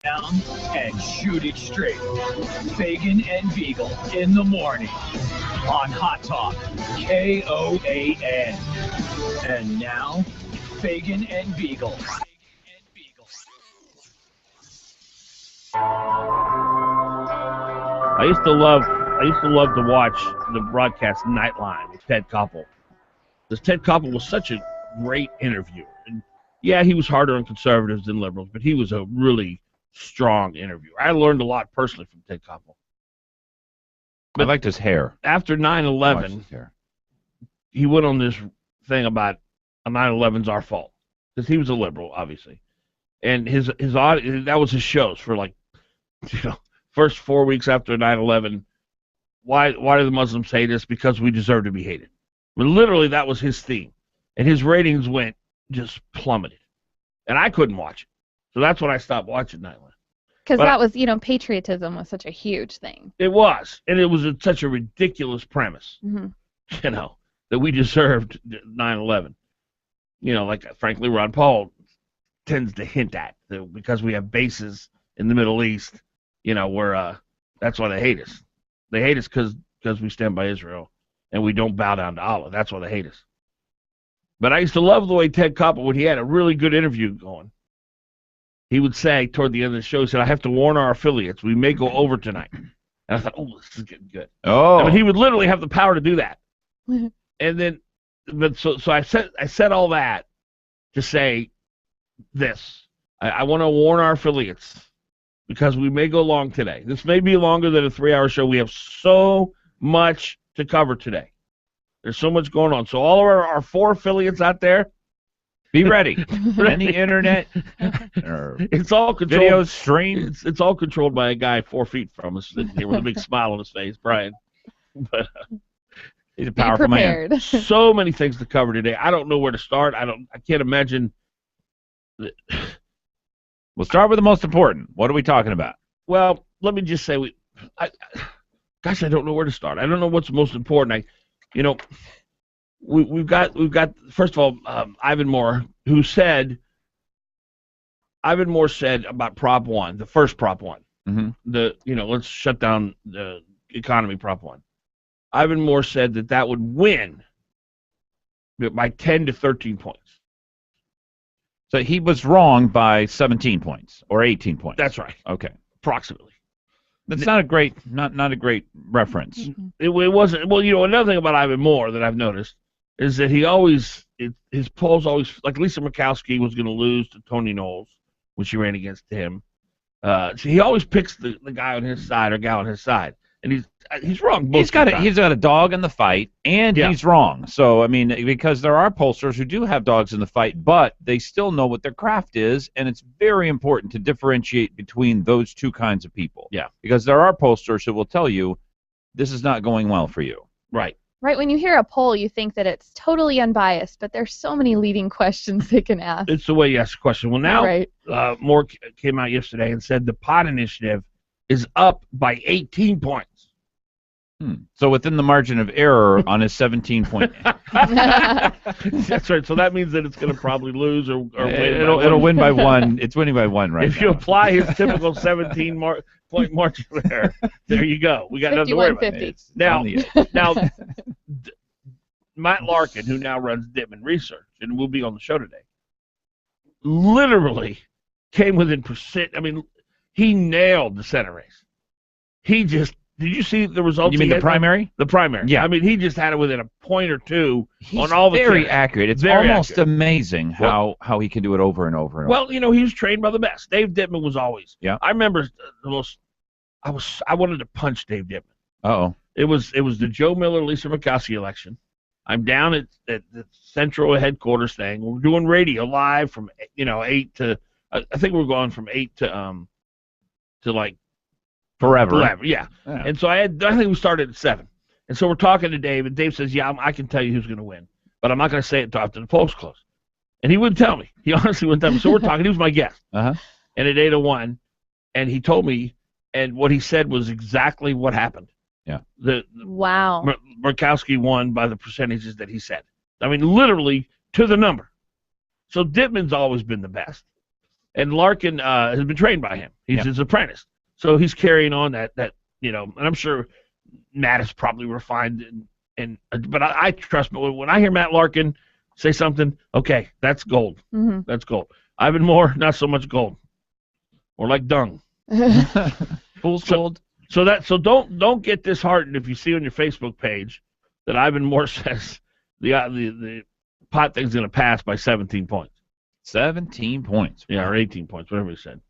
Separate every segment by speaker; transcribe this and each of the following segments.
Speaker 1: down and shoot it straight. Fagan and Biegel in the morning on Hot Talk, KOAN. And now, Fagan and Biegel.
Speaker 2: I used to love to watch the broadcast Nightline with Ted Koppel. Because Ted Koppel was such a great interviewer. And yeah, he was harder on conservatives than liberals, but he was a really strong interviewer. I learned a lot personally from Ted Koppel.
Speaker 3: I liked his hair.
Speaker 2: After 9/11, he went on this thing about 9/11's our fault. Because he was a liberal, obviously. And his that was his shows for first 4 weeks after 9/11. Why do the Muslims hate us? Because we deserve to be hated. I mean, literally, that was his theme. And his ratings just plummeted. And I couldn't watch it. So that's when I stopped watching Nightline.
Speaker 4: Because that was, patriotism was such a huge thing.
Speaker 2: It was. And it was such a ridiculous premise, that we deserved 9/11. Frankly, Ron Paul tends to hint at, because we have bases in the Middle East, where that's why they hate us. They hate us because we stand by Israel and we don't bow down to Allah. That's why they hate us. But I used to love the way Ted Koppel, when he had a really good interview going, he would say toward the end of the show, he said, I have to warn our affiliates, we may go over tonight. And I thought, this is getting good.
Speaker 3: Oh.
Speaker 2: I mean, he would literally have the power to do that. And then, so I said all that to say this. I want to warn our affiliates, because we may go long today. This may be longer than a 3-hour show. We have so much to cover today. There's so much going on. So all of our 4 affiliates out there,
Speaker 3: be ready. Any internet or
Speaker 2: it's all controlled.
Speaker 3: Video stream.
Speaker 2: It's all controlled by a guy 4 feet from us, sitting here with a big smile on his face, Brian. But
Speaker 3: he's a powerful man.
Speaker 2: So many things to cover today. I don't know where to start. I can't imagine.
Speaker 3: We'll start with the most important. What are we talking about?
Speaker 2: Well, let me just say, I don't know where to start. I don't know what's most important. We've got first of all, Ivan Moore, who said about Prop 1, the first Prop 1, let's shut down the economy, Prop 1. Ivan Moore said that would win by 10 to 13 points.
Speaker 3: So he was wrong by 17 points or 18 points.
Speaker 2: That's right.
Speaker 3: Okay,
Speaker 2: approximately.
Speaker 3: That's not a great reference.
Speaker 2: It wasn't. Well, another thing about Ivan Moore that I've noticed is that his polls always, like Lisa Murkowski was going to lose to Tony Knowles when she ran against him. So he always picks the guy on his side or gal on his side, and he's wrong. He's got
Speaker 3: a dog in the fight, and he's wrong. So I mean, because there are pollsters who do have dogs in the fight, but they still know what their craft is, and it's very important to differentiate between those two kinds of people.
Speaker 2: Yeah,
Speaker 3: because there are pollsters who will tell you this is not going well for you.
Speaker 2: Right.
Speaker 4: Right, when you hear a poll, you think that it's totally unbiased, but there's so many leading questions they can ask.
Speaker 2: It's the way you ask a question. Well, now Moore came out yesterday and said the pot initiative is up by 18 points.
Speaker 3: So within the margin of error on his 17-point.
Speaker 2: That's right. So that means that it's going to probably lose or win.
Speaker 3: It'll win by 1. It's winning by 1 right now.
Speaker 2: If you apply his typical 17-point margin of error, there you go. We got nothing to worry about. Now, Matt Larkin, who now runs Dittman Research and will be on the show today, literally came within percent. I mean, he nailed the Senate race. Did you see the results?
Speaker 3: You mean the primary?
Speaker 2: The primary.
Speaker 3: Yeah.
Speaker 2: I mean, he just had it within a point or two
Speaker 3: on
Speaker 2: all the
Speaker 3: very
Speaker 2: candidates.
Speaker 3: Accurate. It's
Speaker 2: very
Speaker 3: almost
Speaker 2: accurate.
Speaker 3: Amazing how he can do it over and over and over.
Speaker 2: Well, he was trained by the best. Dave Dittman was always.
Speaker 3: Yeah.
Speaker 2: I remember I wanted to punch Dave Dittman.
Speaker 3: Uh-oh.
Speaker 2: It was the Joe Miller Lisa Murkowski election. I'm down at the central headquarters thing. We're doing radio live from 8 to I think we're going from 8 to like
Speaker 3: Forever.
Speaker 2: Yeah. And so I think we started at 7. And so we're talking to Dave, and Dave says, yeah, I can tell you who's going to win, but I'm not going to say it until after the polls close. And he wouldn't tell me. He honestly wouldn't tell me. So we're talking. He was my guest.
Speaker 3: Uh-huh.
Speaker 2: And at 8:01, and he told me, and what he said was exactly what happened.
Speaker 3: Yeah.
Speaker 4: Wow.
Speaker 2: Murkowski won by the percentages that he said. I mean, literally to the number. So Dittman's always been the best. And Larkin has been trained by him. He's his apprentice. So he's carrying on that and I'm sure Matt is probably refined but I trust me. When I hear Matt Larkin say something, okay, that's gold. Mm-hmm. That's gold. Ivan Moore, not so much gold. Or like dung.
Speaker 3: Fool's gold.
Speaker 2: So don't get disheartened if you see on your Facebook page that Ivan Moore says the pot thing's going to pass by 17 points.
Speaker 3: 17 points.
Speaker 2: Yeah, or 18 points, whatever he said.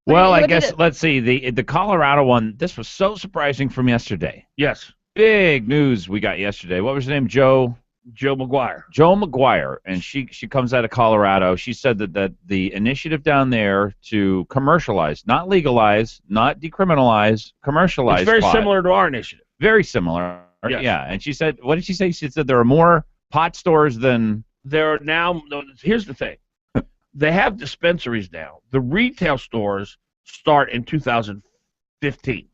Speaker 3: Well, I guess let's see the Colorado one. This was so surprising from yesterday.
Speaker 2: Yes.
Speaker 3: Big news we got yesterday. What was her name? Joe
Speaker 2: McGuire.
Speaker 3: Joe McGuire, and she comes out of Colorado. She said that the initiative down there to commercialize, not legalize, not decriminalize, commercialize.
Speaker 2: It's very
Speaker 3: pot.
Speaker 2: Similar to our initiative.
Speaker 3: Very similar.
Speaker 2: Yes.
Speaker 3: Yeah. And she said, what did she say? She said there are more pot stores than
Speaker 2: there are now. No, here's the thing. They have dispensaries now. The retail stores start in 2015.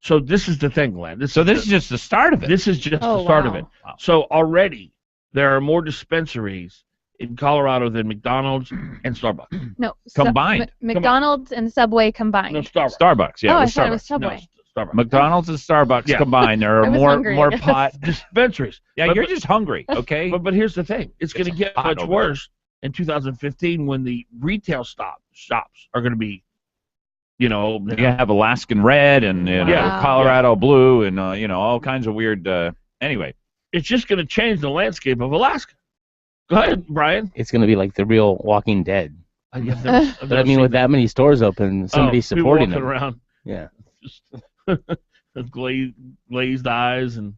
Speaker 2: So this is the thing, Glenn. This is just the start of it. This is just the start of it. Wow. So already there are more dispensaries in Colorado than McDonald's and Starbucks.
Speaker 4: No,
Speaker 3: combined.
Speaker 4: McDonald's and Subway combined.
Speaker 2: No, Starbucks.
Speaker 3: Starbucks, yeah.
Speaker 4: Oh, I thought it was Subway.
Speaker 2: No, Starbucks.
Speaker 3: McDonald's and Starbucks combined. There are more pot
Speaker 2: dispensaries.
Speaker 3: Yeah, you're just hungry, okay?
Speaker 2: But here's the thing. It's going to get much worse in 2015 when the retail shops are going to be, you
Speaker 3: have Alaskan Red and Colorado Blue and all kinds of weird. Anyway,
Speaker 2: it's just going to change the landscape of Alaska. Go ahead, Brian.
Speaker 5: It's going to be like the real Walking Dead.
Speaker 2: But
Speaker 5: I mean, with that many stores open, somebody's supporting them.
Speaker 2: Around.
Speaker 5: Yeah.
Speaker 2: Just glazed eyes and.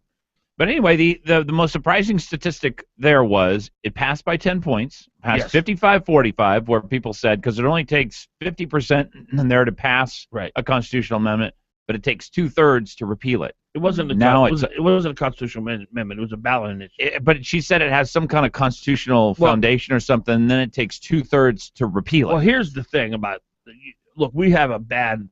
Speaker 3: But anyway, the most surprising statistic there was it passed by 10 points, passed 55-45, where people said, because it only takes 50% in there to pass a constitutional amendment, but it takes 2/3 to repeal it.
Speaker 2: It wasn't it wasn't a constitutional amendment. It was a ballot initiative.
Speaker 3: But she said it has some kind of constitutional foundation or something, and then it takes 2/3 to repeal it.
Speaker 2: Well, here's the thing about look, we have a bad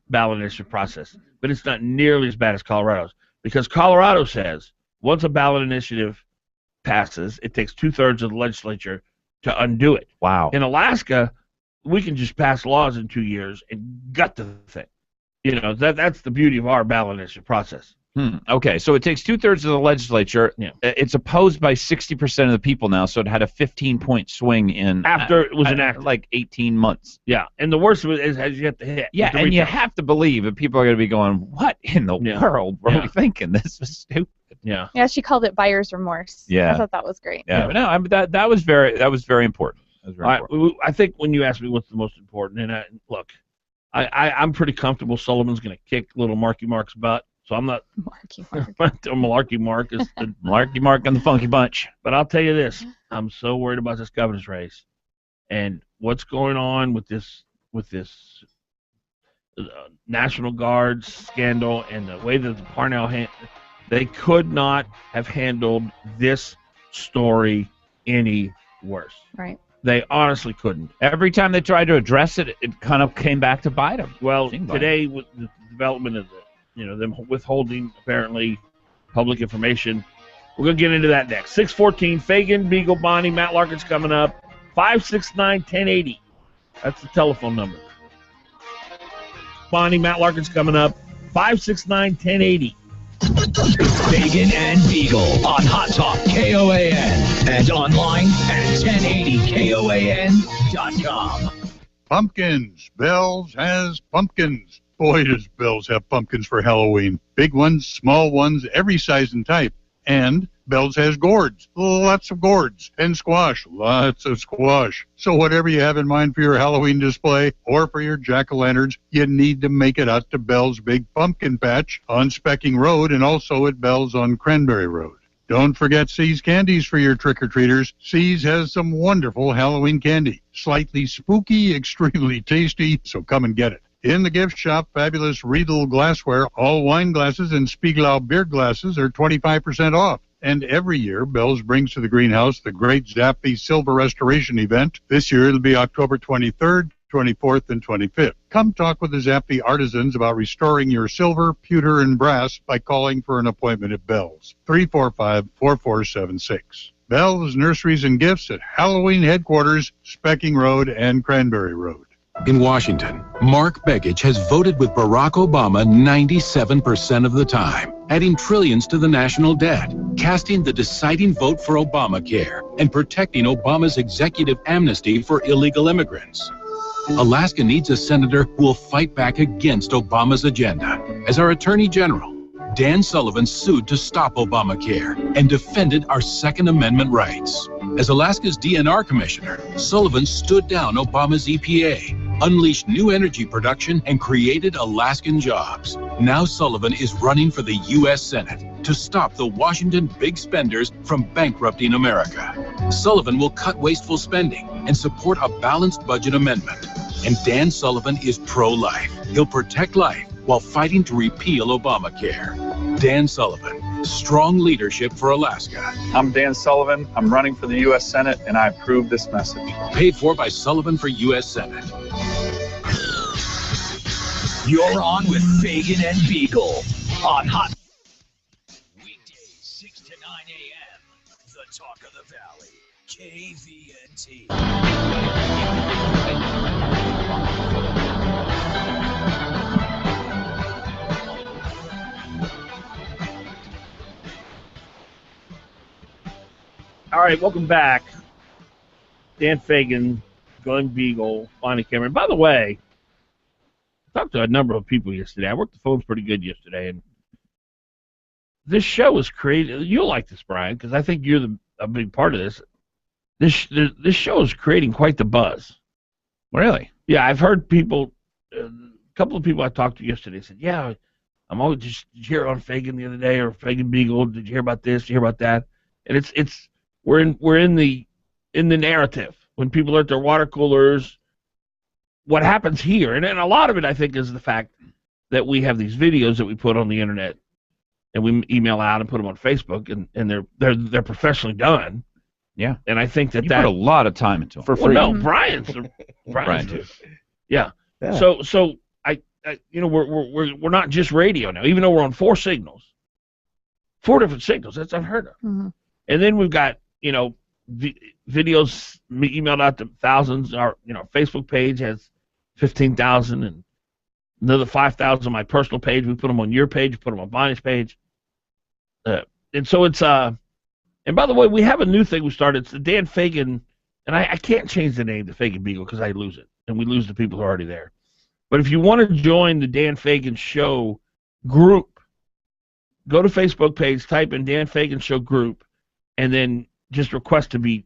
Speaker 2: ballot initiative process, but it's not nearly as bad as Colorado's, because Colorado says once a ballot initiative passes, it takes 2/3 of the legislature to undo it.
Speaker 3: Wow.
Speaker 2: In Alaska, we can just pass laws in 2 years and gut the thing. That's the beauty of our ballot initiative process.
Speaker 3: Okay, so it takes 2/3 of the legislature.
Speaker 2: Yeah.
Speaker 3: It's opposed by 60% of the people now, so it had a 15-point swing in
Speaker 2: after it was enacted,
Speaker 3: like 18 months.
Speaker 2: Yeah, and the worst of it is you have to hit.
Speaker 3: Yeah, and you have to believe that people are going to be going, "What in the world were we thinking? This was stupid."
Speaker 2: Yeah.
Speaker 4: Yeah, she called it buyer's remorse.
Speaker 3: Yeah.
Speaker 4: I thought that was great.
Speaker 3: Yeah, but no, that was very important.
Speaker 2: I think when you ask me what's the most important, and I'm pretty comfortable Sullivan's going to kick little Marky Mark's butt, so I'm not.
Speaker 4: Marky Mark.
Speaker 2: Marky Mark is the
Speaker 3: Marky Mark and the Funky Bunch.
Speaker 2: But I'll tell you this: I'm so worried about this governor's race, and what's going on with this National Guard scandal and the way that the Parnell they could not have handled this story any worse.
Speaker 4: Right.
Speaker 2: They honestly couldn't.
Speaker 3: Every time they tried to address it, it kind of came back to bite them.
Speaker 2: Well, today with the development of them withholding apparently public information, we're gonna get into that next. 6:14, Fagan, Biegel, Bonnie, Matt Larkin's coming up. 569-1080. That's the telephone number. Bonnie, Matt Larkin's coming up. 569-1080.
Speaker 1: Fagan and Biegel on Hot Talk KOAN and online at 1080KOAN.com.
Speaker 6: Pumpkins. Bell's has pumpkins. Boy, does Bell's have pumpkins for Halloween. Big ones, small ones, every size and type. And Bell's has gourds, lots of gourds, and squash, lots of squash. So whatever you have in mind for your Halloween display or for your jack-o'-lanterns, you need to make it out to Bell's Big Pumpkin Patch on Specking Road and also at Bell's on Cranberry Road. Don't forget See's Candies for your trick-or-treaters. See's has some wonderful Halloween candy. Slightly spooky, extremely tasty, so come and get it. In the gift shop, fabulous Riedel glassware, all wine glasses and Spiegelau beer glasses are 25% off. And every year, Bell's brings to the greenhouse the Great Zappy Silver Restoration event. This year, it'll be October 23rd, 24th, and 25th. Come talk with the Zappy artisans about restoring your silver, pewter, and brass by calling for an appointment at Bell's. 345-4476. Bell's Nurseries and Gifts at Halloween Headquarters, Specking Road and Cranberry Road.
Speaker 7: In Washington, Mark Begich has voted with Barack Obama 97% of the time, adding trillions to the national debt, casting the deciding vote for Obamacare, and protecting Obama's executive amnesty for illegal immigrants. Alaska needs a senator who will fight back against Obama's agenda. As our Attorney General, Dan Sullivan sued to stop Obamacare and defended our Second Amendment rights. As Alaska's DNR Commissioner, Sullivan stood down Obama's EPA, unleashed new energy production, and created Alaskan jobs. Now Sullivan is running for the U.S. Senate to stop the Washington big spenders from bankrupting America. Sullivan will cut wasteful spending and support a balanced budget amendment. And Dan Sullivan is pro-life. He'll protect life while fighting to repeal Obamacare. Dan Sullivan, strong leadership for Alaska.
Speaker 8: I'm Dan Sullivan. I'm running for the U.S. Senate, and I approve this message.
Speaker 7: Paid for by Sullivan for U.S. Senate.
Speaker 1: You're on with Fagan and Biegel on Hot. Weekdays 6 to 9 a.m. The Talk of the Valley, KVNT.
Speaker 2: All right, welcome back. Dan Fagan, Glen Biegel, Bonnie Cameron. By the way, I talked to a number of people yesterday. I worked the phones pretty good yesterday, and this show was created. You'll like this, Brian, because I think you're a big part of this. This show is creating quite the buzz.
Speaker 3: Really?
Speaker 2: Yeah, I've heard people. A couple of people I talked to yesterday said, "Yeah, I'm always just did you hear on Fagan the other day or Fagan Biegel? Did you hear about this? Did you hear about that?" And we're in the narrative when people are at their water coolers. What happens here, and a lot of it, I think, is the fact that we have these videos that we put on the internet, and we email out and put them on Facebook, and they're professionally done.
Speaker 3: Yeah,
Speaker 2: and I think that
Speaker 3: you put a lot of time into them
Speaker 2: for free. Well, no, Brian's too. Yeah. So I we're not just radio now, even though we're on 4 signals, 4 different signals. That's unheard of. Mm-hmm. And then we've got videos emailed out to thousands. Our Facebook page has 15,000, and another 5,000 on my personal page. We put them on your page, we put them on Bonnie's page, and so it's And by the way, we have a new thing we started. It's the Dan Fagan, and I can't change the name to Fagan Biegel because I lose it, and we lose the people who are already there. But if you want to join the Dan Fagan Show group, go to Facebook page, type in Dan Fagan Show group, and then just request to be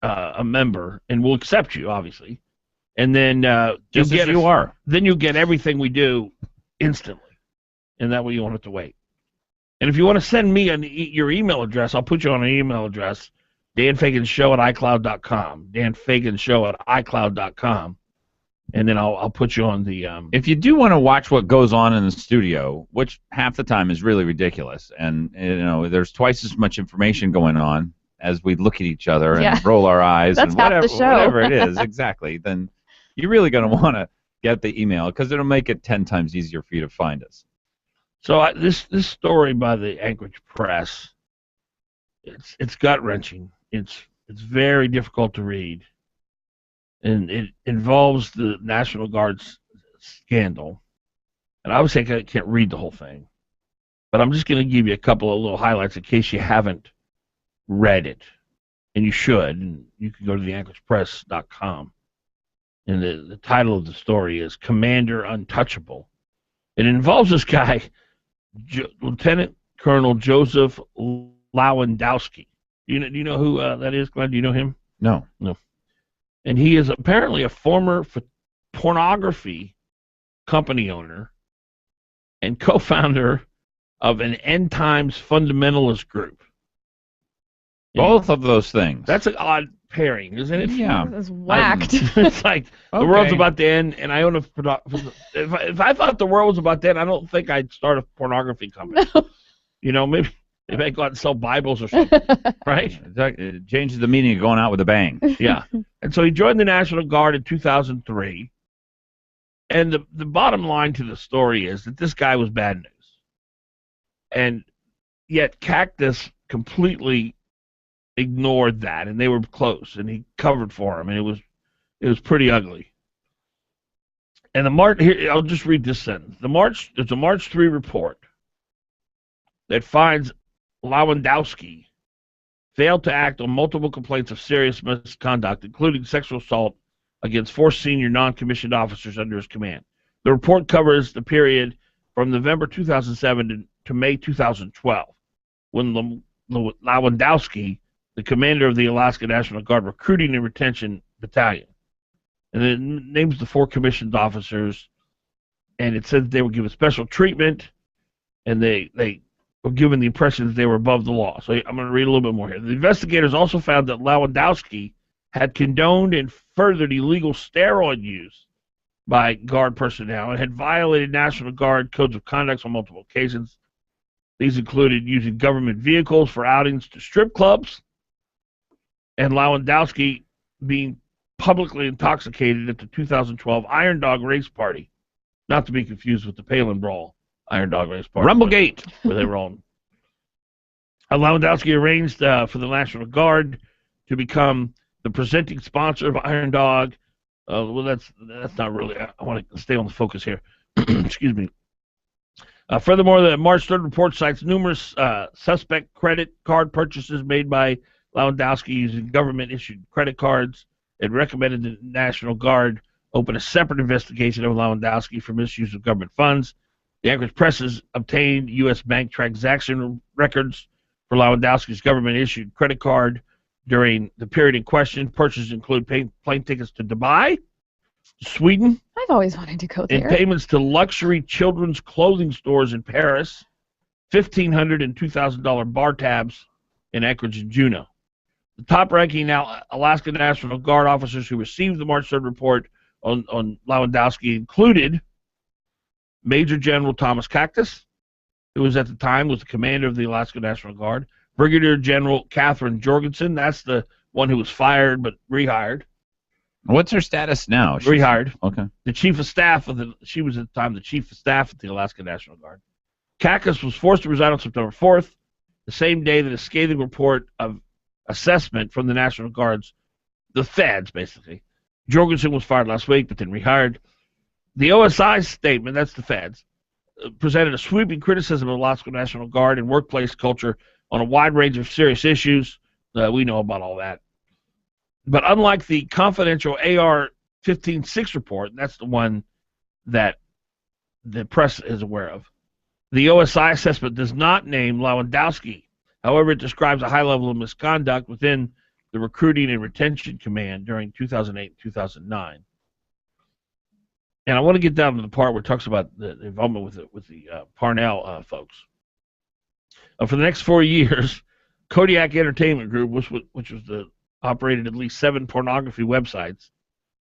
Speaker 2: a member, and we'll accept you, obviously. And then
Speaker 3: just as you are.
Speaker 2: Then you'll get everything we do instantly, and that way you won't have to wait. And if you want to send me your email address, I'll put you on an email address, danfaganshow@icloud.com, danfaganshow@icloud.com, and then I'll put you on the...
Speaker 3: If you do want to watch what goes on in the studio, which half the time is really ridiculous, and there's twice as much information going on as we look at each other and roll our eyes
Speaker 4: That's
Speaker 3: and whatever,
Speaker 4: half the show.
Speaker 3: whatever it is, exactly, then you're really going to want to get the email because it'll make it 10 times easier for you to find us.
Speaker 2: So this story by the Anchorage Press, it's gut-wrenching. It's very difficult to read, and it involves the National Guard's scandal. And I would say I can't read the whole thing, but I'm just going to give you a couple of little highlights in case you haven't read it, and you should. And you can go to theanchoragepress.com, and the title of the story is "Commander Untouchable." It involves this guy, Lieutenant Colonel Joseph Lewandowski. Do you know who that is, Glenn? Do you know him?
Speaker 3: No.
Speaker 2: And he is apparently a former pornography company owner and co-founder of an end times fundamentalist group.
Speaker 3: Both of those things.
Speaker 2: That's an odd pairing, isn't it?
Speaker 3: Yeah.
Speaker 4: It's whacked.
Speaker 2: It's like the world's about to end, and I own a... If I thought the world was about to end, I don't think I'd start a pornography company. No. Maybe I'd go out and sell Bibles or something, right?
Speaker 3: It changes the meaning of going out with a bang.
Speaker 2: Yeah. And so he joined the National Guard in 2003, and the bottom line to the story is that this guy was bad news. And yet Cactus completely ignored that, and they were close, and he covered for him, and it was pretty ugly. And the March here, I'll just read this sentence. There's a March 3 report that finds Lewandowski failed to act on multiple complaints of serious misconduct, including sexual assault against 4 senior non-commissioned officers under his command. The report covers the period from November 2007 to May 2012, when Lewandowski, the commander of the Alaska National Guard Recruiting and Retention Battalion, and it names the 4 commissioned officers, and it said they were given special treatment, and they were given the impression that they were above the law. So I'm going to read a little bit more here. The investigators also found that Lewandowski had condoned and furthered illegal steroid use by Guard personnel and had violated National Guard codes of conduct on multiple occasions. These included using government vehicles for outings to strip clubs, and Lewandowski being publicly intoxicated at the 2012 Iron Dog Race Party, not to be confused with the Palin Brawl Iron Dog Race Party.
Speaker 3: Rumblegate,
Speaker 2: where they were on. Lewandowski arranged for the National Guard to become the presenting sponsor of Iron Dog. Well, that's not really. I want to stay on the focus here. Excuse me. Furthermore, the March 3rd report cites numerous suspect credit card purchases made by Lewandowski using government-issued credit cards. It recommended the National Guard open a separate investigation of Lewandowski for misuse of government funds. The Anchorage Press has obtained U.S. bank transaction records for Lewandowski's government-issued credit card during the period in question. Purchases include plane tickets to Dubai, Sweden.
Speaker 4: I've always wanted to go there.
Speaker 2: And payments to luxury children's clothing stores in Paris, $1,500 and $2,000 bar tabs in Anchorage and Juneau. The top-ranking Alaska National Guard officers who received the March 3rd report on Lewandowski included Major General Thomas Cactus, who was at the time the commander of the Alaska National Guard, Brigadier General Catherine Jorgensen, that's the one who was fired but rehired.
Speaker 3: What's her status now?
Speaker 2: Rehired.
Speaker 3: Okay.
Speaker 2: The chief of staff she was at the time the chief of staff of the Alaska National Guard. Cactus was forced to resign on September 4th, the same day that a scathing report of assessment from the National Guard's, the feds, basically. Jorgensen was fired last week, but then rehired. The OSI statement, that's the feds, presented a sweeping criticism of the Alaska National Guard and workplace culture on a wide range of serious issues. We know about all that. But unlike the confidential AR 15-6 report, that's the one that the press is aware of, the OSI assessment does not name Lewandowski. However, it describes a high level of misconduct within the Recruiting and Retention Command during 2008 and 2009. And I want to get down to the part where it talks about the involvement with the Parnell folks. For the next 4 years, Kodiak Entertainment Group, which was operated at least 7 pornography websites,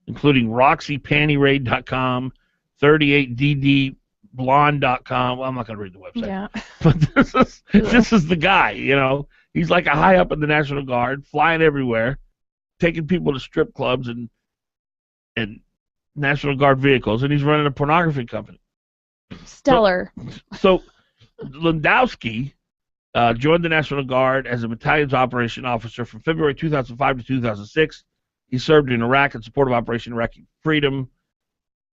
Speaker 2: including RoxyPantyRaid.com, 38DDBlonde.com. Well, I'm not going to read the website.
Speaker 4: Yeah.
Speaker 2: But this is the guy, you know. He's like a high up in the National Guard, flying everywhere, taking people to strip clubs and National Guard vehicles, and he's running a pornography company.
Speaker 4: Stellar.
Speaker 2: So Lewandowski joined the National Guard as a battalion's operation officer from February 2005 to 2006. He served in Iraq in support of Operation Iraqi Freedom.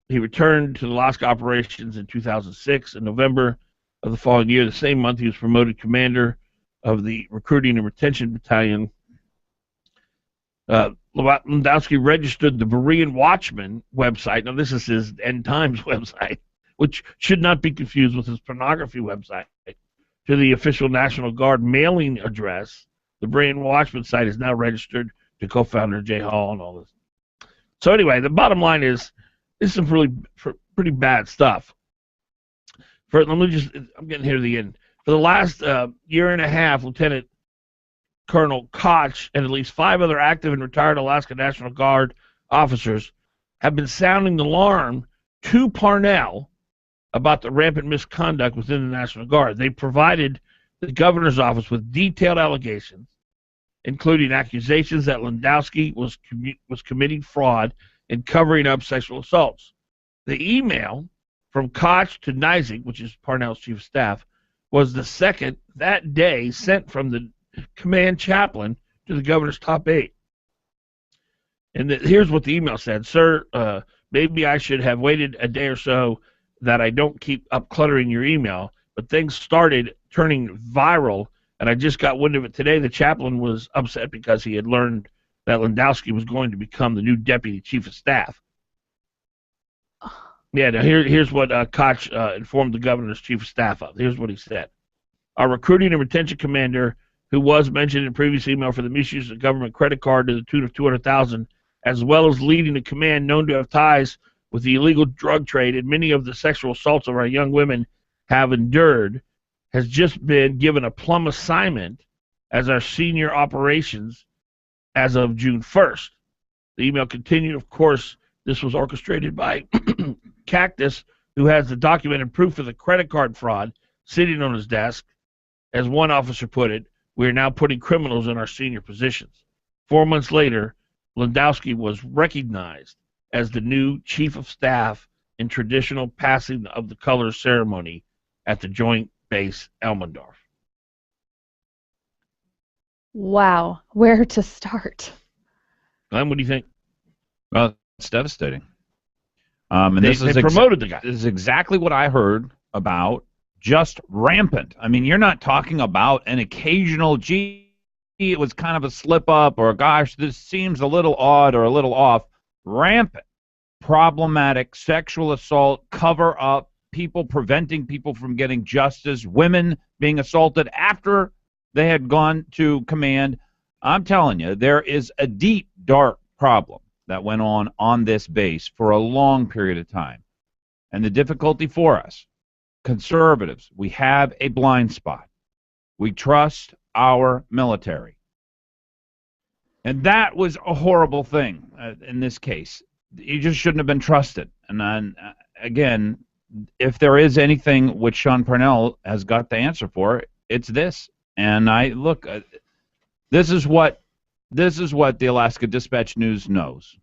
Speaker 2: He returned to the Alaska operations in 2006. In November of the following year, the same month, he was promoted commander of the Recruiting and Retention Battalion. Lewandowski registered the Berean Watchman website. Now, this is his End Times website, which should not be confused with his pornography website, to the official National Guard mailing address. The Berean Watchman site is now registered to co-founder Jay Hall and all this. So anyway, the bottom line is, this is some pretty bad stuff. I'm getting here to the end. For the last year and a half, Lieutenant Colonel Koch and at least 5 other active and retired Alaska National Guard officers have been sounding the alarm to Parnell about the rampant misconduct within the National Guard. They provided the governor's office with detailed allegations, including accusations that Lewandowski was committing fraud and covering up sexual assaults. The email from Koch to Neisig, which is Parnell's chief of staff, was the second that day sent from the command chaplain to the governor's top 8. And here's what the email said. Sir, Maybe I should have waited a day or so that I don't keep up cluttering your email, but things started turning viral, and I just got wind of it today. The chaplain was upset because he had learned that Landowski was going to become the new deputy chief of staff. Yeah, now here's what Koch informed the governor's chief of staff of. Here's what he said. Our recruiting and retention commander, who was mentioned in a previous email for the misuse of government credit card to the tune of $200,000, as well as leading a command known to have ties with the illegal drug trade and many of the sexual assaults of our young women have endured, has just been given a plum assignment as our senior operations as of June 1st. The email continued. Of course, this was orchestrated by Cactus, who has the documented proof of the credit card fraud sitting on his desk. As one officer put it, we are now putting criminals in our senior positions. 4 months later, Landowski was recognized as the new chief of staff in traditional passing of the colors ceremony at the Joint Base Elmendorf.
Speaker 4: Wow, where to start?
Speaker 2: Glenn, what do you think?
Speaker 3: Well, it's devastating.
Speaker 2: And they promoted the guy.
Speaker 3: This is exactly what I heard about, just rampant. I mean, you're not talking about an occasional, gee, it was kind of a slip-up, or gosh, this seems a little odd or a little off. Rampant, problematic sexual assault, cover-up, people preventing people from getting justice, women being assaulted after they had gone to command. I'm telling you, there is a deep, dark problem that went on this base for a long period of time. And the difficulty for us, conservatives, we have a blind spot. We trust our military. And that was a horrible thing in this case. You just shouldn't have been trusted. And then, again, if there is anything which Sean Parnell has got the answer for, it's this. And this is what the Alaska Dispatch News knows.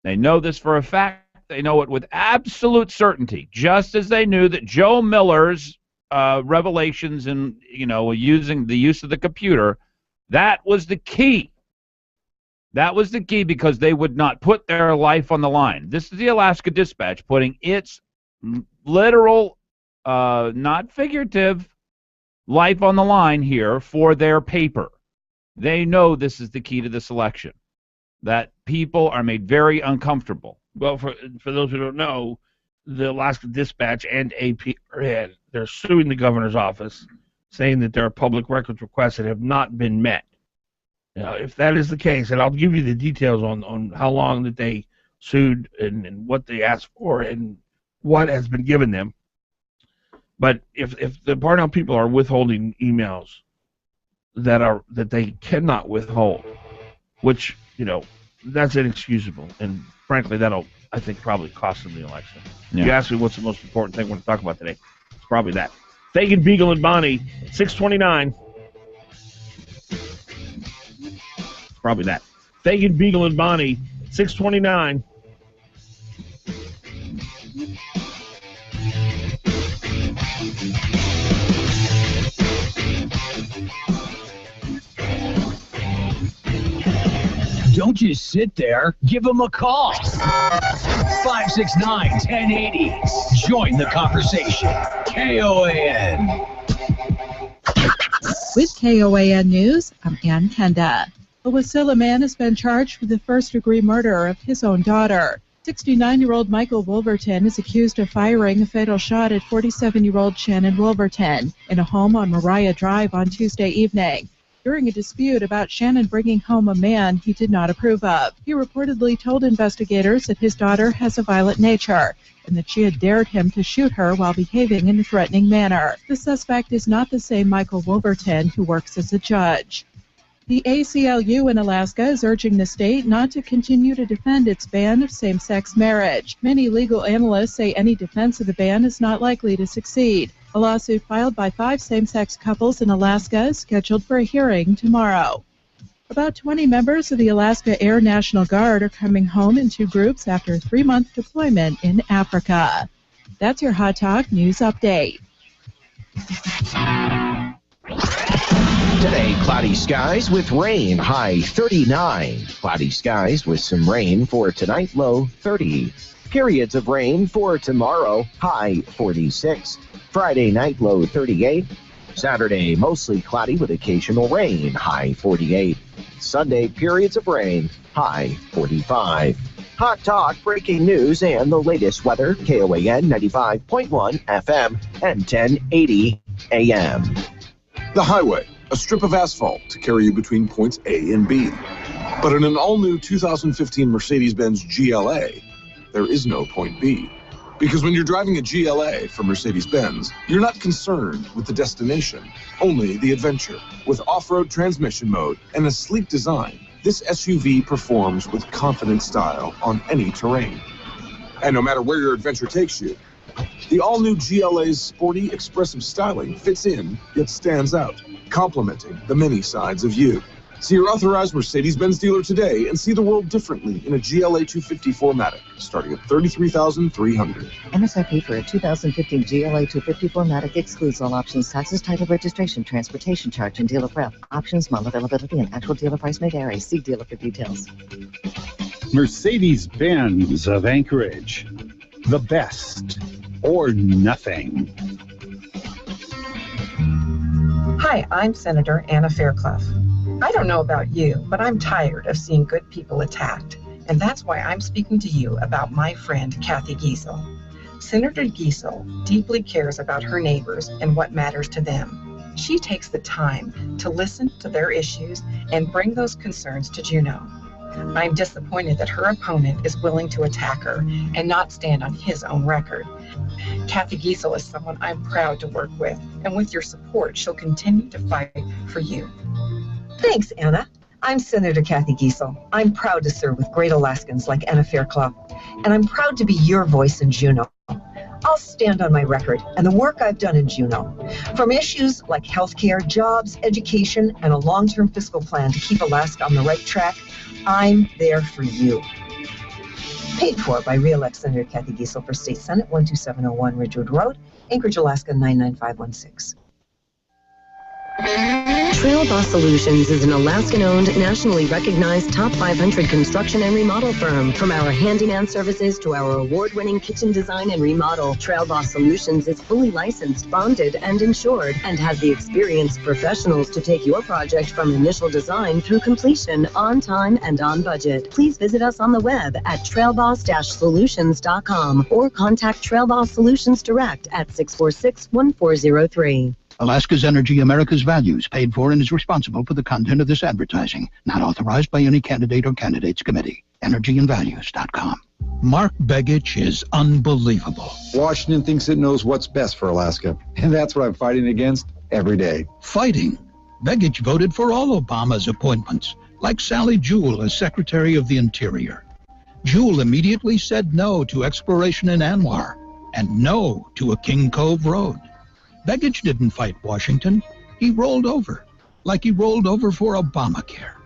Speaker 3: They know this for a fact. They know it with absolute certainty, just as they knew that Joe Miller's revelations and using the use of the computer, that was the key. That was the key, because they would not put their life on the line. This is the Alaska Dispatch putting its literal, not figurative, life on the line here for their paper. They know this is the key to this election, that people are made very uncomfortable.
Speaker 2: Well, for those who don't know, the Alaska Dispatch and AP they're suing the governor's office, saying that there are public records requests that have not been met. Now, if that is the case, and I'll give you the details on how long that they sued and what they asked for and what has been given them. But if the Parnell people are withholding emails that they cannot withhold, which, that's inexcusable, and frankly, that'll, I think, probably cost them the election. Yeah. You ask me what's the most important thing we're going to talk about today, it's probably that. Fagan, Biegel, and Bonnie, 629. Probably that. Fagan, Biegel, and Bonnie, 629.
Speaker 1: Don't just sit there. Give them a call. 569-1080. Join the conversation. KOAN.
Speaker 9: With KOAN News, I'm Ann Kenda. A Wasilla man has been charged with the first-degree murder of his own daughter. 69-year-old Michael Wolverton is accused of firing a fatal shot at 47-year-old Shannon Wolverton in a home on Mariah Drive on Tuesday evening, during a dispute about Shannon bringing home a man he did not approve of. He reportedly told investigators that his daughter has a violent nature and that she had dared him to shoot her while behaving in a threatening manner. The suspect is not the same Michael Wolverton who works as a judge. The ACLU in Alaska is urging the state not to continue to defend its ban of same-sex marriage. Many legal analysts say any defense of the ban is not likely to succeed. A lawsuit filed by 5 same-sex couples in Alaska is scheduled for a hearing tomorrow. About 20 members of the Alaska Air National Guard are coming home in 2 groups after a 3-month deployment in Africa. That's your Hot Talk News Update.
Speaker 10: Today, cloudy skies with rain, high 39. Cloudy skies with some rain for tonight, low 30. Periods of rain for tomorrow, high 46. Friday night, low 38. Saturday, mostly cloudy with occasional rain, high 48. Sunday, periods of rain, high 45. Hot Talk, breaking news, and the latest weather, KOAN 95.1 FM and 1080 AM.
Speaker 11: The highway, a strip of asphalt to carry you between points A and B. But in an all-new 2015 Mercedes-Benz GLA, there is no point B. Because when you're driving a GLA from Mercedes-Benz, you're not concerned with the destination, only the adventure. With off-road transmission mode and a sleek design, this SUV performs with confident style on any terrain. And no matter where your adventure takes you, the all-new GLA's sporty, expressive styling fits in, yet stands out, complementing the many sides of you. See your authorized Mercedes-Benz dealer today and see the world differently in a GLA 250 4MATIC, starting at $33,300.
Speaker 12: MSRP for a 2015 GLA 250 4MATIC excludes all options, taxes, title, registration, transportation charge, and dealer prep. Options, model availability, and actual dealer price may vary. See dealer for details.
Speaker 13: Mercedes-Benz of Anchorage. The best or nothing.
Speaker 14: Hi, I'm Senator Anna Fairclough. I don't know about you, but I'm tired of seeing good people attacked, and that's why I'm speaking to you about my friend Kathy Giesel. Senator Giesel deeply cares about her neighbors and what matters to them. She takes the time to listen to their issues and bring those concerns to Juneau. I'm disappointed that her opponent is willing to attack her and not stand on his own record. Kathy Giesel is someone I'm proud to work with, and with your support, she'll continue to fight for you.
Speaker 15: Thanks, Anna. I'm Senator Kathy Giesel. I'm proud to serve with great Alaskans like Anna Fairclough, and I'm proud to be your voice in Juneau. I'll stand on my record and the work I've done in Juneau. From issues like healthcare, jobs, education, and a long-term fiscal plan to keep Alaska on the right track, I'm there for you. Paid for by re-elect Senator Kathy Giesel for State Senate 12701 Ridgewood Road, Anchorage, Alaska 99516.
Speaker 16: Trail Boss Solutions is an Alaskan-owned, nationally recognized top 500 construction and remodel firm. From our handyman services to our award-winning kitchen design and remodel, Trail Boss Solutions is fully licensed, bonded, and insured, and has the experienced professionals to take your project from initial design through completion on time and on budget. Please visit us on the web at trailboss-solutions.com or contact Trail Boss Solutions direct at 646-1403.
Speaker 17: Alaska's Energy, America's Values, paid for and is responsible for the content of this advertising. Not authorized by any candidate or candidates committee. EnergyandValues.com. Mark Begich is unbelievable.
Speaker 18: Washington thinks it knows what's best for Alaska, and that's what I'm fighting against every day.
Speaker 17: Fighting? Begich voted for all Obama's appointments, like Sally Jewell as Secretary of the Interior. Jewell immediately said no to exploration in Anwar and no to a King Cove road. Begich didn't fight Washington. He rolled over, like he rolled over for Obamacare.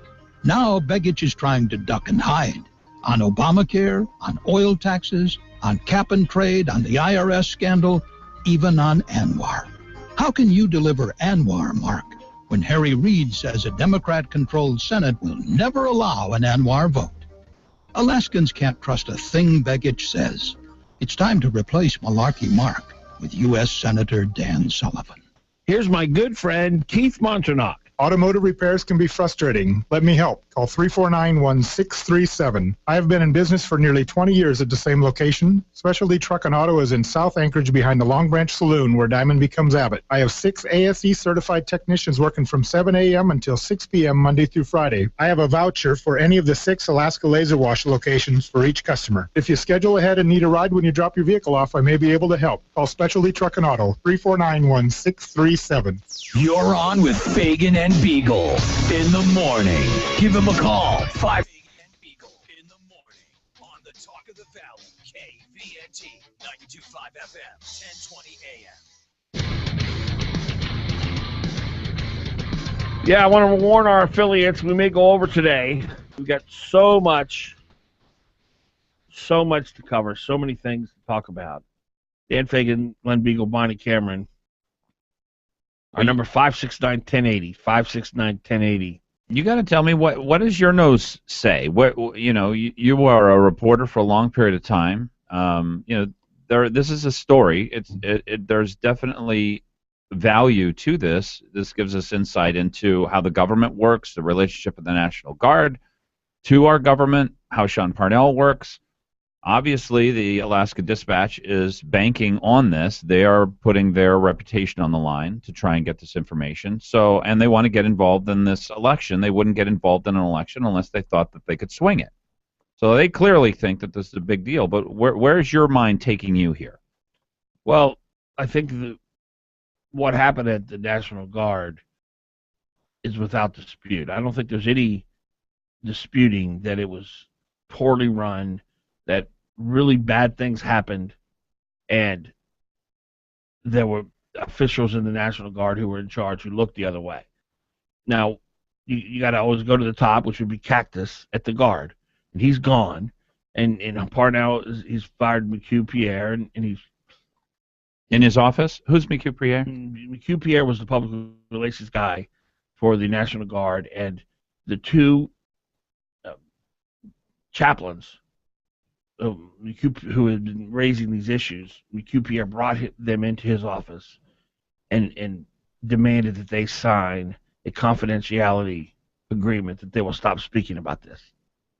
Speaker 17: Now Begich is trying to duck and hide on Obamacare, on oil taxes, on cap and trade, on the IRS scandal, even on Anwar. How can you deliver Anwar, Mark, when Harry Reid says a Democrat-controlled Senate will never allow an Anwar vote? Alaskans can't trust a thing Begich says. It's time to replace Malarkey Mark with U.S. Senator Dan Sullivan.
Speaker 2: Here's my good friend, Keith Monternock.
Speaker 19: Automotive repairs can be frustrating. Let me help. Call 349-1637. I have been in business for nearly 20 years at the same location. Specialty Truck and Auto is in South Anchorage behind the Long Branch Saloon where Diamond becomes Abbott. I have 6 ASE certified technicians working from 7 a.m. until 6 p.m. Monday through Friday. I have a voucher for any of the 6 Alaska Laser Wash locations for each customer. If you schedule ahead and need a ride when you drop your vehicle off, I may be able to help. Call Specialty Truck and Auto, 349-1637.
Speaker 1: You're on with Fagan and Biegel in the morning. Give him a call. 5 and Biegel in the morning on the Talk of the Valley, KVNT 92.5 FM, 1020 AM.
Speaker 2: Yeah, I want to warn our affiliates. We may go over today. We've got so much to cover, so many things to talk about. Dan Fagan, Glen Biegel, Bonnie Cameron. Our number 569-1080. 569-1080.
Speaker 3: You got to tell me what does your nose say? What you are a reporter for a long period of time. This is a story. There's definitely value to this. This gives us insight into how the government works, the relationship of the National Guard to our government, how Sean Parnell works. Obviously, the Alaska Dispatch is banking on this. They are putting their reputation on the line to try and get this information. And they want to get involved in this election. They wouldn't get involved in an election unless they thought that they could swing it. So they clearly think that this is a big deal. But where's your mind taking you here?
Speaker 2: Well, I think what happened at the National Guard is without dispute. I don't think there's any disputing that it was poorly run, that really bad things happened, and there were officials in the National Guard who were in charge who looked the other way. Now, you got to always go to the top, which would be Cactus at the Guard, and he's gone. And Parnell, he's fired McHugh Pierre, and he's
Speaker 3: in his office. Who's McHugh Pierre?
Speaker 2: McHugh Pierre was the public relations guy for the National Guard, and the two chaplains who had been raising these issues, McHugh Pierre brought them into his office and demanded that they sign a confidentiality agreement that they will stop speaking about this.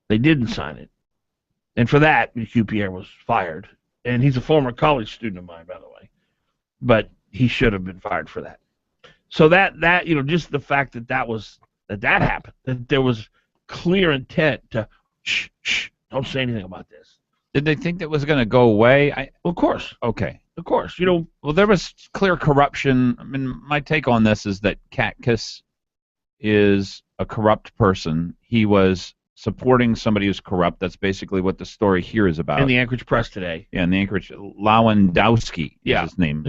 Speaker 2: They didn't sign it. And for that, McHugh Pierre was fired. And he's a former college student of mine, by the way. But he should have been fired for that. So that just the fact that that happened, that there was clear intent to shh, don't say anything about this.
Speaker 3: Did they think that was going to go away?
Speaker 2: Of course.
Speaker 3: Okay.
Speaker 2: Of course.
Speaker 3: Well, there was clear corruption. I mean, my take on this is that Cactus is a corrupt person. He was supporting somebody who's corrupt. That's basically what the story here is about.
Speaker 2: In the Anchorage Press today.
Speaker 3: Yeah, in the Anchorage. Lewandowski is his name.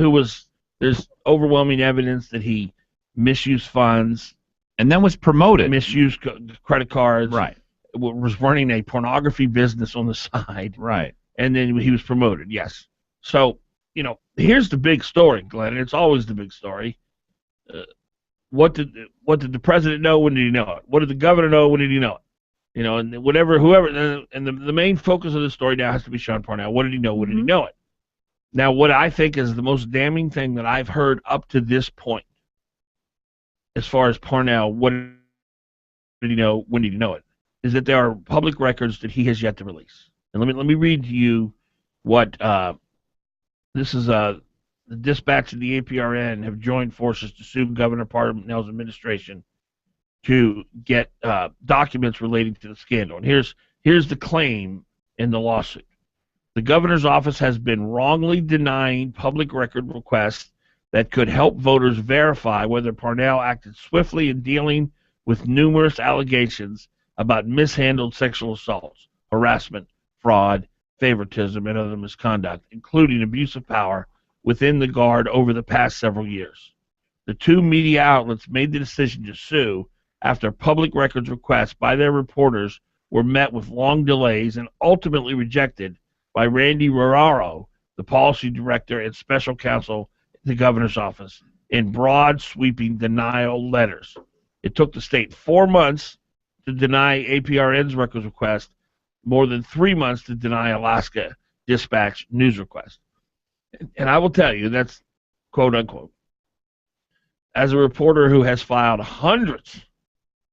Speaker 2: There's overwhelming evidence that he misused funds.
Speaker 3: And then was promoted.
Speaker 2: Misused credit cards.
Speaker 3: Right.
Speaker 2: Was running a pornography business on the side.
Speaker 3: Right.
Speaker 2: And then he was promoted, yes. So, here's the big story, Glenn, and it's always the big story. What did the president know? When did he know it? What did the governor know? When did he know it? And whoever, and the main focus of the story now has to be Sean Parnell. What did he know? When did he know it? Now, what I think is the most damning thing that I've heard up to this point, as far as Parnell, what did he know? When did he know it? Is that there are public records that he has yet to release. And let me read to you what this is. The Dispatch and the APRN have joined forces to sue Governor Parnell's administration to get documents relating to the scandal. And here's the claim in the lawsuit. The governor's office has been wrongly denying public record requests that could help voters verify whether Parnell acted swiftly in dealing with numerous allegations about mishandled sexual assaults, harassment, fraud, favoritism, and other misconduct, including abuse of power within the Guard over the past several years. The two media outlets made the decision to sue after public records requests by their reporters were met with long delays and ultimately rejected by Randy Roraro, the policy director and special counsel in the governor's office, in broad, sweeping denial letters. It took the state 4 months to deny APRN's records request, more than 3 months to deny Alaska Dispatch news request. And I will tell you, that's quote unquote. As a reporter who has filed hundreds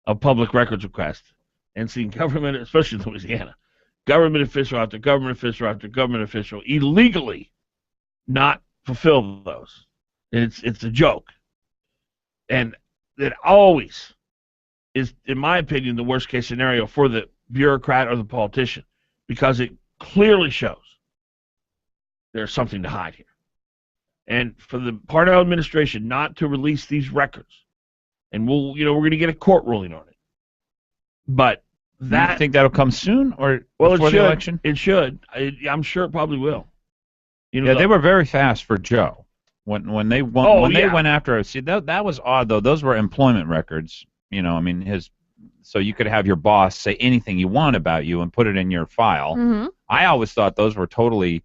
Speaker 2: of public records requests and seen government, especially in Louisiana, government official after government official after government official illegally not fulfill those. It's a joke. And it always is, in my opinion, the worst case scenario for the bureaucrat or the politician, because it clearly shows there's something to hide here. And for the Parnell administration not to release these records, and we're going to get a court ruling on it. But that,
Speaker 3: you think that'll come soon or before the election?
Speaker 2: It should. I'm sure it probably will.
Speaker 3: They were very fast for Joe when they went after us. See, that was odd though. Those were employment records. So you could have your boss say anything you want about you and put it in your file.
Speaker 4: Mm-hmm.
Speaker 3: I always thought those were totally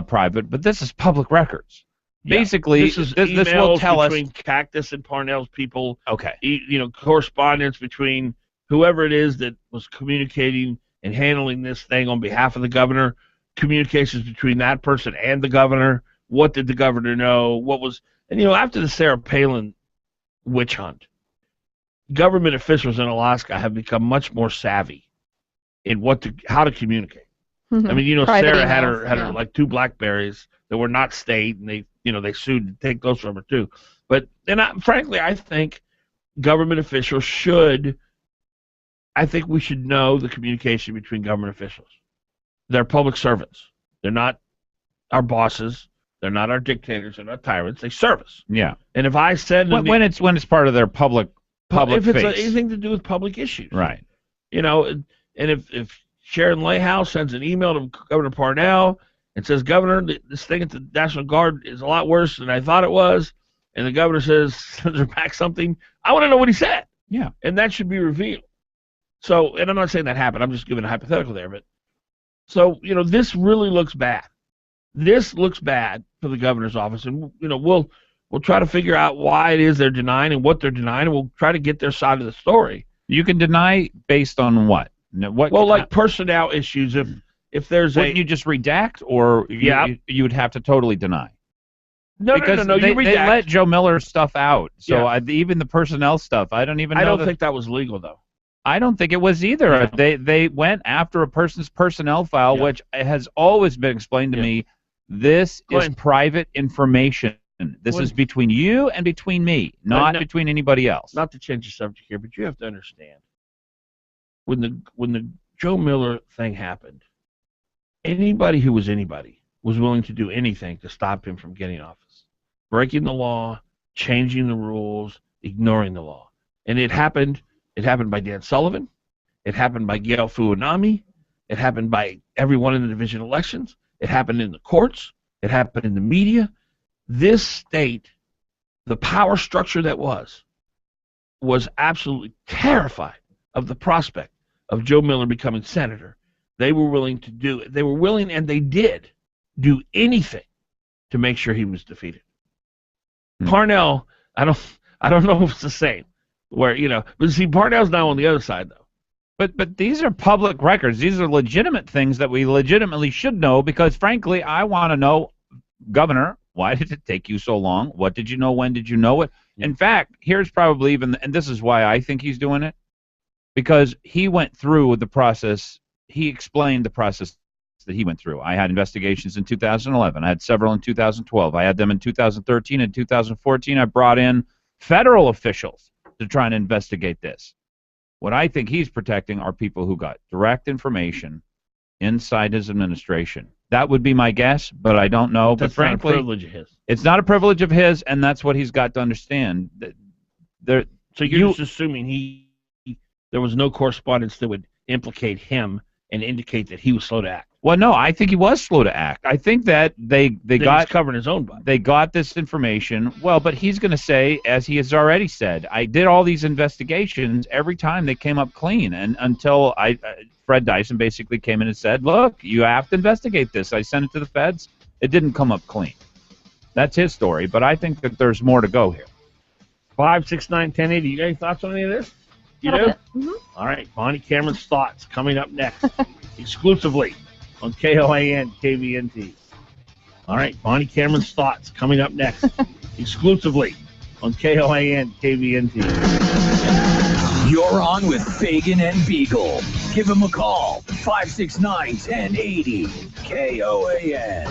Speaker 3: private, but this is public records. Basically,
Speaker 2: this is
Speaker 3: this will tell us
Speaker 2: between Cactus and Parnell's people.
Speaker 3: Okay.
Speaker 2: Correspondence between whoever it is that was communicating and handling this thing on behalf of the governor, communications between that person and the governor. What did the governor know? What was, and after the Sarah Palin witch hunt, government officials in Alaska have become much more savvy in how to communicate.
Speaker 4: Mm-hmm.
Speaker 2: I mean,
Speaker 4: Private
Speaker 2: Sarah had
Speaker 4: emails,
Speaker 2: her like 2 BlackBerries that were not state, and they sued to take those from her too. But frankly, I think government officials should. I think we should know the communication between government officials. They're public servants. They're not our bosses. They're not our dictators. They're not tyrants. They serve us.
Speaker 3: Yeah.
Speaker 2: And if I said
Speaker 3: when it's part of their public
Speaker 2: if it's
Speaker 3: face.
Speaker 2: anything to do with public issues,
Speaker 3: Right.
Speaker 2: And if Sharon Layhouse sends an email to Governor Parnell and says, Governor, this thing at the National Guard is a lot worse than I thought it was, and the governor sends her back something, I want to know what he said.
Speaker 3: Yeah.
Speaker 2: And that should be revealed. So, and I'm not saying that happened. I'm just giving a hypothetical there. But so, this really looks bad. This looks bad for the governor's office, and we'll try to figure out why it is they're denying and what they're denying, and we'll try to get their side of the story.
Speaker 3: You can deny based on what?
Speaker 2: Like personnel issues. If there's
Speaker 3: wouldn't you just redact, or you would have to totally deny?
Speaker 2: No.
Speaker 3: They let Joe Miller stuff out, so even the personnel stuff, I don't even know.
Speaker 2: I don't think that was legal, though.
Speaker 3: I don't think it was either. Yeah. They went after a person's personnel file, which has always been explained to me. This is private information. This is between you and between me, not between anybody else.
Speaker 2: Not to change the subject here, but you have to understand, when the Joe Miller thing happened, anybody who was anybody was willing to do anything to stop him from getting office, breaking the law, changing the rules, ignoring the law. And it happened. It happened by Dan Sullivan. It happened by Gail Fuunami. It happened by everyone in the division elections. It happened in the courts. It happened in the media. This state, the power structure that was absolutely terrified of the prospect of Joe Miller becoming senator. They were willing to do it. They were willing, and they did do anything to make sure he was defeated. Parnell, I don't know if it's the same. But see, Parnell's now on the other side, though.
Speaker 3: But these are public records. These are legitimate things that we legitimately should know, because, frankly, I want to know, Governor, why did it take you so long? What did you know? When did you know it? In fact, here's probably and this is why I think he's doing it, because he went through the process. He explained the process that he went through. I had investigations in 2011. I had several in 2012. I had them in 2013 and 2014. I brought in federal officials to try and investigate this. What I think he's protecting are people who got direct information inside his administration. That would be my guess, but I don't know.
Speaker 2: That's
Speaker 3: but frankly,
Speaker 2: not a privilege of his.
Speaker 3: It's not a privilege of his, and that's what he's got to understand.
Speaker 2: So you're just assuming there was no correspondence that would implicate him and indicate that he was slow to act.
Speaker 3: Well, no, I think he was slow to act. I think that they got
Speaker 2: covering his own butt.
Speaker 3: They got this information. Well, but he's going to say, as he has already said, I did all these investigations. Every time they came up clean, and until Fred Dyson basically came in and said, "Look, you have to investigate this." I sent it to the feds. It didn't come up clean. That's his story, but I think that there's more to go here.
Speaker 2: 569-1080. You got any thoughts on any of this? You do?
Speaker 4: Mm-hmm.
Speaker 2: All right. Bonnie Cameron's thoughts coming up next, exclusively on KOAN KVNT. All right. Bonnie Cameron's thoughts coming up next, exclusively on KOAN KVNT.
Speaker 1: You're on with Fagan and Biegel. Give him a call. 569-1080. KOAN.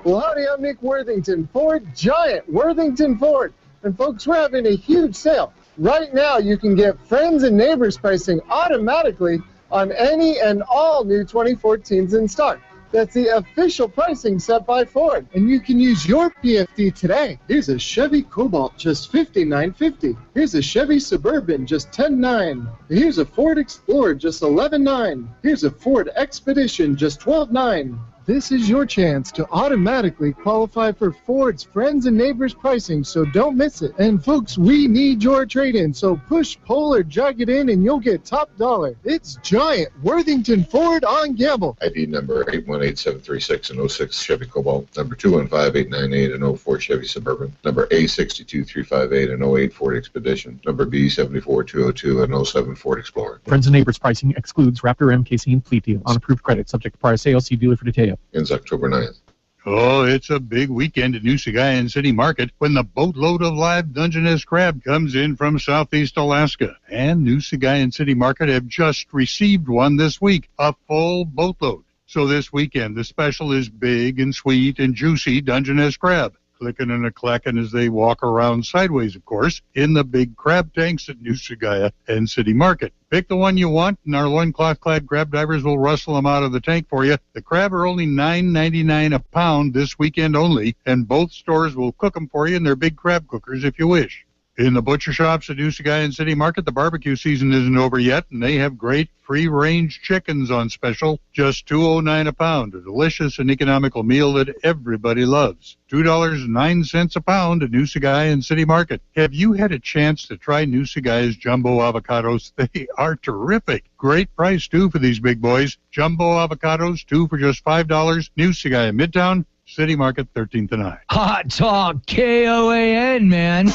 Speaker 20: Well, howdy, I'm Nick Worthington, Ford Giant, Worthington Ford. And folks, we're having a huge sale. Right now, you can get friends and neighbors pricing automatically on any and all new 2014s in stock. That's the official pricing set by Ford. And you can use your PFD today. Here's a Chevy Cobalt, just $59.50. Here's a Chevy Suburban, just $10.9. Here's a Ford Explorer, just $11.9. Here's a Ford Expedition, just $12.9. This is your chance to automatically qualify for Ford's Friends and Neighbors pricing, so don't miss it. And folks, we need your trade-in, so push, pull, or drag it in and you'll get top dollar. It's Giant Worthington Ford on Gamble.
Speaker 21: ID number 818736 and 06 Chevy Cobalt, number 215898 and 04 Chevy Suburban, number A62358 and 08 Ford Expedition, number B74202 and 07 Ford Explorer.
Speaker 22: Friends and Neighbors pricing excludes Raptor M Casing fleet deal on approved credit, subject to prior sale. See dealer for detail.
Speaker 21: Ends October 9th.
Speaker 6: Oh, it's a big weekend at Noosa City Market when the boatload of live Dungeness crab comes in from southeast Alaska. And Noosa City Market have just received one this week, a full boatload. So this weekend, the special is big and sweet and juicy Dungeness crab. Clicking and a-clacking as they walk around sideways, of course, in the big crab tanks at Noosa and City Market. Pick the one you want, and our loincloth-clad crab divers will rustle them out of the tank for you. The crab are only $9.99 a pound this weekend only, and both stores will cook them for you in their big crab cookers if you wish. In the butcher shops at Noosa and City Market, the barbecue season isn't over yet, and they have great free-range chickens on special, just $2.09 a pound, a delicious and economical meal that everybody loves. $2.09 a pound at Noosa and City Market. Have you had a chance to try Noosa jumbo avocados? They are terrific. Great price, too, for these big boys. Jumbo avocados, 2 for just $5. Noosa in Midtown, City Market, 13th and I.
Speaker 1: Hot Talk KOAN, man.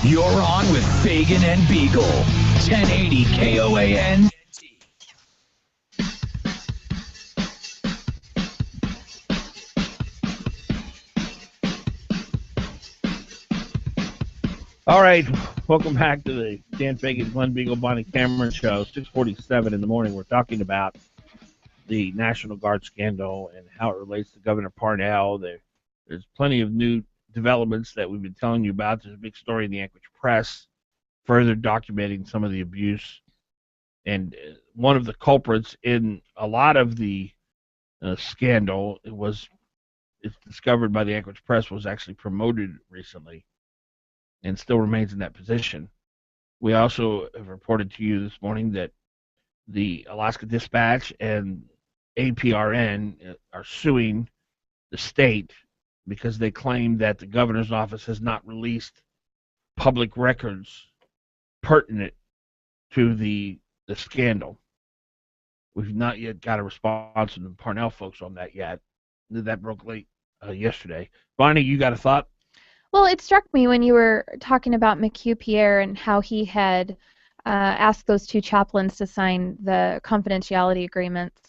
Speaker 1: You're on with Fagan and Biegel. 1080 KOAN.
Speaker 2: All right, welcome back to the Dan Fagan, Glen Biegel, Bonnie Cameron show. 6:47 in the morning. We're talking about the National Guard scandal and how it relates to Governor Parnell. There's plenty of new developments that we've been telling you about. There's a big story in the Anchorage Press further documenting some of the abuse. And one of the culprits in a lot of the scandal, it's discovered by the Anchorage Press, was actually promoted recently and still remains in that position. We also have reported to you this morning that the Alaska Dispatch and APRN are suing the state because they claim that the governor's office has not released public records pertinent to the scandal. We've not yet got a response from the Parnell folks on that yet. That broke late yesterday. Bonnie, you got a thought?
Speaker 4: Well, it struck me when you were talking about McHugh Pierre and how he had asked those two chaplains to sign the confidentiality agreements.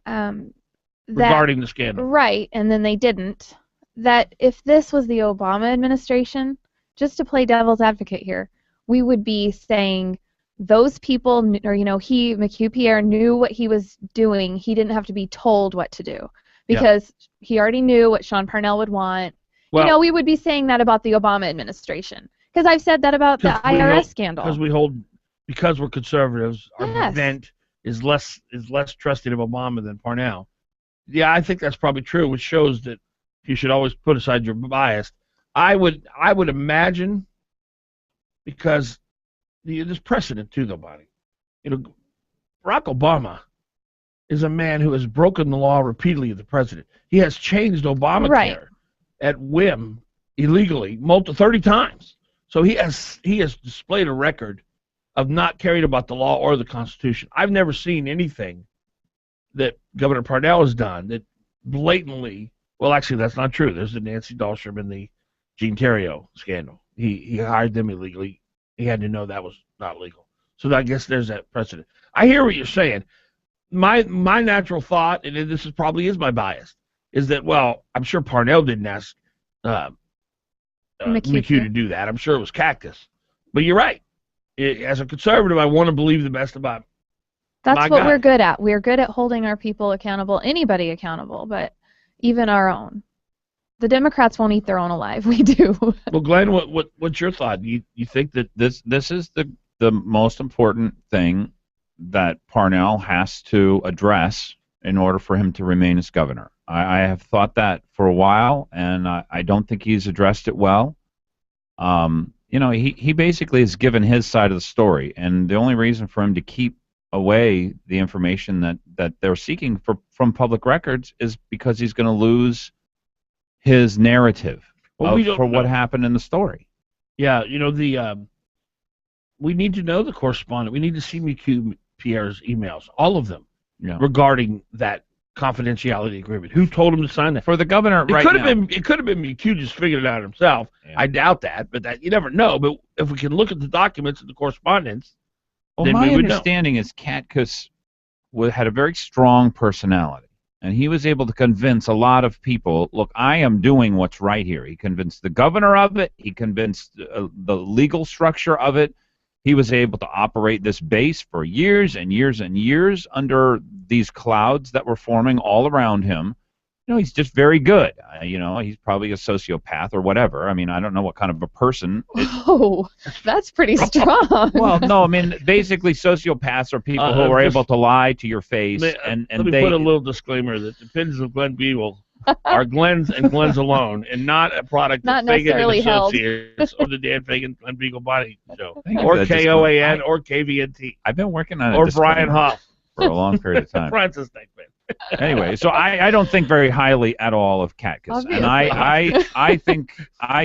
Speaker 2: Regarding the scandal.
Speaker 4: Right, and then they didn't. That if this was the Obama administration, just to play devil's advocate here, we would be saying those people, or McHugh Pierre knew what he was doing. He didn't have to be told what to do because he already knew what Sean Parnell would want. Well, we would be saying that about the Obama administration because I've said that about the IRS scandal.
Speaker 2: Because we're conservatives, our bent is less trusting of Obama than Parnell. Yeah, I think that's probably true, which shows that you should always put aside your bias. I would imagine, because there's precedent too, though, Bonnie. Barack Obama is a man who has broken the law repeatedly as the president. He has changed Obamacare at whim illegally 30 times. So he has displayed a record of not caring about the law or the Constitution. I've never seen anything that Governor Parnell has done that blatantly, well, actually, that's not true. There's the Nancy Dahlstrom and the Gene Theriault scandal. He hired them illegally. He had to know that was not legal. So I guess there's that precedent. I hear what you're saying. My natural thought, and this probably is my bias, is that, well, I'm sure Parnell didn't ask McHugh to do that. I'm sure it was Cactus. But you're right. As a conservative, I want to believe the best about
Speaker 4: That's what we're good at. We're good at holding our people accountable, anybody accountable, but even our own. The Democrats won't eat their own alive. We do.
Speaker 2: Well, Glenn, what's your thought? You think that
Speaker 3: this is the most important thing that Parnell has to address in order for him to remain as governor? I have thought that for a while, and I don't think he's addressed it well. He basically has given his side of the story, and the only reason for him to keep away the information that they're seeking from public records is because he's going to lose his narrative for what happened in the story.
Speaker 2: Yeah, we need to know the correspondent. We need to see Pierre's emails, all of them, regarding that confidentiality agreement. Who told him to sign that?
Speaker 3: For the governor,
Speaker 2: it could have been McHugh just figured it out himself. Yeah. I doubt that, but that you never know. But if we can look at the documents and the correspondence,
Speaker 3: well, my understanding is Katkus had a very strong personality, and he was able to convince a lot of people. Look, I am doing what's right here. He convinced the governor of it. He convinced the legal structure of it. He was able to operate this base for years and years and years under these clouds that were forming all around him. He's just very good. He's probably a sociopath or whatever. I mean, I don't know what kind of a person.
Speaker 4: Oh, that's pretty strong.
Speaker 3: Well, no, I mean, basically sociopaths are people who are able to lie to your face. And
Speaker 2: let me put a little disclaimer that the opinions of Glen Biegel are Glen's and Glen's alone, and not a product of Fagan and Associates or the Dan Fagan Glen Biegel Body Show, or KOAN or KVNT.
Speaker 3: I've been working on it.
Speaker 2: Or Brian Hoff
Speaker 3: for a long period of time.
Speaker 2: Brian's a snake man.
Speaker 3: Anyway, so I don't think very highly at all of Katkus, and I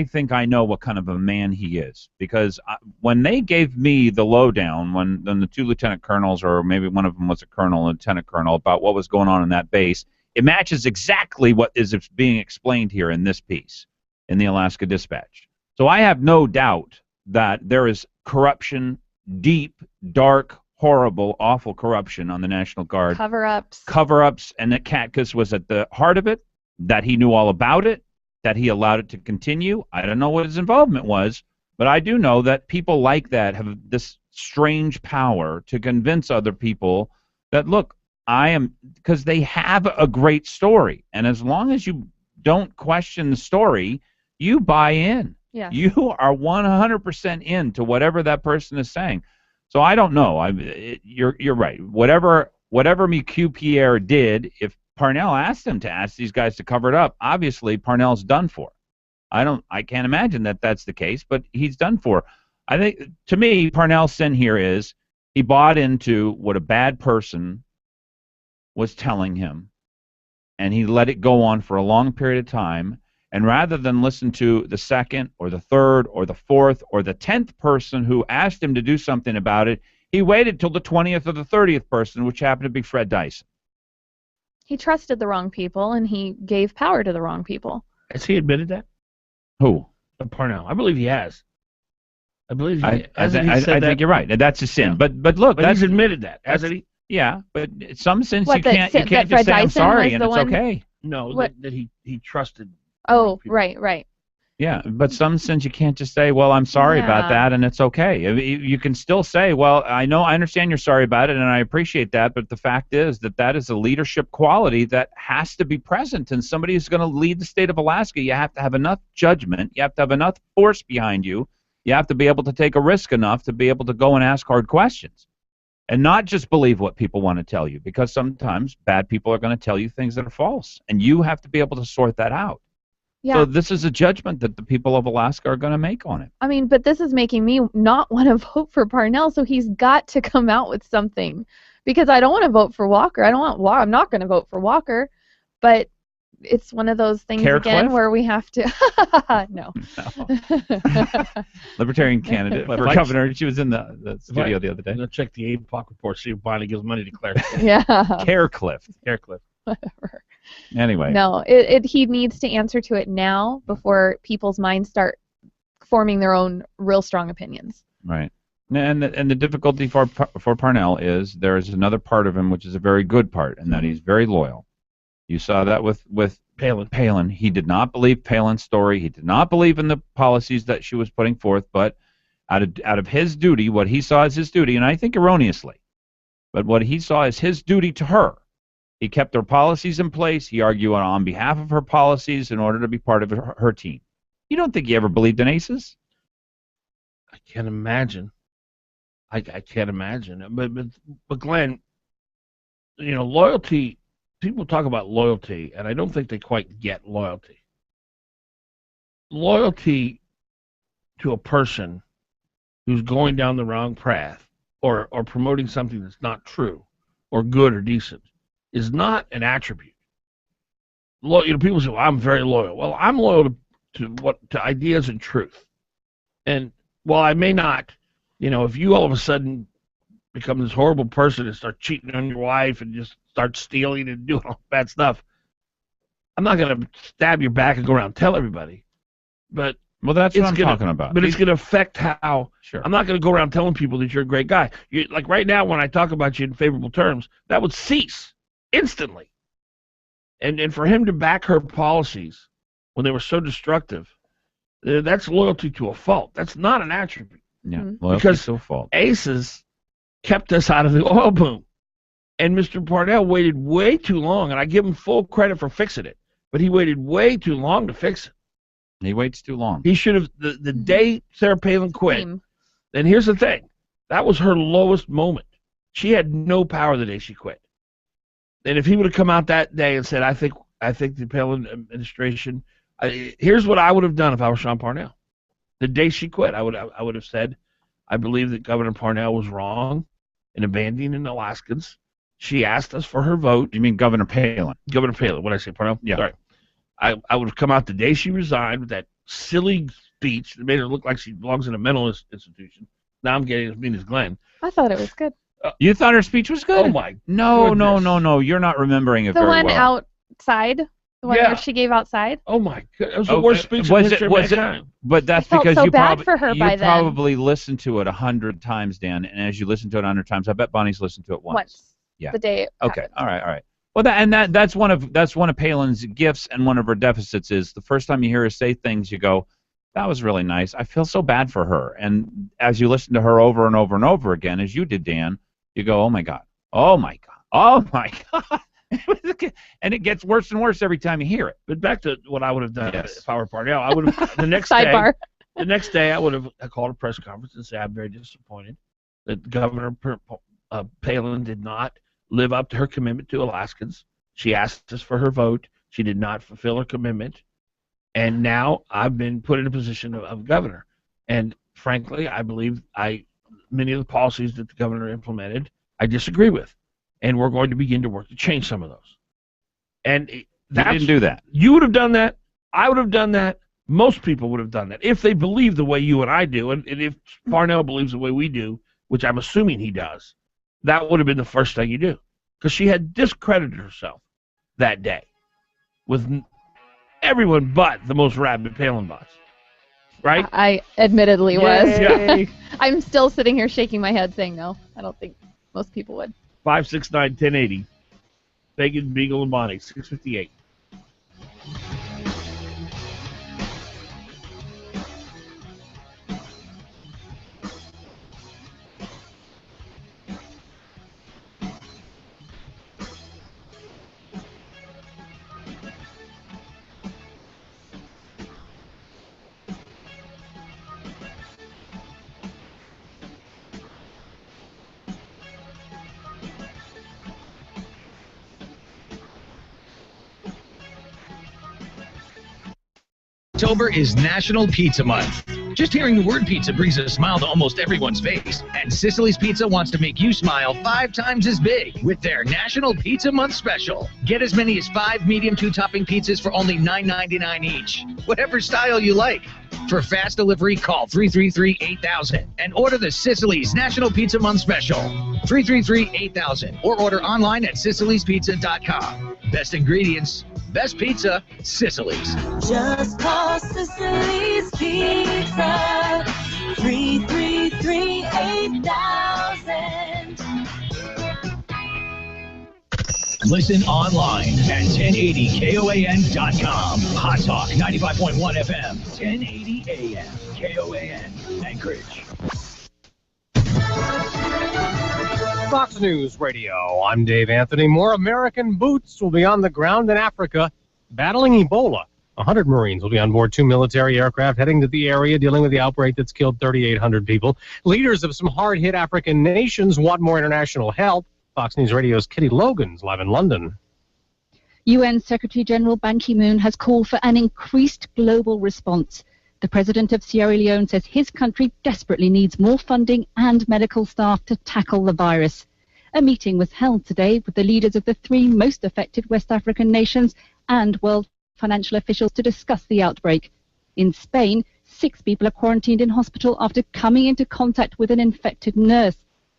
Speaker 3: think I know what kind of a man he is, because when they gave me the lowdown, when the two lieutenant colonels, or maybe one of them was a colonel, lieutenant colonel, about what was going on in that base, it matches exactly what is being explained here in this piece in the Alaska Dispatch. So I have no doubt that there is corruption, deep, dark, horrible, awful corruption on the National Guard. Cover-ups, and that Katkus was at the heart of it, that he knew all about it, that he allowed it to continue. I don't know what his involvement was, but I do know that people like that have this strange power to convince other people that, look, because they have a great story, and as long as you don't question the story, you buy in.
Speaker 4: Yeah.
Speaker 3: You are 100% into whatever that person is saying. So I don't know. You're right. Whatever McHugh Pierre did, if Parnell asked him to ask these guys to cover it up, obviously Parnell's done for. I can't imagine that that's the case, but he's done for. I think, to me, Parnell's sin here is he bought into what a bad person was telling him, and he let it go on for a long period of time. And rather than listen to the second or the third or the fourth or the 10th person who asked him to do something about it, he waited till the 20th or the 30th person, which happened to be Fred Dyson.
Speaker 4: He trusted the wrong people, and he gave power to the wrong people.
Speaker 2: Has he admitted that?
Speaker 3: Who?
Speaker 2: Parnell. I believe he has. I believe
Speaker 3: I think you're right. That's a sin. Yeah. But look,
Speaker 2: he's admitted that, hasn't he?
Speaker 3: Yeah, but in some sense you can't just say I'm sorry and it's okay.
Speaker 2: No, that he trusted.
Speaker 4: Oh, right.
Speaker 3: Yeah, but some sense you can't just say, well, I'm sorry about that, and it's okay. You can still say, well, I understand you're sorry about it, and I appreciate that, but the fact is that is a leadership quality that has to be present, and somebody who's going to lead the state of Alaska, you have to have enough judgment, you have to have enough force behind you, you have to be able to take a risk enough to be able to go and ask hard questions, and not just believe what people want to tell you, because sometimes bad people are going to tell you things that are false, and you have to be able to sort that out.
Speaker 4: Yeah.
Speaker 3: So this is a judgment that the people of Alaska are going to make on it.
Speaker 4: I mean, but this is making me not want to vote for Parnell, so he's got to come out with something. Because I don't want to vote for Walker. I'm not going to vote for Walker. But it's one of those things where we have to... No.
Speaker 3: Libertarian candidate for governor. She was in the studio the other day.
Speaker 2: I'm going to check the APOC report, see if Bonnie gives money to Claire.
Speaker 4: Yeah.
Speaker 3: Carecliff.
Speaker 4: Whatever.
Speaker 3: Anyway.
Speaker 4: No, he needs to answer to it now before people's minds start forming their own real strong opinions.
Speaker 3: Right. And the difficulty for Parnell is there is another part of him which is a very good part, and that he's very loyal. You saw that with Palin. He did not believe Palin's story. He did not believe in the policies that she was putting forth, but out of his duty, what he saw as his duty, and I think erroneously, but what he saw as his duty to her, he kept her policies in place. He argued on behalf of her policies in order to be part of her team. You don't think he ever believed in ACEs?
Speaker 2: I can't imagine. I can't imagine. But Glenn, loyalty, people talk about loyalty, and I don't think they quite get loyalty. Loyalty to a person who's going down the wrong path or promoting something that's not true or good or decent is not an attribute. People say, well, I'm very loyal. Well, I'm loyal to ideas and truth. And while I may not, if you all of a sudden become this horrible person and start cheating on your wife and just start stealing and doing all bad stuff, I'm not going to stab your back and go around and tell everybody. But
Speaker 3: that's what I'm talking about.
Speaker 2: But it's going to affect how.
Speaker 3: Sure.
Speaker 2: I'm not going to go around telling people that you're a great guy. Like right now, when I talk about you in favorable terms, that would cease instantly. And for him to back her policies when they were so destructive, that's loyalty to a fault. That's not an attribute.
Speaker 3: Yeah,
Speaker 2: because
Speaker 3: to a fault.
Speaker 2: ACEs kept us out of the oil boom. And Mr. Parnell waited way too long, and I give him full credit for fixing it, but he waited way too long to fix it.
Speaker 3: He waits too long.
Speaker 2: He should have, the day Sarah Palin quit, and here's the thing, that was her lowest moment. She had no power the day she quit. And if he would have come out that day and said, I think the Palin administration, here's what I would have done if I was Sean Parnell. The day she quit, I would have said, I believe that Governor Parnell was wrong in abandoning Alaskans. She asked us for her vote.
Speaker 3: You mean Governor Palin?
Speaker 2: Governor Palin. What did I say, Parnell?
Speaker 3: Yeah.
Speaker 2: Sorry. I would have come out the day she resigned with that silly speech that made her look like she belongs in a mental institution. Now I'm getting as mean as Glenn.
Speaker 4: I thought it was good.
Speaker 3: You thought her speech was good?
Speaker 2: Oh, my
Speaker 3: No.
Speaker 2: goodness.
Speaker 3: You're not remembering it
Speaker 4: The
Speaker 3: very
Speaker 4: one
Speaker 3: well.
Speaker 4: outside? The one where she gave outside?
Speaker 2: Oh, my God. It was the worst speech in history of mankind.
Speaker 3: But that's
Speaker 4: I felt
Speaker 3: because
Speaker 4: so
Speaker 3: you
Speaker 4: bad for her by then.
Speaker 3: probably listened to it 100 times, Dan. And as you listen to it 100 times, I bet Bonnie's listened to it once. Yeah.
Speaker 4: The day.
Speaker 3: Okay. All right. Well, that's one of Palin's gifts, and one of her deficits is the first time you hear her say things, you go, that was really nice. I feel so bad for her. And as you listen to her over and over and over again, as you did, Dan, you go, oh my God. And it gets worse and worse every time you hear it.
Speaker 2: But back to what I would have done if I were Parnell. I would have the next day I would have called a press conference and said I'm very disappointed that Governor Palin did not live up to her commitment to Alaskans. She asked us for her vote. She did not fulfill her commitment. And now I've been put in a position of governor. And frankly, I believe many of the policies that the governor implemented, I disagree with. And we're going to begin to work to change some of those. And
Speaker 3: you didn't do that.
Speaker 2: You would have done that. I would have done that. Most people would have done that if they believe the way you and I do, and if Parnell believes the way we do, which I'm assuming he does. That would have been the first thing you do, because she had discredited herself that day with everyone but the most rabid Palin boss, right?
Speaker 4: I admittedly was.
Speaker 2: Yay.
Speaker 4: I'm still sitting here shaking my head saying no. I don't think most people would.
Speaker 2: 569-1080. Fagan, Biegel, and Bonnie, 658.
Speaker 5: October is National Pizza Month. Just hearing the word pizza brings a smile to almost everyone's face. And Sicily's Pizza wants to make you smile 5 times as big with their National Pizza Month special. Get as many as 5 medium 2-topping pizzas for only $9.99 each. Whatever style you like. For fast delivery, call 333-8000 and order the Sicily's National Pizza Month special. 333-8000 or order online at SicilysPizza.com. Best ingredients, best pizza, Sicily's.
Speaker 8: Just call Sicily's Pizza. 333-8000.
Speaker 5: Listen online at 1080KOAN.com. Hot Talk 95.1 FM, 1080 AM, KOAN, Anchorage.
Speaker 23: Fox News Radio. I'm Dave Anthony. More American boots will be on the ground in Africa battling Ebola. 100 Marines will be on board 2 military aircraft heading to the area dealing with the outbreak that's killed 3,800 people. Leaders of some hard-hit African nations want more international help. Fox News Radio's Kitty Logan's live in London.
Speaker 24: UN Secretary General Ban Ki-moon has called for an increased global response.
Speaker 7: The president of Sierra Leone says his country desperately needs more funding and medical staff to tackle the virus. A meeting was held today with the leaders of the 3 most affected West African nations and world financial officials to discuss the outbreak. In Spain, 6 people are quarantined in hospital after coming into contact with an infected nurse.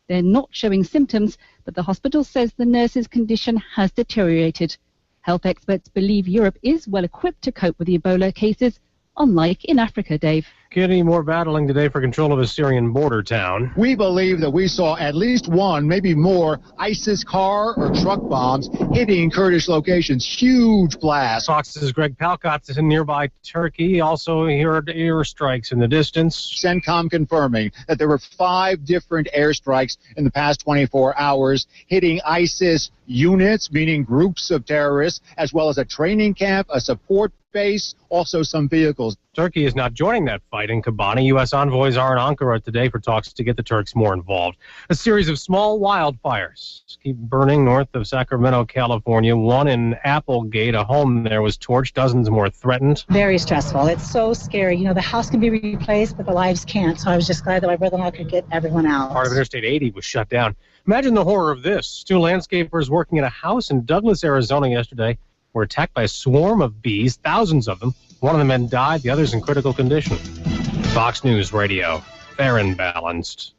Speaker 7: They're not showing symptoms, but the hospital says the nurse's condition has deteriorated. Health experts believe Europe is well equipped to cope with the Ebola cases, unlike in Africa, Dave.
Speaker 23: Kitty, more battling today for control of a Syrian border town.
Speaker 9: We believe that we saw at least one, maybe more, ISIS car or truck bombs hitting Kurdish locations. Huge blast.
Speaker 23: Fox's Greg Palkot is in nearby Turkey. Also heard airstrikes in the distance.
Speaker 9: CENTCOM confirming that there were 5 different airstrikes in the past 24 hours hitting ISIS units, meaning groups of terrorists, as well as a training camp, a support base, also some vehicles.
Speaker 23: Turkey is not joining that fight in Kobani. U.S. envoys are in Ankara today for talks to get the Turks more involved. A series of small wildfires keep burning north of Sacramento, California. One in Applegate, a home there was torched, dozens more threatened.
Speaker 10: Very stressful. It's so scary. You know, the house can be replaced, but the lives can't. So I was just glad that my brother-in-law could get everyone out.
Speaker 23: Part of Interstate 80 was shut down. Imagine the horror of this. 2 landscapers working in a house in Douglas, Arizona yesterday were attacked by a swarm of bees, thousands of them. One of the men died, the other's in critical condition. Fox News Radio, fair and balanced.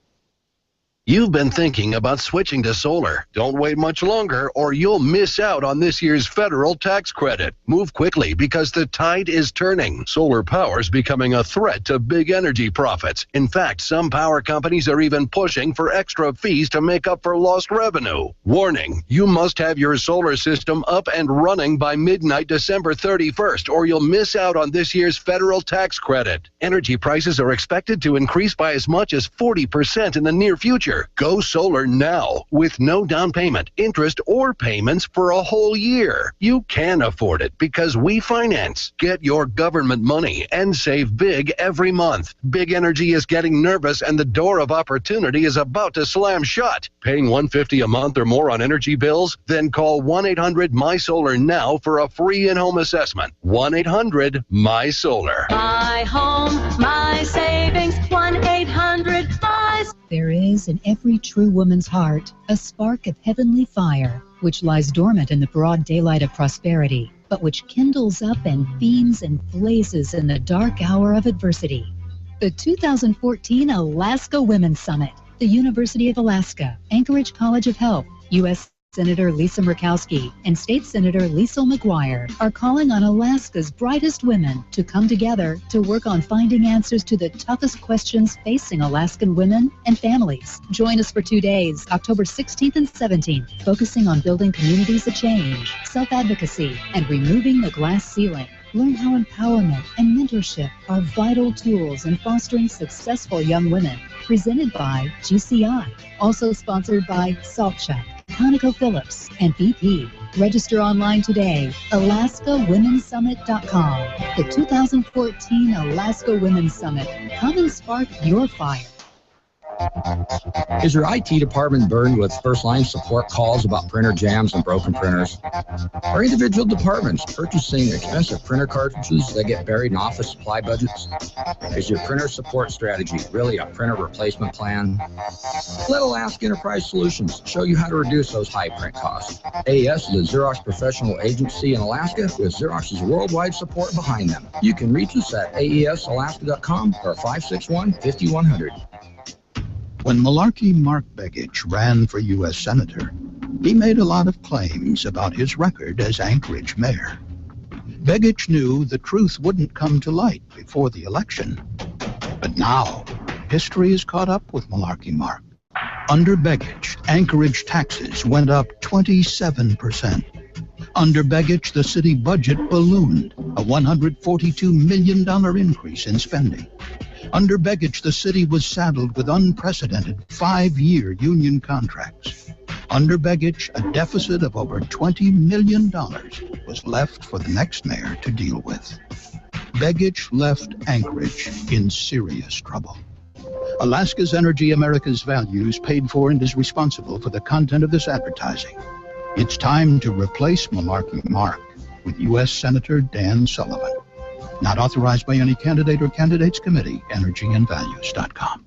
Speaker 24: You've been thinking about switching to solar. Don't wait much longer or you'll miss out on this year's federal tax credit. Move quickly because the tide is turning. Solar power's becoming a threat to big energy profits. In fact, some power companies are even pushing for extra fees to make up for lost revenue. Warning, you must have your solar system up and running by midnight December 31st or you'll miss out on this year's federal tax credit. Energy prices are expected to increase by as much as 40% in the near future. Go solar now with no down payment, interest, or payments for a whole year. You can afford it because we finance. Get your government money and save big every month. Big Energy is getting nervous and the door of opportunity is about to slam shut. Paying $150 a month or more on energy bills? Then call 1-800-MY-SOLAR now for a free in-home assessment. 1-800-MY-SOLAR.
Speaker 8: My home, my savings, 1-800-MY.
Speaker 25: There is in every true woman's heart a spark of heavenly fire, which lies dormant in the broad daylight of prosperity, but which kindles up and beams and blazes in the dark hour of adversity. The 2014 Alaska Women's Summit, the University of Alaska, Anchorage College of Health, U.S. Senator Lisa Murkowski and State Senator Liesl McGuire are calling on Alaska's brightest women to come together to work on finding answers to the toughest questions facing Alaskan women and families. Join us for 2 days, October 16th and 17th, focusing on building communities of change, self-advocacy, and removing the glass ceiling. Learn how empowerment and mentorship are vital tools in fostering successful young women. Presented by GCI. Also sponsored by SaltCheck, ConocoPhillips, and BP. Register online today, AlaskaWomenSummit.com. The 2014 Alaska Women's Summit. Come and spark your fire.
Speaker 26: Is your IT department burdened with first-line support calls about printer jams and broken printers? Are individual departments purchasing expensive printer cartridges that get buried in office supply budgets? Is your printer support strategy really a printer replacement plan? Let Alaska Enterprise Solutions show you how to reduce those high print costs. AES is a Xerox professional agency in Alaska with Xerox's worldwide support behind them. You can reach us at aesalaska.com or 561-5100.
Speaker 17: When Malarkey Mark Begich ran for U.S. Senator, he made a lot of claims about his record as Anchorage mayor. Begich knew the truth wouldn't come to light before the election. But now, history is caught up with Malarkey Mark. Under Begich, Anchorage taxes went up 27%. Under Begich, the city budget ballooned, a $142 million increase in spending. Under Begich, the city was saddled with unprecedented 5-year union contracts. Under Begich, a deficit of over $20 million was left for the next mayor to deal with. Begich left Anchorage in serious trouble. Alaska's Energy, America's Values paid for and is responsible for the content of this advertising. It's time to replace Malarkey Mark with U.S. Senator Dan Sullivan. Not authorized by any candidate or candidates committee. EnergyAndValues.com.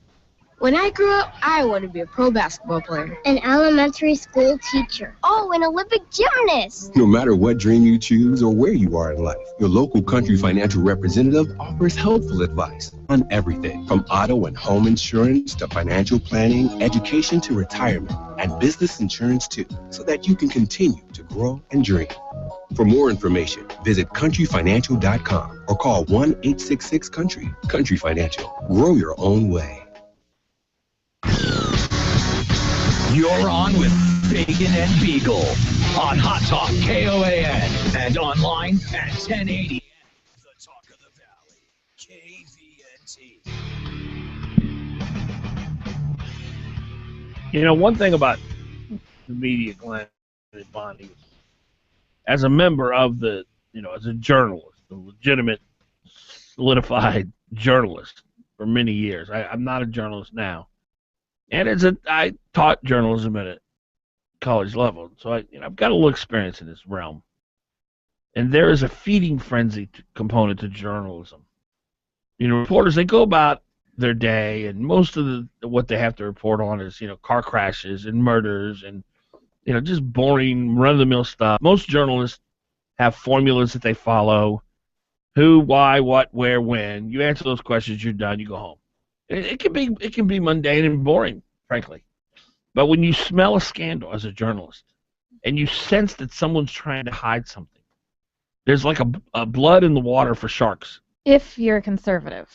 Speaker 11: When I grew up, I wanted to be a pro basketball player. An elementary school teacher. Oh, an Olympic gymnast.
Speaker 12: No matter what dream you choose or where you are in life, your local Country Financial representative offers helpful advice on everything from auto and home insurance to financial planning, education to retirement, and business insurance too, so that you can continue to grow and dream. For more information, visit countryfinancial.com or call 1-866-COUNTRY. Country Financial. Grow your own way.
Speaker 1: You're on with Fagan and Biegel on Hot Talk KOAN and online at 1080. The Talk of the Valley, KVNT.
Speaker 2: You know, one thing about the media, Glenn and Bonnie, as a member of the, as a journalist, a legitimate, solidified journalist for many years. I'm not a journalist now. And I taught journalism at a college level, so I've got a little experience in this realm. And there is a feeding frenzy component to journalism. Reporters, they go about their day, and most of what they have to report on is, car crashes and murders and, just boring, run-of-the-mill stuff. Most journalists have formulas that they follow: who, why, what, where, when. You answer those questions, you're done, you go home. It can be mundane and boring, frankly. But when you smell a scandal as a journalist and you sense that someone's trying to hide something, there's like a blood in the water for sharks.
Speaker 4: If you're conservative.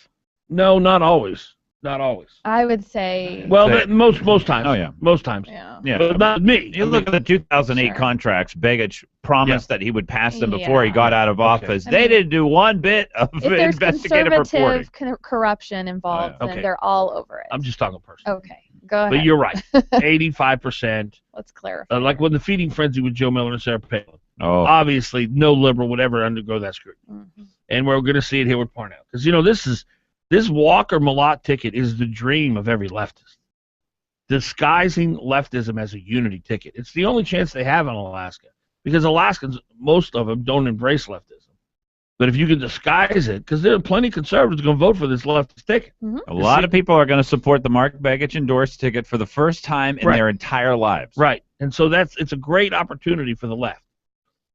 Speaker 2: No, not always. Not always.
Speaker 4: I would say.
Speaker 2: Well, most times.
Speaker 3: Oh, yeah.
Speaker 2: Most times.
Speaker 4: Yeah.
Speaker 2: But not me.
Speaker 3: You look at the 2008 contracts. Begich promised that he would pass them before he got out of office. They didn't do one bit of investigative reporting.
Speaker 4: If there's conservative corruption involved, then they're all over it.
Speaker 2: I'm just talking personally.
Speaker 4: Okay, go ahead.
Speaker 2: But you're right. 85%.
Speaker 4: Let's clarify.
Speaker 2: Like when the feeding frenzy with Joe Miller and Sarah Palin. Oh. Obviously, no liberal would ever undergo that scrutiny. Mm-hmm. And we're going to see it here with Parnell. Because, this Walker-Malott ticket is the dream of every leftist. Disguising leftism as a unity ticket. It's the only chance they have in Alaska. Because Alaskans, most of them, don't embrace leftism. But if you can disguise it, because there are plenty of conservatives going to vote for this leftist ticket.
Speaker 4: Mm-hmm.
Speaker 3: A lot of people are going to support the Mark Begich endorsed ticket for the first time in their entire lives.
Speaker 2: Right. And so it's a great opportunity for the left.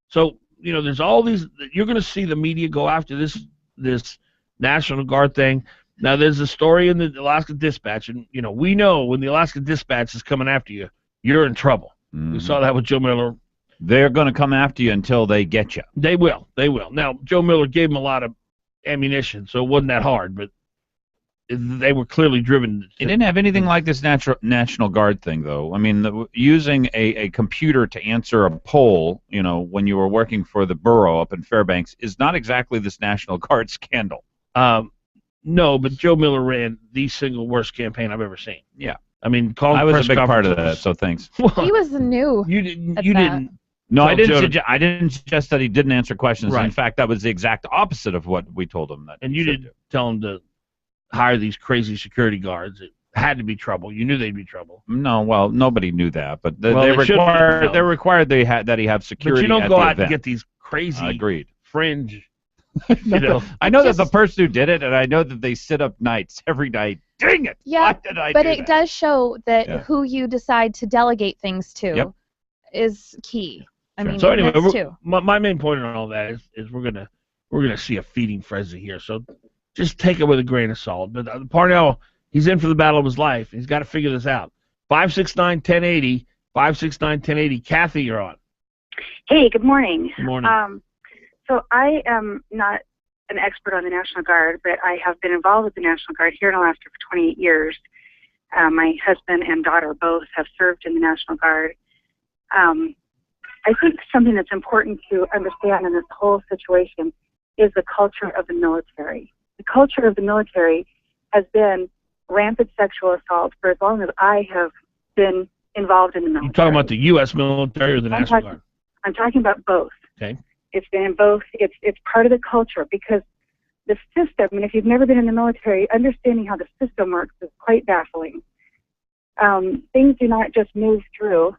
Speaker 2: So, there's all these, you're going to see the media go after this National Guard thing. Now, there's a story in the Alaska Dispatch, and, we know when the Alaska Dispatch is coming after you, you're in trouble. Mm-hmm. We saw that with Joe Miller.
Speaker 3: They're going to come after you until they get you.
Speaker 2: They will. Now, Joe Miller gave them a lot of ammunition, so it wasn't that hard, but they were clearly driven.
Speaker 3: It didn't have anything like this National Guard thing, though. I mean, using a computer to answer a poll, when you were working for the borough up in Fairbanks, is not exactly this National Guard scandal.
Speaker 2: No, but Joe Miller ran the single worst campaign I've ever seen.
Speaker 3: Yeah.
Speaker 2: I mean,
Speaker 3: I was a big part of that, so thanks.
Speaker 4: He was new.
Speaker 2: You didn't.
Speaker 3: No, I didn't suggest that he didn't answer questions.
Speaker 2: Right.
Speaker 3: In fact, that was the exact opposite of what we told him.
Speaker 2: And you didn't tell him to hire these crazy security guards. It had to be trouble. You knew they'd be trouble.
Speaker 3: No, well, nobody knew that, but they're required that he have security.
Speaker 2: But you don't go out and get these crazy fringe.
Speaker 3: I know that the person who did it, and I know that they sit up nights every night. Dang it!
Speaker 4: Yeah,
Speaker 3: why did I
Speaker 4: but
Speaker 3: do
Speaker 4: it
Speaker 3: that?
Speaker 4: does show that who you decide to delegate things to is key. I mean,
Speaker 2: so anyway,
Speaker 4: that's too.
Speaker 2: My main point on all that is we're gonna see a feeding frenzy here. So just take it with a grain of salt. But Parnell, he's in for the battle of his life. He's got to figure this out. 569-1080, 569-1080. Kathy, you're on.
Speaker 13: Hey, good morning.
Speaker 2: Good morning.
Speaker 13: So I am not an expert on the National Guard, but I have been involved with the National Guard here in Alaska for 28 years. My husband and daughter both have served in the National Guard. I think something that's important to understand in this whole situation is the culture of the military. The culture of the military has been rampant sexual assault for as long as I have been involved in the military.
Speaker 2: You talking about the U.S. military or the National Guard?
Speaker 13: I'm talking about both.
Speaker 2: Okay.
Speaker 13: It's been in both. It's part of the culture because the system, and if you've never been in the military, understanding how the system works is quite baffling. Things do not just move through.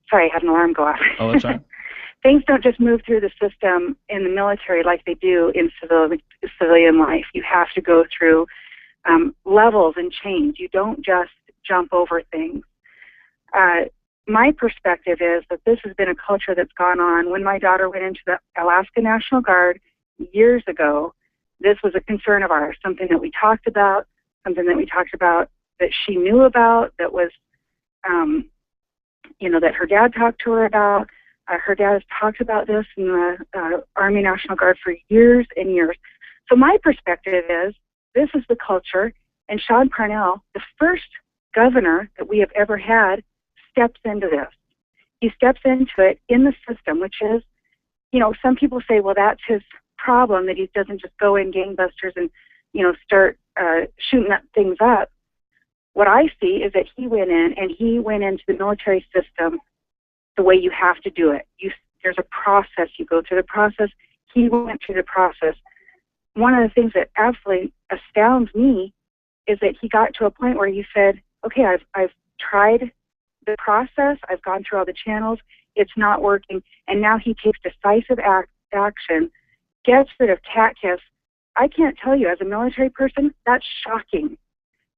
Speaker 13: Sorry, I had an alarm go off.
Speaker 2: Oh, that's right.
Speaker 13: things don't just move through the system in the military like they do in civilian life. You have to go through levels and change. You don't just jump over things. My perspective is that this has been a culture that's gone on. When my daughter went into the Alaska National Guard years ago, this was a concern of ours, something that we talked about that she knew about, that was, that her dad talked to her about. Her dad has talked about this in the Army National Guard for years and years. So my perspective is this is the culture, and Sean Parnell, the first governor that we have ever had, steps into this. He steps into it in the system, which is, some people say, well, that's his problem, that he doesn't just go in gangbusters and, start shooting things up. What I see is that he went into the military system the way you have to do it. There's a process. You go through the process. He went through the process. One of the things that absolutely astounds me is that he got to a point where he said, okay, I've tried the process. I've gone through all the channels. It's not working. And now he takes decisive action, gets rid of CATKIS. I can't tell you, as a military person, that's shocking.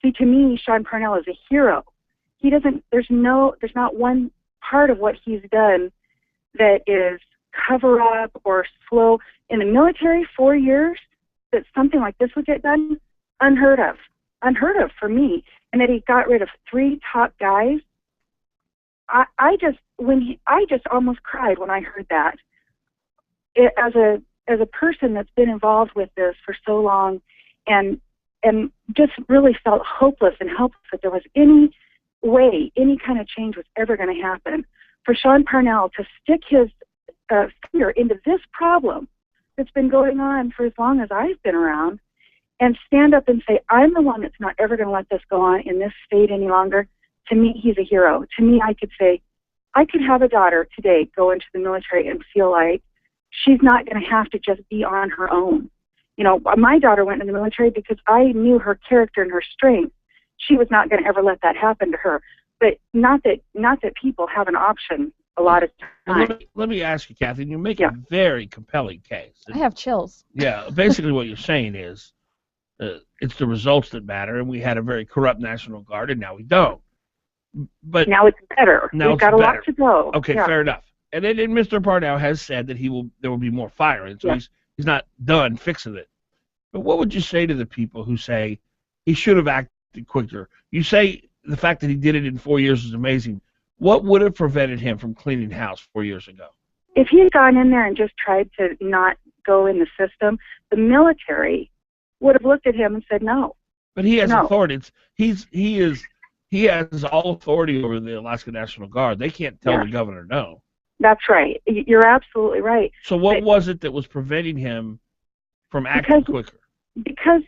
Speaker 13: See, to me, Sean Parnell is a hero. There's not one part of what he's done that is cover up or slow. In the military, 4 years, that something like this would get done, unheard of for me. And that he got rid of 3 top guys. I just almost cried when I heard that. As a person that's been involved with this for so long, and just really felt hopeless and helpless that there was any way any kind of change was ever going to happen. For Sean Parnell to stick his finger into this problem that's been going on for as long as I've been around, and stand up and say, I'm the one that's not ever going to let this go on in this state any longer, to me, he's a hero. To me, I could say, I could have a daughter today go into the military and feel like she's not going to have to just be on her own. My daughter went in the military because I knew her character and her strength. She was not going to ever let that happen to her. But not that people have an option a lot of times.
Speaker 2: Let me ask you, Kathy, you make a very compelling case.
Speaker 4: I have chills.
Speaker 2: Yeah, basically what you're saying is it's the results that matter, and we had a very corrupt National Guard, and now we don't. But
Speaker 13: now it's better. We've got a lot to go.
Speaker 2: Okay, fair enough. And then Mr. Parnell has said that there will be more firing, so he's not done fixing it. But what would you say to the people who say he should have acted quicker? You say the fact that he did it in 4 years is amazing. What would have prevented him from cleaning house 4 years ago?
Speaker 13: If he had gone in there and just tried to not go in the system, the military would have looked at him and said no.
Speaker 2: But he has authority. He has all authority over the Alaska National Guard. They can't tell the governor no.
Speaker 13: That's right. You're absolutely right.
Speaker 2: So what was it that was preventing him from acting quicker?
Speaker 13: Because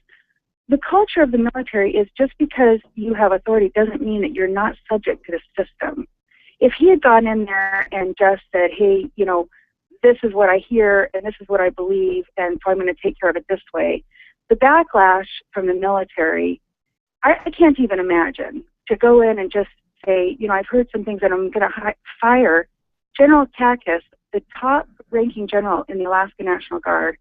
Speaker 13: the culture of the military is just because you have authority doesn't mean that you're not subject to the system. If he had gone in there and just said, hey, this is what I hear and this is what I believe, and so I'm going to take care of it this way, the backlash from the military, I can't even imagine. To go in and just say, I've heard some things and I'm going to fire General KATKIS, the top-ranking general in the Alaska National Guard.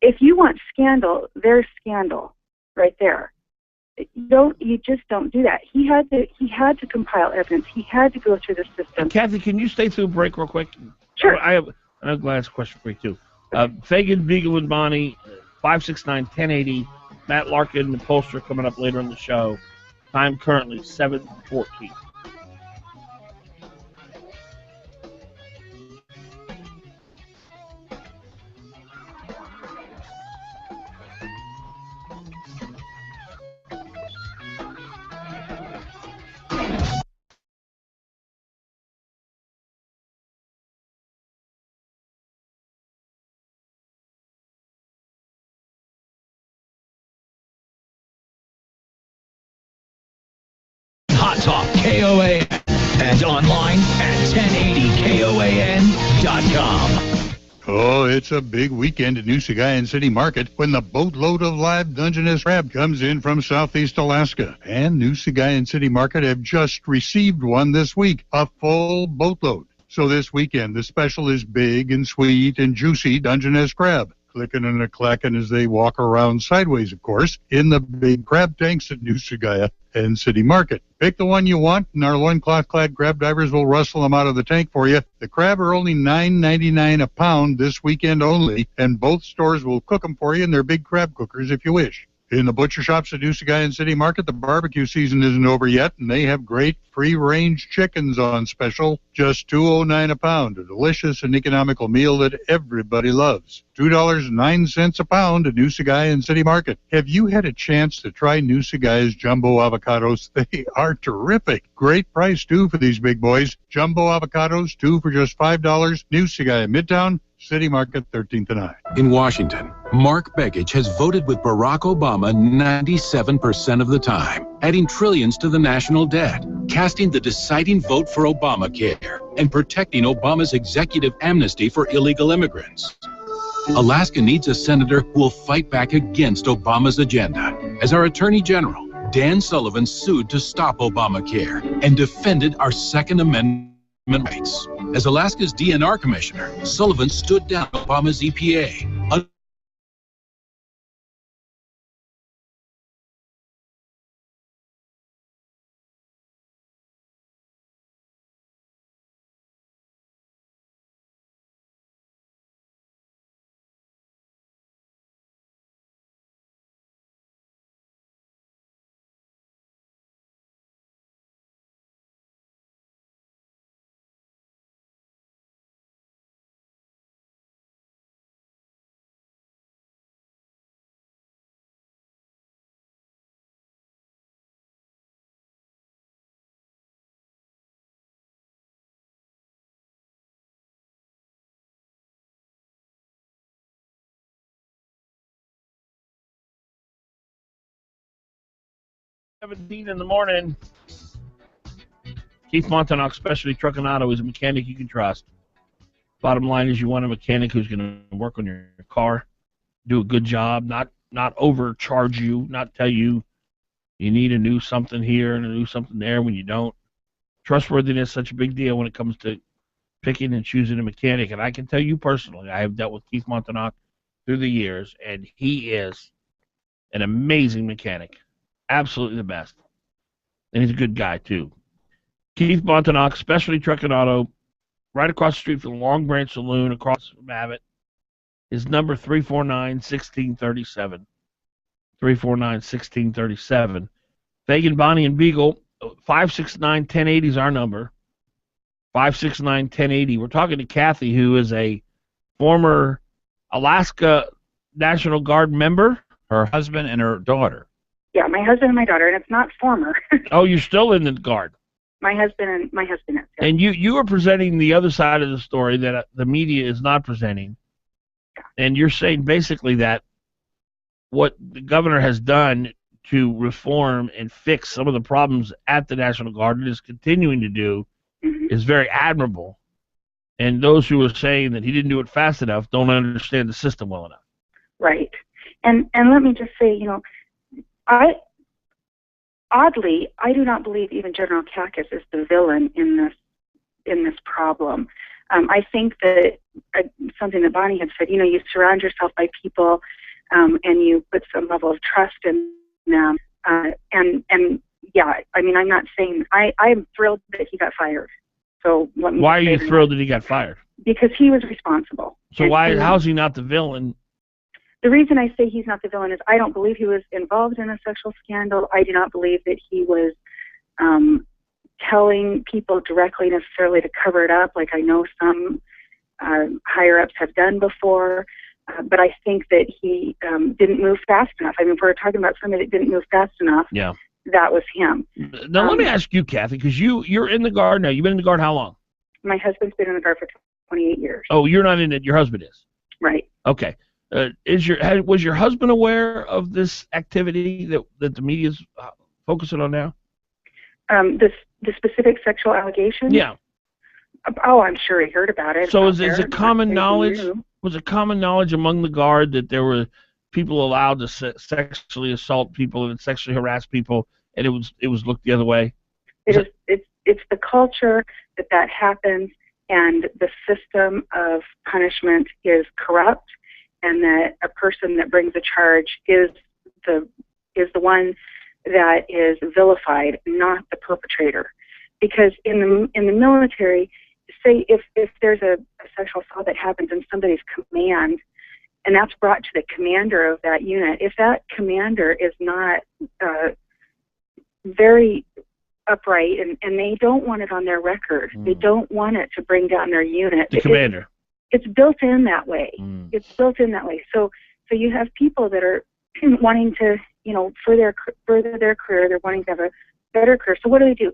Speaker 13: If you want scandal, there's scandal right there. You just don't do that. He had to compile evidence. He had to go through the system.
Speaker 2: Kathy, can you stay through a break real quick?
Speaker 13: Sure.
Speaker 2: I have another last question for you too. Fagan, Biegel, and Bonnie, 569-1080. Matt Larkin, the pollster, coming up later in the show. Time currently 7:14.
Speaker 5: Hot Talk KOAN and online at 1080KOAN.com.
Speaker 6: Oh, it's a big weekend at Nusagian City Market when the boatload of live Dungeness crab comes in from southeast Alaska. And Nusagian City Market have just received one this week, a full boatload. So this weekend, the special is big and sweet and juicy Dungeness crab. Clicking and a-clacking as they walk around sideways, of course, in the big crab tanks at New Sagaya and City Market. Pick the one you want, and our loincloth-clad crab divers will rustle them out of the tank for you. The crab are only $9.99 a pound this weekend only, and both stores will cook them for you in their big crab cookers if you wish. In the butcher shops at New Sagaya and City Market, the barbecue season isn't over yet, and they have great free-range chickens on special, just $2.09 a pound, a delicious and economical meal that everybody loves. $2.09 a pound at New Sagaya and City Market. Have you had a chance to try New Sagaya's jumbo avocados? They are terrific. Great price, too, for these big boys. Jumbo avocados, 2 for just $5. New Sagaya Midtown, City Market, 13th and I.
Speaker 14: In Washington, Mark Begich has voted with Barack Obama 97% of the time, adding trillions to the national debt, casting the deciding vote for Obamacare, and protecting Obama's executive amnesty for illegal immigrants. Alaska needs a senator who will fight back against Obama's agenda. As our Attorney General, Dan Sullivan sued to stop Obamacare and defended our Second Amendment rights. As Alaska's DNR commissioner, Sullivan stood down Obama's EPA.
Speaker 2: $17 in the morning. Keith Montauk, Specialty Truck and Auto, is a mechanic you can trust. Bottom line is you want a mechanic who's going to work on your car, do a good job, not overcharge you, not tell you you need a new something here and a new something there when you don't. Trustworthiness is such a big deal when it comes to picking and choosing a mechanic. And I can tell you personally, I have dealt with Keith Montauk through the years, and he is an amazing mechanic. Absolutely the best. And he's a good guy, too. Keith Montauk, Specialty Truck and Auto, right across the street from the Long Branch Saloon, across from Abbott. His number, 349-1637. 349-1637. Fagan, Bonnie, and Biegel, 569-1080 is our number. 569-1080. We're talking to Kathy, who is a former Alaska National Guard member.
Speaker 3: Her husband and her daughter.
Speaker 13: Yeah, my husband and my daughter, and it's not former.
Speaker 2: Oh, you're still in the Guard.
Speaker 13: My husband is. Yeah.
Speaker 2: And you are presenting the other side of the story that the media is not presenting. Yeah. And you're saying basically that what the governor has done to reform and fix some of the problems at the National Guard and is continuing to do is very admirable. And those who are saying that he didn't do it fast enough don't understand the system well enough.
Speaker 13: Right. And let me just say, I do not believe even General Kakis is the villain in this problem. I think that something that Bonnie had said, you surround yourself by people and you put some level of trust in them. And yeah, I mean, I'm not saying I am thrilled that he got fired. So
Speaker 2: why are you thrilled that he got fired?
Speaker 13: Because he was responsible.
Speaker 2: So how's he not the villain?
Speaker 13: The reason I say he's not the villain is I don't believe he was involved in a sexual scandal. I do not believe that he was telling people directly necessarily to cover it up, like I know some higher-ups have done before. But I think that he didn't move fast enough. I mean, if we're talking about somebody that didn't move fast enough,
Speaker 2: yeah,
Speaker 13: that was him.
Speaker 2: Now, let me ask you, Kathy, because you're in the Guard now. You've been in the Guard how long?
Speaker 13: My husband's been in the Guard for 28 years.
Speaker 2: Oh, you're not in it. Your husband is.
Speaker 13: Right.
Speaker 2: Okay. Was your husband aware of this activity that the media's focusing on now?
Speaker 13: The specific sexual allegations?
Speaker 2: Yeah.
Speaker 13: Oh, I'm sure he heard about it.
Speaker 2: So is it common knowledge? Was it common knowledge among the Guard that there were people allowed to sexually assault people and sexually harass people, and it was looked the other way?
Speaker 13: It's the culture that happens, and the system of punishment is corrupt, and that a person that brings a charge is the one that is vilified, not the perpetrator. Because in the military, say if there's a sexual assault that happens in somebody's command, and that's brought to the commander of that unit, if that commander is not very upright, and they don't want it on their record, they don't want it to bring down their unit.
Speaker 2: The commander.
Speaker 13: It's built in that way. It's built in that way. So you have people that are wanting to, further their career. They're wanting to have a better career. So what do?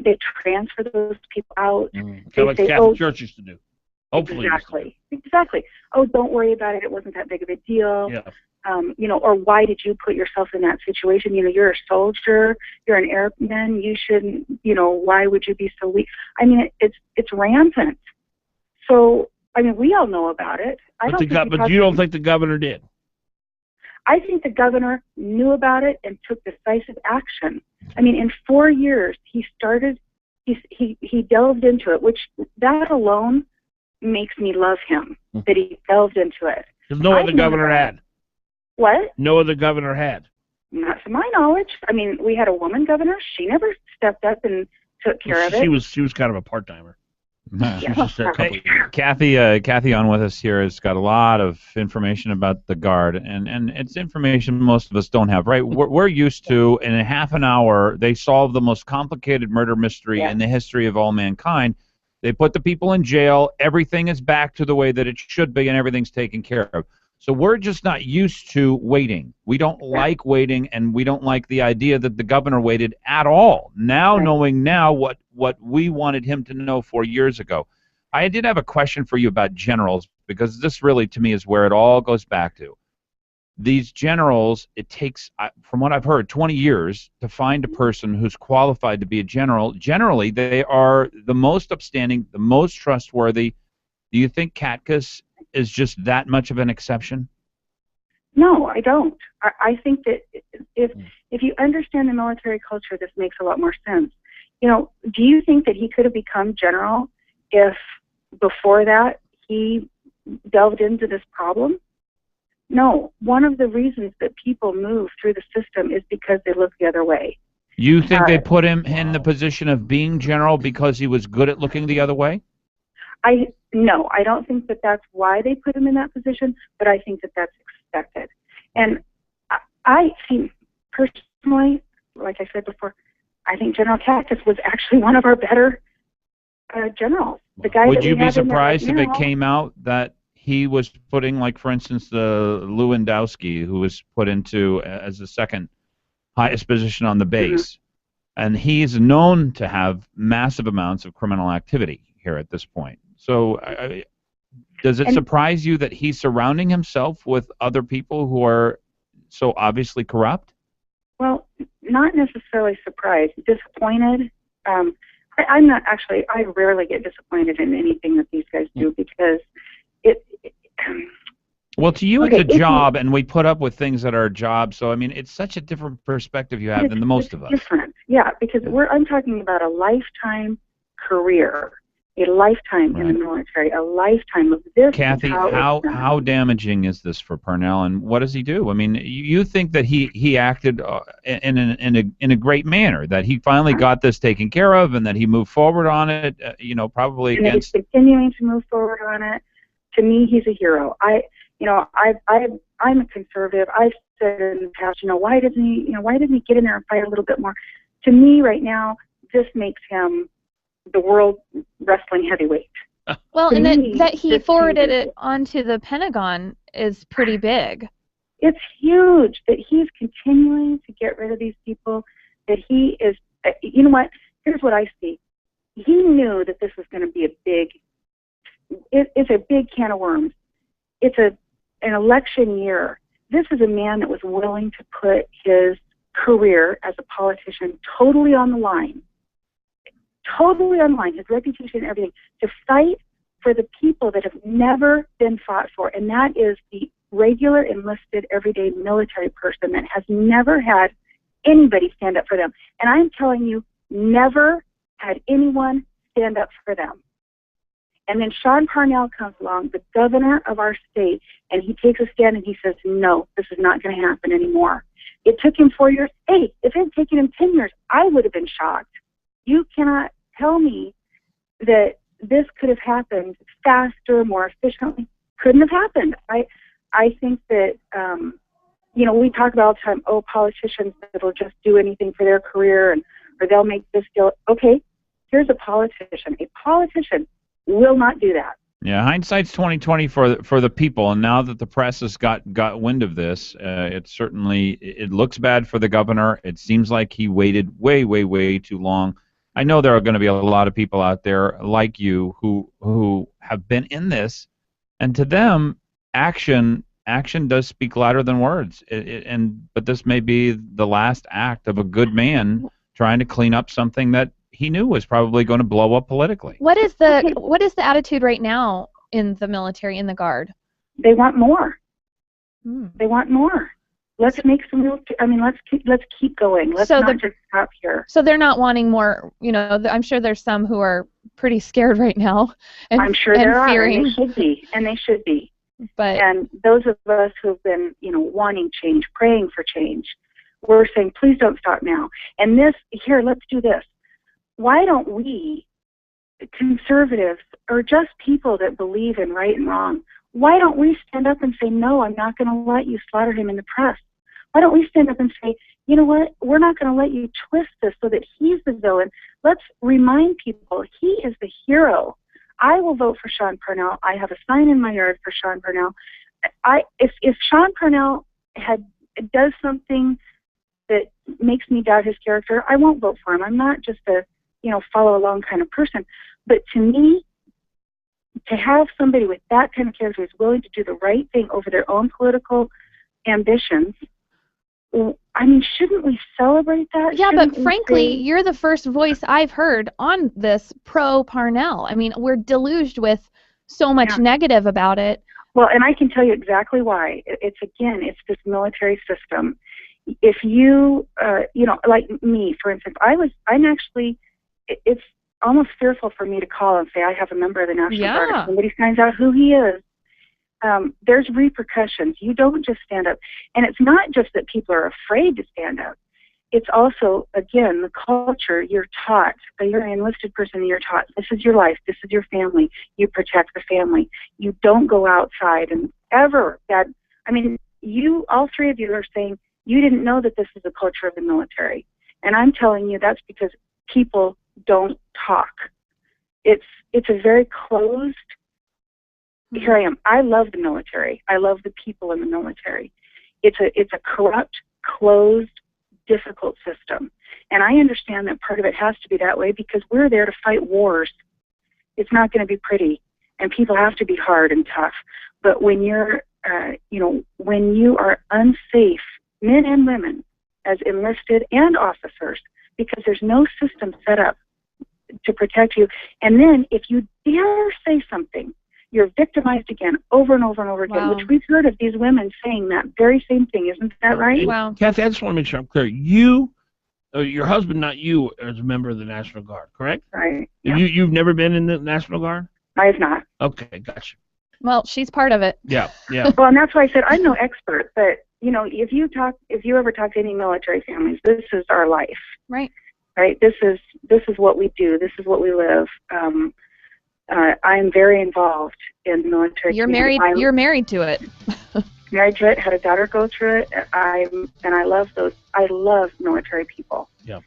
Speaker 13: They transfer those people out.
Speaker 2: Kind of like Catholic Church used to do. Hopefully.
Speaker 13: Exactly. Oh, don't worry about it. It wasn't that big of a deal.
Speaker 2: Yeah.
Speaker 13: Or why did you put yourself in that situation? You're a soldier. You're an airman. You shouldn't. Why would you be so weak? I mean, it's rampant. So we all know about it.
Speaker 2: But you don't think the governor did?
Speaker 13: I think the governor knew about it and took decisive action. In 4 years, he delved into it, which that alone makes me love him, that he delved into it.
Speaker 2: Because no other governor had.
Speaker 13: What?
Speaker 2: No other governor had.
Speaker 13: Not to my knowledge. We had a woman governor. She never stepped up and took care of it.
Speaker 2: She was kind of a part-timer.
Speaker 3: Kathy on with us here has got a lot of information about the Guard, and it's information most of us don't have, right? We're used to, in a half an hour, they solve the most complicated murder mystery in the history of all mankind. They put the people in jail, everything is back to the way that it should be, and everything's taken care of. So we're just not used to waiting. We don't like waiting, and we don't like the idea that the governor waited at all. Now, knowing now what we wanted him to know 4 years ago. I did have a question for you about generals, because this really, to me, is where it all goes back to. These generals, it takes, from what I've heard, 20 years to find a person who's qualified to be a general. Generally, they are the most upstanding, the most trustworthy. Do you think Katkus is just that much of an exception?
Speaker 13: No, I don't. I think that if you understand the military culture, this makes a lot more sense. Do you think that he could have become general if before that he delved into this problem? No. One of the reasons that people move through the system is because they look the other way.
Speaker 3: You think they put him in the position of being general because he was good at looking the other way?
Speaker 13: No, I don't think that that's why they put him in that position, but I think that that's expected. And I think, personally, like I said before, I think General Katkus was actually one of our better generals. The guy
Speaker 3: Would you be surprised if it came out that he was putting, like, for instance, Lewandowski, who was put into as the second highest position on the base, and he's known to have massive amounts of criminal activity here at this point. So does it surprise you that he's surrounding himself with other people who are so obviously corrupt? Well,
Speaker 13: not necessarily surprised. Disappointed. I'm not actually. I rarely get disappointed in anything that these guys do because
Speaker 3: well, to you it's a job, and we put up with things that are jobs. So it's such a different perspective you have than the most of us.
Speaker 13: Different, yeah, because I'm talking about a lifetime career. A lifetime in the military, a lifetime of this.
Speaker 3: Kathy, how damaging is this for Purnell, and what does he do? You think that he acted in a great manner, that he finally got this taken care of, and that he moved forward on it. Probably
Speaker 13: and
Speaker 3: against.
Speaker 13: He's continuing to move forward on it. To me, he's a hero. I'm a conservative. I've said in the past, why doesn't he get in there and fight a little bit more? To me, right now, this makes him the world wrestling heavyweight.
Speaker 4: Well, and that he forwarded it onto the Pentagon is pretty big.
Speaker 13: It's huge that he's continuing to get rid of these people, that he is, you know what, here's what I see. He knew that this was going to be it's a big can of worms. It's an election year. This is a man that was willing to put his career as a politician totally on the line. Totally on the line, his reputation and everything, to fight for the people that have never been fought for, and that is the regular enlisted everyday military person that has never had anybody stand up for them. And I'm telling you, never had anyone stand up for them. And then Sean Parnell comes along, the governor of our state, and he takes a stand and he says, no, this is not going to happen anymore. It took him 4 years. Hey, if it had taken him 10 years, I would have been shocked. You cannot tell me that this could have happened faster, more efficiently. Couldn't have happened. I think that, we talk about all the time, politicians that will just do anything for their career or they'll make this deal. Okay, here's a politician. A politician will not do that.
Speaker 3: Yeah, hindsight's 20/20 for the people, and now that the press has got wind of this, it looks bad for the governor. It seems like he waited way too long. I know there are going to be a lot of people out there like you who have been in this, and to them, action does speak louder than words. But this may be the last act of a good man trying to clean up something that he knew was probably going to blow up politically.
Speaker 4: What is the attitude right now in the military, in the Guard?
Speaker 13: They want more. They want more. Let's make some real. Let's keep going. Let's not just stop here.
Speaker 4: So they're not wanting more. I'm sure there's some who are pretty scared right now. And,
Speaker 13: I'm sure there are. And they should be. And those of us who have been, wanting change, praying for change, we're saying, please don't stop now. And let's do this. Why don't we, conservatives, or just people that believe in right and wrong, why don't we stand up and say, no, I'm not going to let you slaughter him in the press? Why don't we stand up and say, you know what, we're not going to let you twist this so that he's the villain. Let's remind people he is the hero. I will vote for Sean Parnell. I have a sign in my yard for Sean Parnell. If Sean Parnell does something that makes me doubt his character, I won't vote for him. I'm not just a follow along kind of person. But to me, to have somebody with that kind of character who's willing to do the right thing over their own political ambitions, shouldn't we celebrate that?
Speaker 4: Yeah, but frankly, you're the first voice I've heard on this pro-Parnell. We're deluged with so much negative about it.
Speaker 13: Well, and I can tell you exactly why. It's this military system. If you, like me, for instance, it's almost fearful for me to call and say I have a member of the National Guard. If somebody finds out who he is, there's repercussions. You don't just stand up. And it's not just that people are afraid to stand up. It's also, again, the culture you're taught. You're an enlisted person and you're taught, this is your life, this is your family. You protect the family. You don't go outside and ever. All three of you are saying you didn't know that this is the culture of the military. And I'm telling you that's because people don't talk. It's a very closed. Here I am. I love the military. I love the people in the military. It's a corrupt, closed, difficult system. And I understand that part of it has to be that way because we're there to fight wars. It's not going to be pretty, and people have to be hard and tough. But when you're, when you are unsafe, men and women, as enlisted and officers, because there's no system set up to protect you. And then if you dare say something, you're victimized again, over and over and over again, which we've heard of these women saying that very same thing. Isn't that right?
Speaker 2: Wow. Kathy, I just want to make sure I'm clear. You, your husband, not you, is a member of the National Guard, correct?
Speaker 13: Right. Yeah.
Speaker 2: You've never been in the National Guard?
Speaker 13: I have not.
Speaker 2: Okay, gotcha.
Speaker 4: Well, she's part of it.
Speaker 2: Yeah.
Speaker 13: Well, and that's why I said I'm no expert, but if you ever talk to any military families, this is our life.
Speaker 4: Right.
Speaker 13: Right. This is what we do. This is what we live. I'm very involved in the military.
Speaker 4: You're married. You're married to it.
Speaker 13: Married to it. Had a daughter go through it. I love those. I love military people.
Speaker 2: Yeah.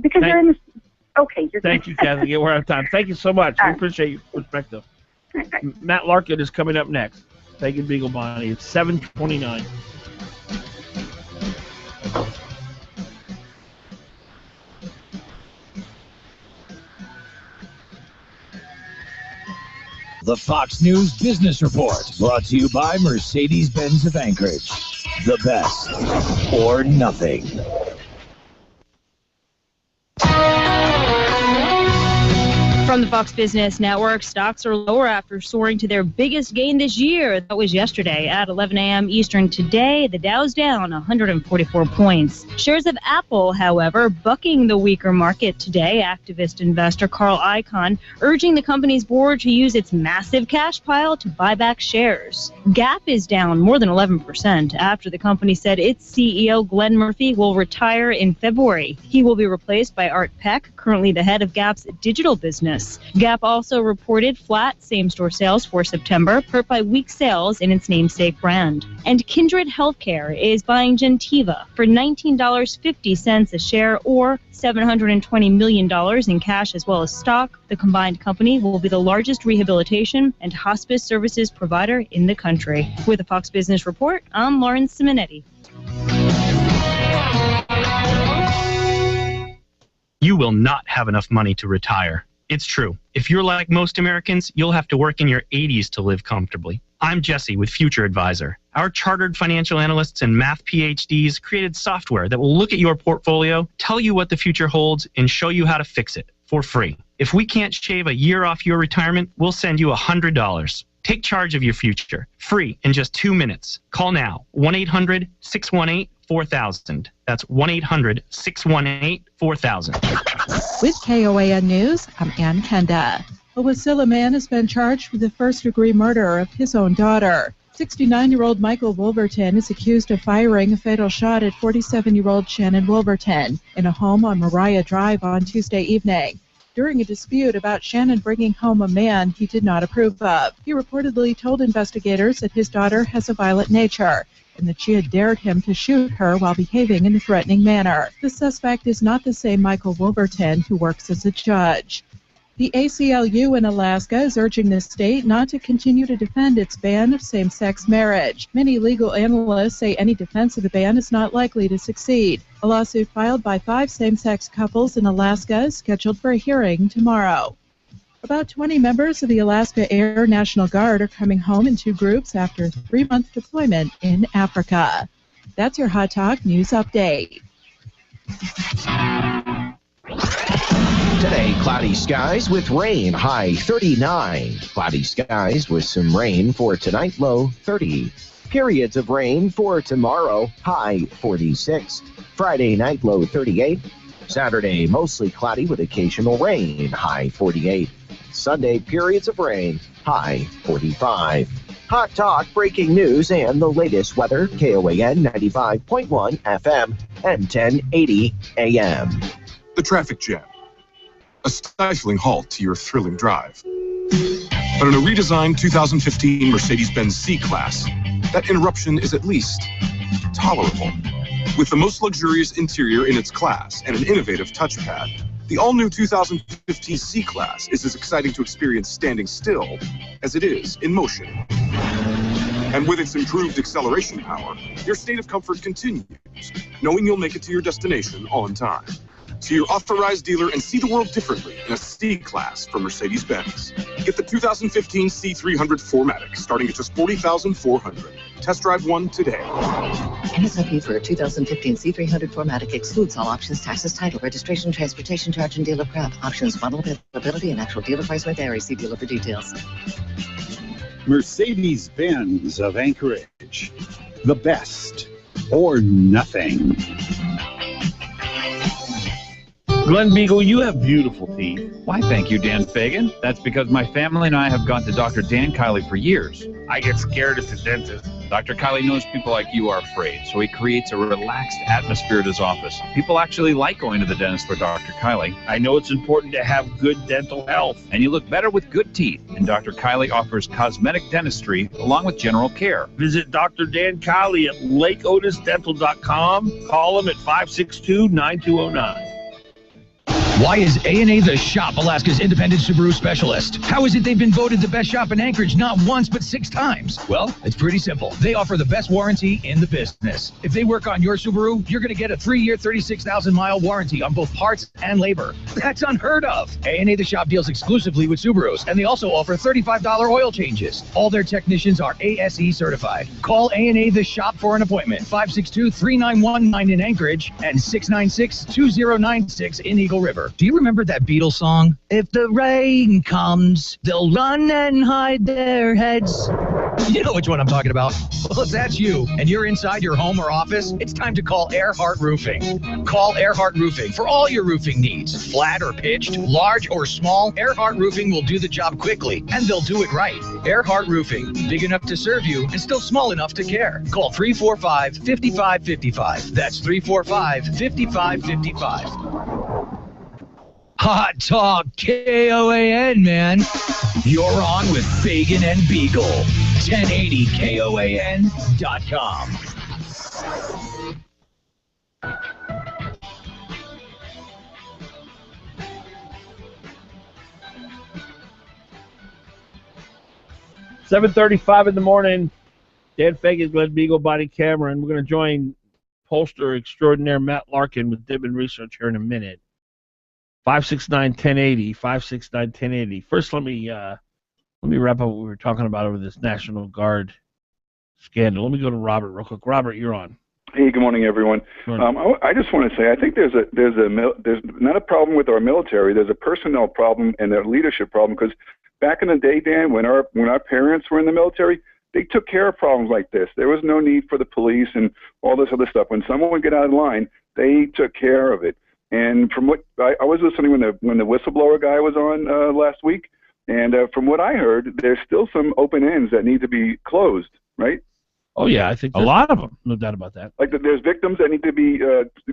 Speaker 13: Because they're in this. Okay.
Speaker 2: Thank you, Kathy. We're out of time. Thank you so much. We appreciate your perspective. Matt Larkin is coming up next. Fagan Biegel Bonnie. It's 7:29.
Speaker 1: The Fox News Business Report, brought to you by Mercedes-Benz of Anchorage. The best or nothing.
Speaker 15: From the Fox Business Network, stocks are lower after soaring to their biggest gain this year. That was yesterday at 11 a.m. Eastern. Today, the Dow's down 144 points. Shares of Apple, however, bucking the weaker market today. Activist investor Carl Icahn urging the company's board to use its massive cash pile to buy back shares. Gap is down more than 11% after the company said its CEO Glenn Murphy will retire in February. He will be replaced by Art Peck, currently the head of Gap's digital business. Gap also reported flat same-store sales for September, hurt by weak sales in its namesake brand. And Kindred Healthcare is buying Gentiva for $19.50 a share, or $720 million in cash as well as stock. The combined company will be the largest rehabilitation and hospice services provider in the country. With the Fox Business Report, I'm Lauren Simonetti.
Speaker 16: You will not have enough money to retire. It's true. If you're like most Americans, you'll have to work in your 80s to live comfortably. I'm Jesse with Future Advisor. Our chartered financial analysts and math PhDs created software that will look at your portfolio, tell you what the future holds, and show you how to fix it for free. If we can't shave a year off your retirement, we'll send you $100. Take charge of your future, free in just 2 minutes. Call now, 1-800-618-4000. That's 1-800-618-4000.
Speaker 18: With KOAN News, I'm Ann Kenda. A Wasilla man has been charged with the first-degree murder of his own daughter. 69-year-old Michael Wolverton is accused of firing a fatal shot at 47-year-old Shannon Wolverton in a home on Mariah Drive on Tuesday evening. During a dispute about Shannon bringing home a man he did not approve of. He reportedly told investigators that his daughter has a violent nature and that she had dared him to shoot her while behaving in a threatening manner. The suspect is not the same Michael Wolverton who works as a judge. The ACLU in Alaska is urging the state not to continue to defend its ban of same-sex marriage. Many legal analysts say any defense of the ban is not likely to succeed. A lawsuit filed by 5 same-sex couples in Alaska is scheduled for a hearing tomorrow. About 20 members of the Alaska Air National Guard are coming home in 2 groups after a 3-month deployment in Africa. That's your Hot Talk News Update.
Speaker 19: Today, cloudy skies with rain, high 39. Cloudy skies with some rain for tonight, low 30. Periods of rain for tomorrow, high 46. Friday night, low 38. Saturday, mostly cloudy with occasional rain, high 48. Sunday, periods of rain, high 45. Hot Talk, breaking news, and the latest weather, KOAN 95.1 FM and 1080 AM.
Speaker 20: The traffic jam. A stifling halt to your thrilling drive. But in a redesigned 2015 Mercedes-Benz C-Class, that interruption is at least tolerable. With the most luxurious interior in its class and an innovative touchpad, the all-new 2015 C-Class is as exciting to experience standing still as it is in motion. And with its improved acceleration power, your state of comfort continues, knowing you'll make it to your destination on time. To your authorized dealer and see the world differently in a C-Class from Mercedes-Benz. Get the 2015 C300 4MATIC starting at just $40,400. Test drive one today.
Speaker 22: MSRP for a 2015 C300 4MATIC excludes all options, taxes, title, registration, transportation charge, and dealer prep. Options, model availability, and actual dealer price may vary. See dealer for details.
Speaker 27: Mercedes-Benz of Anchorage. The best or nothing.
Speaker 2: Glen Biegel, you have beautiful teeth.
Speaker 3: Why, thank you, Dan Fagan. That's because my family and I have gone to Dr. Dan Kiley for years.
Speaker 2: I get scared at the dentist.
Speaker 3: Dr. Kiley knows people like you are afraid, so he creates a relaxed atmosphere at his office. People actually like going to the dentist for Dr. Kiley.
Speaker 2: I know it's important to have good dental health.
Speaker 3: And you look better with good teeth. And Dr. Kiley offers cosmetic dentistry along with general care.
Speaker 2: Visit Dr. Dan Kiley at lakeotisdental.com. Call him at 562-9209.
Speaker 5: Why is A&A The Shop Alaska's independent Subaru specialist? How is it they've been voted the best shop in Anchorage not once but 6 times? Well, it's pretty simple. They offer the best warranty in the business. If they work on your Subaru, you're going to get a 3-year, 36,000-mile warranty on both parts and labor. That's unheard of. A&A The Shop deals exclusively with Subarus, and they also offer $35 oil changes. All their technicians are ASE certified. Call A&A The Shop for an appointment. 562-3919 in Anchorage and 696-2096 in Eagle River. Do you remember that Beatles song? If the rain comes, they'll run and hide their heads. You know which one I'm talking about. Well, if that's you and you're inside your home or office, it's time to call Earhart Roofing. Call Earhart Roofing for all your roofing needs. Flat or pitched, large or small, Earhart Roofing will do the job quickly, and they'll do it right. Earhart Roofing, big enough to serve you and still small enough to care. Call 345-5555. That's 345-5555. Hot Talk KOAN, man. You're on with Fagan and Biegel. 1080KOAN.com.
Speaker 2: $7:35 in the morning. Dan Fagan, Glen Biegel, body camera, and we're going to join pollster extraordinaire Matt Larkin with Dibben Research here in a minute. 569-1080, 569-1080. First, let me wrap up what we were talking about over this National Guard scandal. Let me go to Robert real quick. Robert, you're on.
Speaker 7: Hey, good morning, everyone. I just want to say I think there's not a problem with our military. There's a personnel problem and a leadership problem, because back in the day, Dan, when our parents were in the military, they took care of problems like this. There was no need for the police and all this other stuff. When someone would get out of line, they took care of it. And from what I was listening when the whistleblower guy was on last week, and from what I heard, there's still some open ends that need to be closed, right?
Speaker 2: Oh yeah, I think
Speaker 3: a lot of them.
Speaker 2: No doubt about that.
Speaker 7: Like there's victims that need to be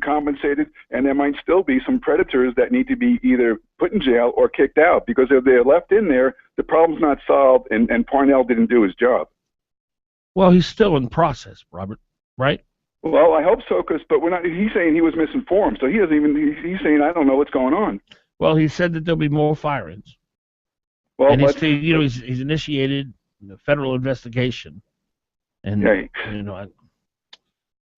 Speaker 7: compensated, and there might still be some predators that need to be either put in jail or kicked out, because if they're left in there, the problem's not solved, and Parnell didn't do his job.
Speaker 2: Well, he's still in process, Robert, right?
Speaker 7: Well, I hope so, but he's saying he was misinformed, so he's saying I don't know what's going on.
Speaker 2: Well, he said that there'll be more firings.
Speaker 7: Well,
Speaker 2: and he's initiated a federal investigation, and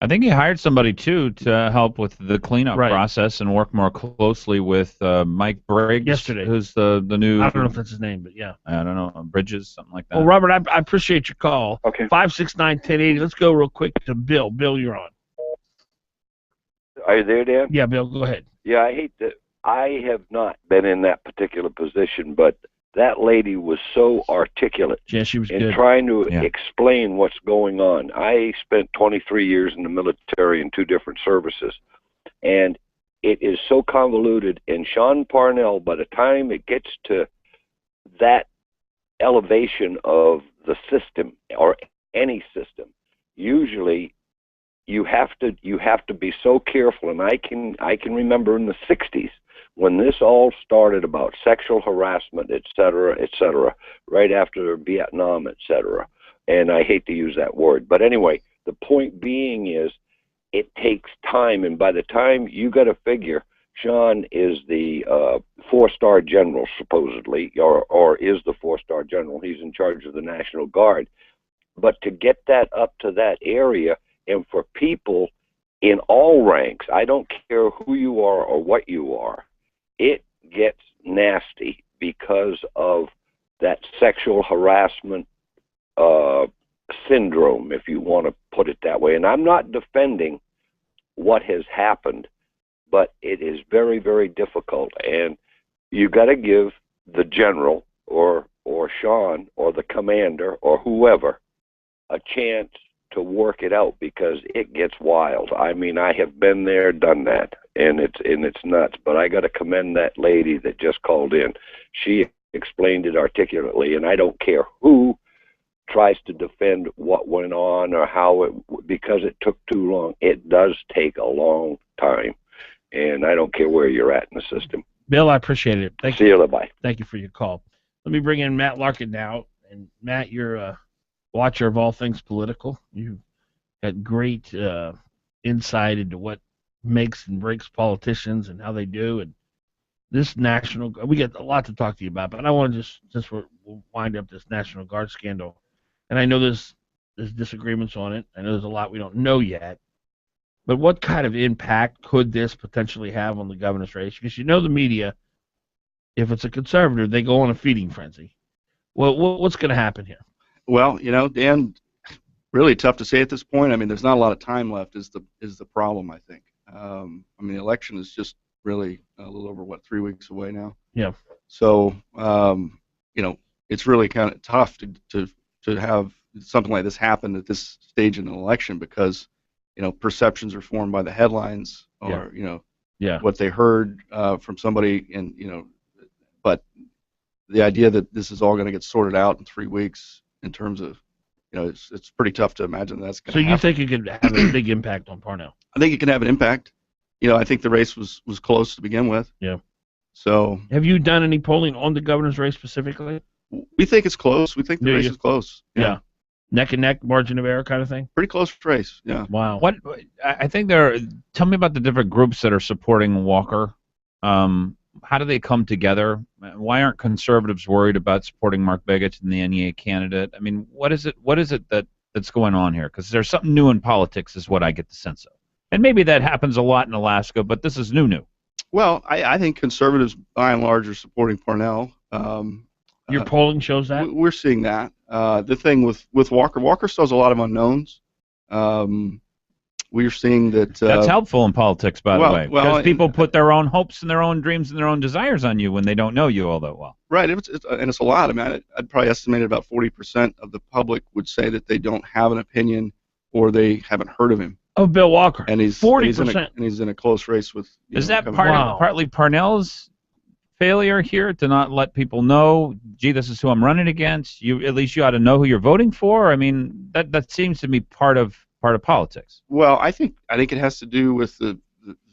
Speaker 3: I think he hired somebody too to help with the cleanup process and work more closely with Mike Briggs
Speaker 2: yesterday,
Speaker 3: who's the new.
Speaker 2: I don't know if that's his name, but yeah,
Speaker 3: I don't know, Bridges, something like that.
Speaker 2: Well, Robert, I appreciate your call.
Speaker 7: Okay.
Speaker 2: 569-1080. Let's go real quick to Bill. Bill, you're on.
Speaker 8: Are you there, Dan?
Speaker 2: Yeah, Bill, go ahead.
Speaker 8: Yeah, I hate that. I have not been in that particular position, but that lady was so articulate
Speaker 2: yeah, she was
Speaker 8: in
Speaker 2: good.
Speaker 8: Trying to explain what's going on. I spent 23 years in the military in 2 different services, and it is so convoluted. And Sean Parnell, by the time it gets to that elevation of the system or any system, usually you have to be so careful. And I can remember in the 60s, when this all started about sexual harassment, et cetera, right after Vietnam, et cetera. And I hate to use that word. But anyway, the point being is it takes time. And by the time you got to figure, Sean is the 4-star general, supposedly, or is the 4-star general. He's in charge of the National Guard. But to get that up to that area, and for people in all ranks, I don't care who you are or what you are, it gets nasty because of that sexual harassment syndrome, if you want to put it that way. And I'm not defending what has happened, but it is very, very difficult. And you got to give the general or Sean or the commander or whoever a chance to work it out, because it gets wild. I mean, I have been there, done that, and it's nuts. But I got to commend that lady that just called in. She explained it articulately, and I don't care who tries to defend what went on or how it, because it took too long. It does take a long time, and I don't care where you're at in the system.
Speaker 2: Bill, I appreciate it. Thank
Speaker 8: you. See you. Bye.
Speaker 2: Thank you for your call. Let me bring in Matt Larkin now. And Matt, you're a watcher of all things political. You've got great insight into what makes and breaks politicians and how they do. And this we got a lot to talk to you about, but I want to just we'll wind up this National Guard scandal. And I know there's disagreements on it. I know there's a lot we don't know yet. But what kind of impact could this potentially have on the governor's race? Because you know the media, if it's a conservative, they go on a feeding frenzy. Well, what's going to happen here?
Speaker 9: Well, you know, Dan, really tough to say at this point. I mean, there's not a lot of time left is the problem, I think. I mean, the election is just really a little over 3 weeks away now.
Speaker 2: Yeah.
Speaker 9: So it's really kind of tough to have something like this happen at this stage in an election because perceptions are formed by the headlines or what they heard from somebody, and but the idea that this is all going to get sorted out in 3 weeks in terms of it's pretty tough to imagine that's going to happen.
Speaker 2: So you think it could have a big impact on Parnell?
Speaker 9: I think it can have an impact. I think the race was close to begin with.
Speaker 2: Yeah.
Speaker 9: So
Speaker 2: have you done any polling on the governor's race specifically?
Speaker 9: We think it's close. We think the race is close.
Speaker 2: Yeah. Neck and neck, margin of error kind of thing?
Speaker 9: Pretty close race, yeah.
Speaker 2: Wow.
Speaker 3: What I think tell me about the different groups that are supporting Walker. How do they come together? Why aren't conservatives worried about supporting Mark Begich and the NEA candidate? I mean, what is it that's going on here? Because there's something new in politics is what I get the sense of. And maybe that happens a lot in Alaska, but this is new.
Speaker 9: Well, I think conservatives, by and large, are supporting Parnell.
Speaker 2: Your polling shows that?
Speaker 9: We're seeing that. The thing with Walker still has a lot of unknowns. We're seeing that...
Speaker 3: That's helpful in politics, by the way, because people put their own hopes and their own dreams and their own desires on you when they don't know you all that well.
Speaker 9: Right, and it's a lot. I mean, I'd probably estimate about 40% of the public would say that they don't have an opinion or they haven't heard of him.
Speaker 2: Of Bill Walker.
Speaker 9: And he's
Speaker 2: 40%.
Speaker 9: He's in a close race with...
Speaker 3: Is that partly Parnell's failure here to not let people know, gee, this is who I'm running against? At least you ought to know who you're voting for. I mean, that seems to be part of politics.
Speaker 9: Well, I think it has to do with the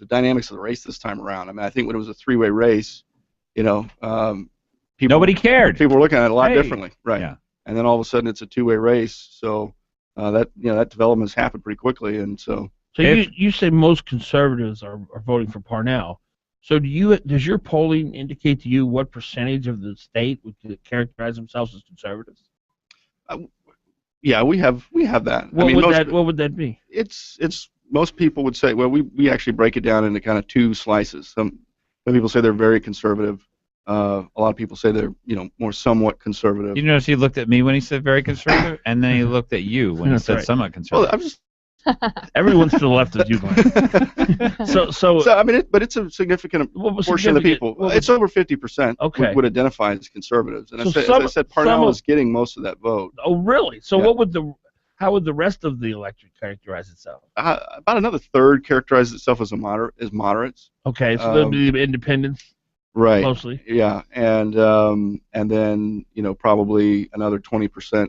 Speaker 9: dynamics of the race this time around. I mean, I think when it was a three-way race,
Speaker 3: nobody cared.
Speaker 9: People were looking at it a lot differently, right?
Speaker 3: Yeah.
Speaker 9: And then all of a sudden, it's a two-way race. So that development has happened pretty quickly, and so.
Speaker 2: So you say most conservatives are voting for Parnell. So does your polling indicate to you what percentage of the state would characterize themselves as conservatives?
Speaker 9: Yeah, we have that.
Speaker 2: What would that be?
Speaker 9: It's most people would say. Well, we actually break it down into kind of two slices. Some people say they're very conservative. A lot of people say they're more somewhat conservative.
Speaker 3: You notice he looked at me when he said very conservative, and then he looked at you when he said somewhat conservative.
Speaker 9: Well, I'm just.
Speaker 2: Everyone's to the left of you, Glenn. So
Speaker 9: I mean, but it's a significant portion of the people. It's over 50%.
Speaker 2: Okay.
Speaker 9: Would identify as conservatives, and
Speaker 2: So
Speaker 9: as I said, Parnell is getting most of that vote.
Speaker 2: Oh, really? So how would the rest of the electorate characterize itself?
Speaker 9: About another third characterizes itself as moderates.
Speaker 2: Okay, so they'll be independents.
Speaker 9: Right.
Speaker 2: Mostly.
Speaker 9: Yeah, and then probably another 20%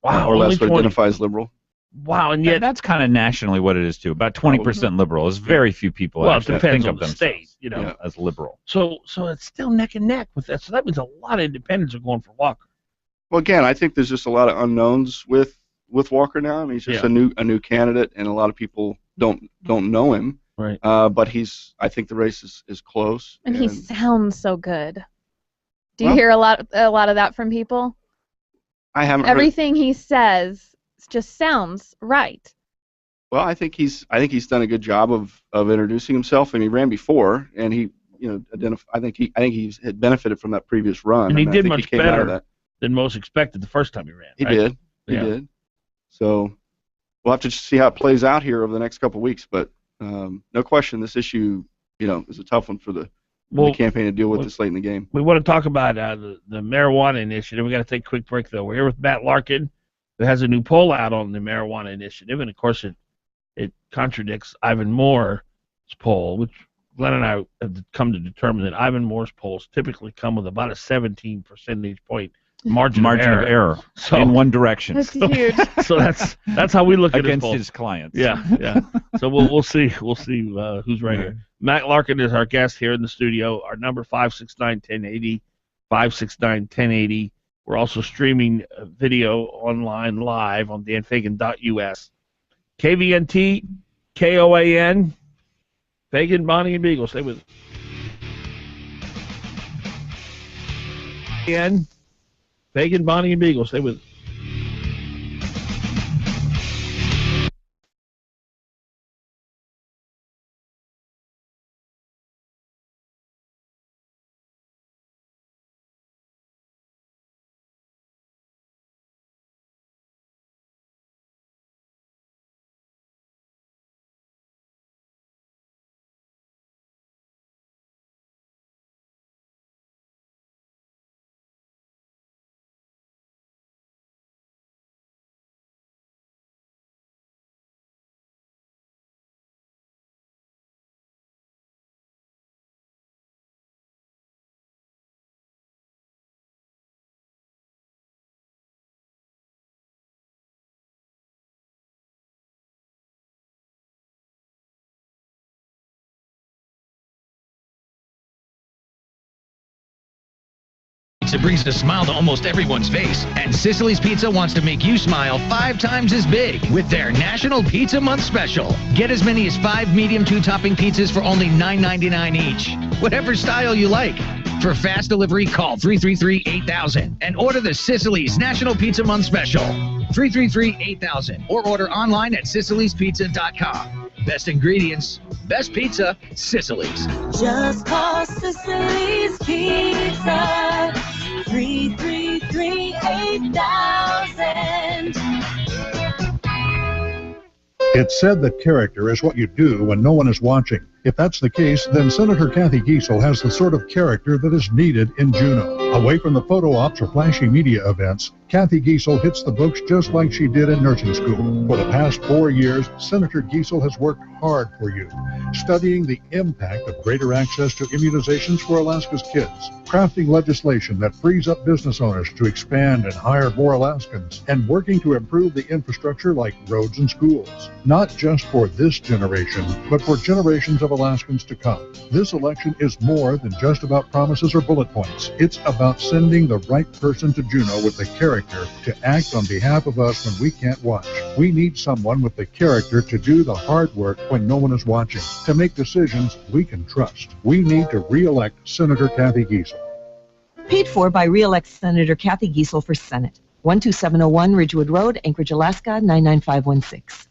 Speaker 2: or
Speaker 9: less would identify as liberal.
Speaker 2: Wow, and yet
Speaker 3: that's kind of nationally what it is too. About 20% liberal. Is very few people actually think of themselves
Speaker 2: state,
Speaker 3: as liberal.
Speaker 2: So it's still neck and neck with that. So that means a lot of independents are going for Walker.
Speaker 9: Well, again, I think there's just a lot of unknowns with Walker now. I mean, he's just a new candidate, and a lot of people don't know him.
Speaker 2: Right.
Speaker 9: But I think the race is close.
Speaker 4: And he sounds so good. Do you hear a lot of that from people?
Speaker 9: I haven't.
Speaker 4: Everything he says just sounds right.
Speaker 9: Well, I think he's done a good job of introducing himself, and he ran before, and he I think he had benefited from that previous run,
Speaker 2: and he did much better than most expected the first time he ran.
Speaker 9: He did. So we'll have to just see how it plays out here over the next couple of weeks, but no question, this issue is a tough one for the campaign to deal with this late in the game.
Speaker 2: We want to talk about the marijuana initiative. We got to take a quick break though. We're here with Matt Larkin, who has a new poll out on the marijuana initiative, and of course it contradicts Ivan Moore's poll, which Glenn and I have come to determine that Ivan Moore's polls typically come with about a 17 percentage point margin of error.
Speaker 3: So, in one direction.
Speaker 4: That's huge.
Speaker 2: So that's how we look at
Speaker 3: against his clients.
Speaker 2: Yeah. So we'll see who's right here. Matt Larkin is our guest here in the studio. Our number 569-1080, 569-1080. We're also streaming video online live on danfagan.us. KVNT, KOAN, Fagan, Bonnie, and Biegel. Stay with us. Fagan, Bonnie, and Biegel. Stay with us.
Speaker 5: Pizza brings a smile to almost everyone's face, and Sicily's Pizza wants to make you smile 5 times as big with their National Pizza Month Special. Get as many as 5 medium 2-topping pizzas for only $9.99 each, whatever style you like. For fast delivery, call 333-8000 and order the Sicily's National Pizza Month Special. 333-8000 or order online at SicilysPizza.com. Best ingredients, best pizza, Sicily's.
Speaker 10: Just call Sicily's Pizza. 333-8000.
Speaker 17: It's said that character is what you do when no one is watching. If that's the case, then Senator Kathy Giessel has the sort of character that is needed in Juneau. Away from the photo ops or flashy media events, Kathy Giessel hits the books just like she did in nursing school. For the past 4 years, Senator Giessel has worked hard for you, studying the impact of greater access to immunizations for Alaska's kids, crafting legislation that frees up business owners to expand and hire more Alaskans, and working to improve the infrastructure like roads and schools. Not just for this generation, but for generations of Alaskans to come. This election is more than just about promises or bullet points. It's about sending the right person to Juneau with the character to act on behalf of us when we can't watch. We need someone with the character to do the hard work when no one is watching, to make decisions we can trust. We need to re-elect Senator Kathy Giessel.
Speaker 21: Paid for by re-elect Senator Kathy Giessel for Senate. 12701 Ridgewood Road, Anchorage, Alaska, 99516.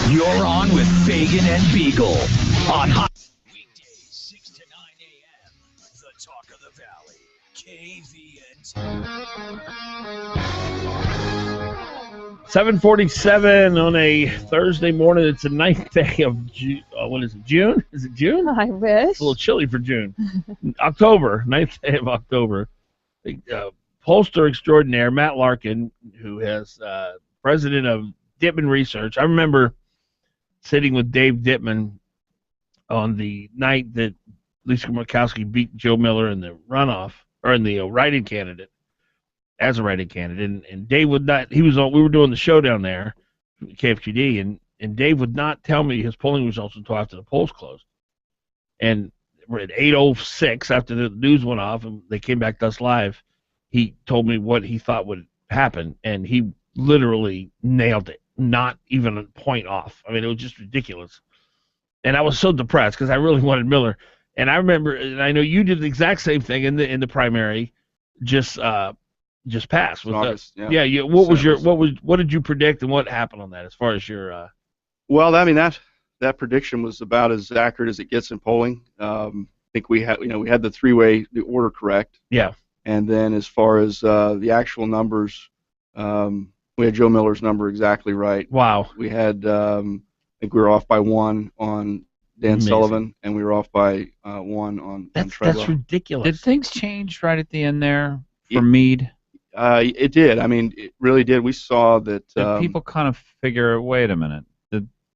Speaker 1: You're on with Fagan and Biegel on Hot. Weekdays 6 to 9 a.m. The Talk of the Valley. KVN.
Speaker 2: 7:47 on a Thursday morning. It's the 9th day of June. What is it, June? Is it June?
Speaker 4: I wish.
Speaker 2: It's a little chilly for June. October, 9th day of October. The pollster extraordinaire, Matt Larkin, who is president of Dittman Research. I remember sitting with Dave Dittman on the night that Lisa Murkowski beat Joe Miller in the runoff, or in the write-in candidate, as a write-in candidate, and Dave would not. He was on. We were doing the show down there, KFGD, and Dave would not tell me his polling results until after the polls closed. And we're at 8:06 after the news went off, and they came back to us live. He told me what he thought would happen, and he literally nailed it. Not even a point off. I mean, it was just ridiculous. And I was so depressed because I really wanted Miller. And I remember, and I know you did the exact same thing in the primary, just passed. With
Speaker 9: August,
Speaker 2: what did you predict, and what happened on that as far as your?
Speaker 9: Well, I mean that prediction was about as accurate as it gets in polling. I think we had the three-way, the order correct.
Speaker 2: Yeah.
Speaker 9: And then as far as the actual numbers, we had Joe Miller's number exactly right.
Speaker 2: Wow.
Speaker 9: We had, I think we were off by 1 on Dan Sullivan, and we were off by 1 on Treadwell.
Speaker 2: That's ridiculous.
Speaker 3: Did things change right at the end there for Meade?
Speaker 9: It did. I mean, it really did. We saw that.
Speaker 3: Did people kind of figure, wait a minute,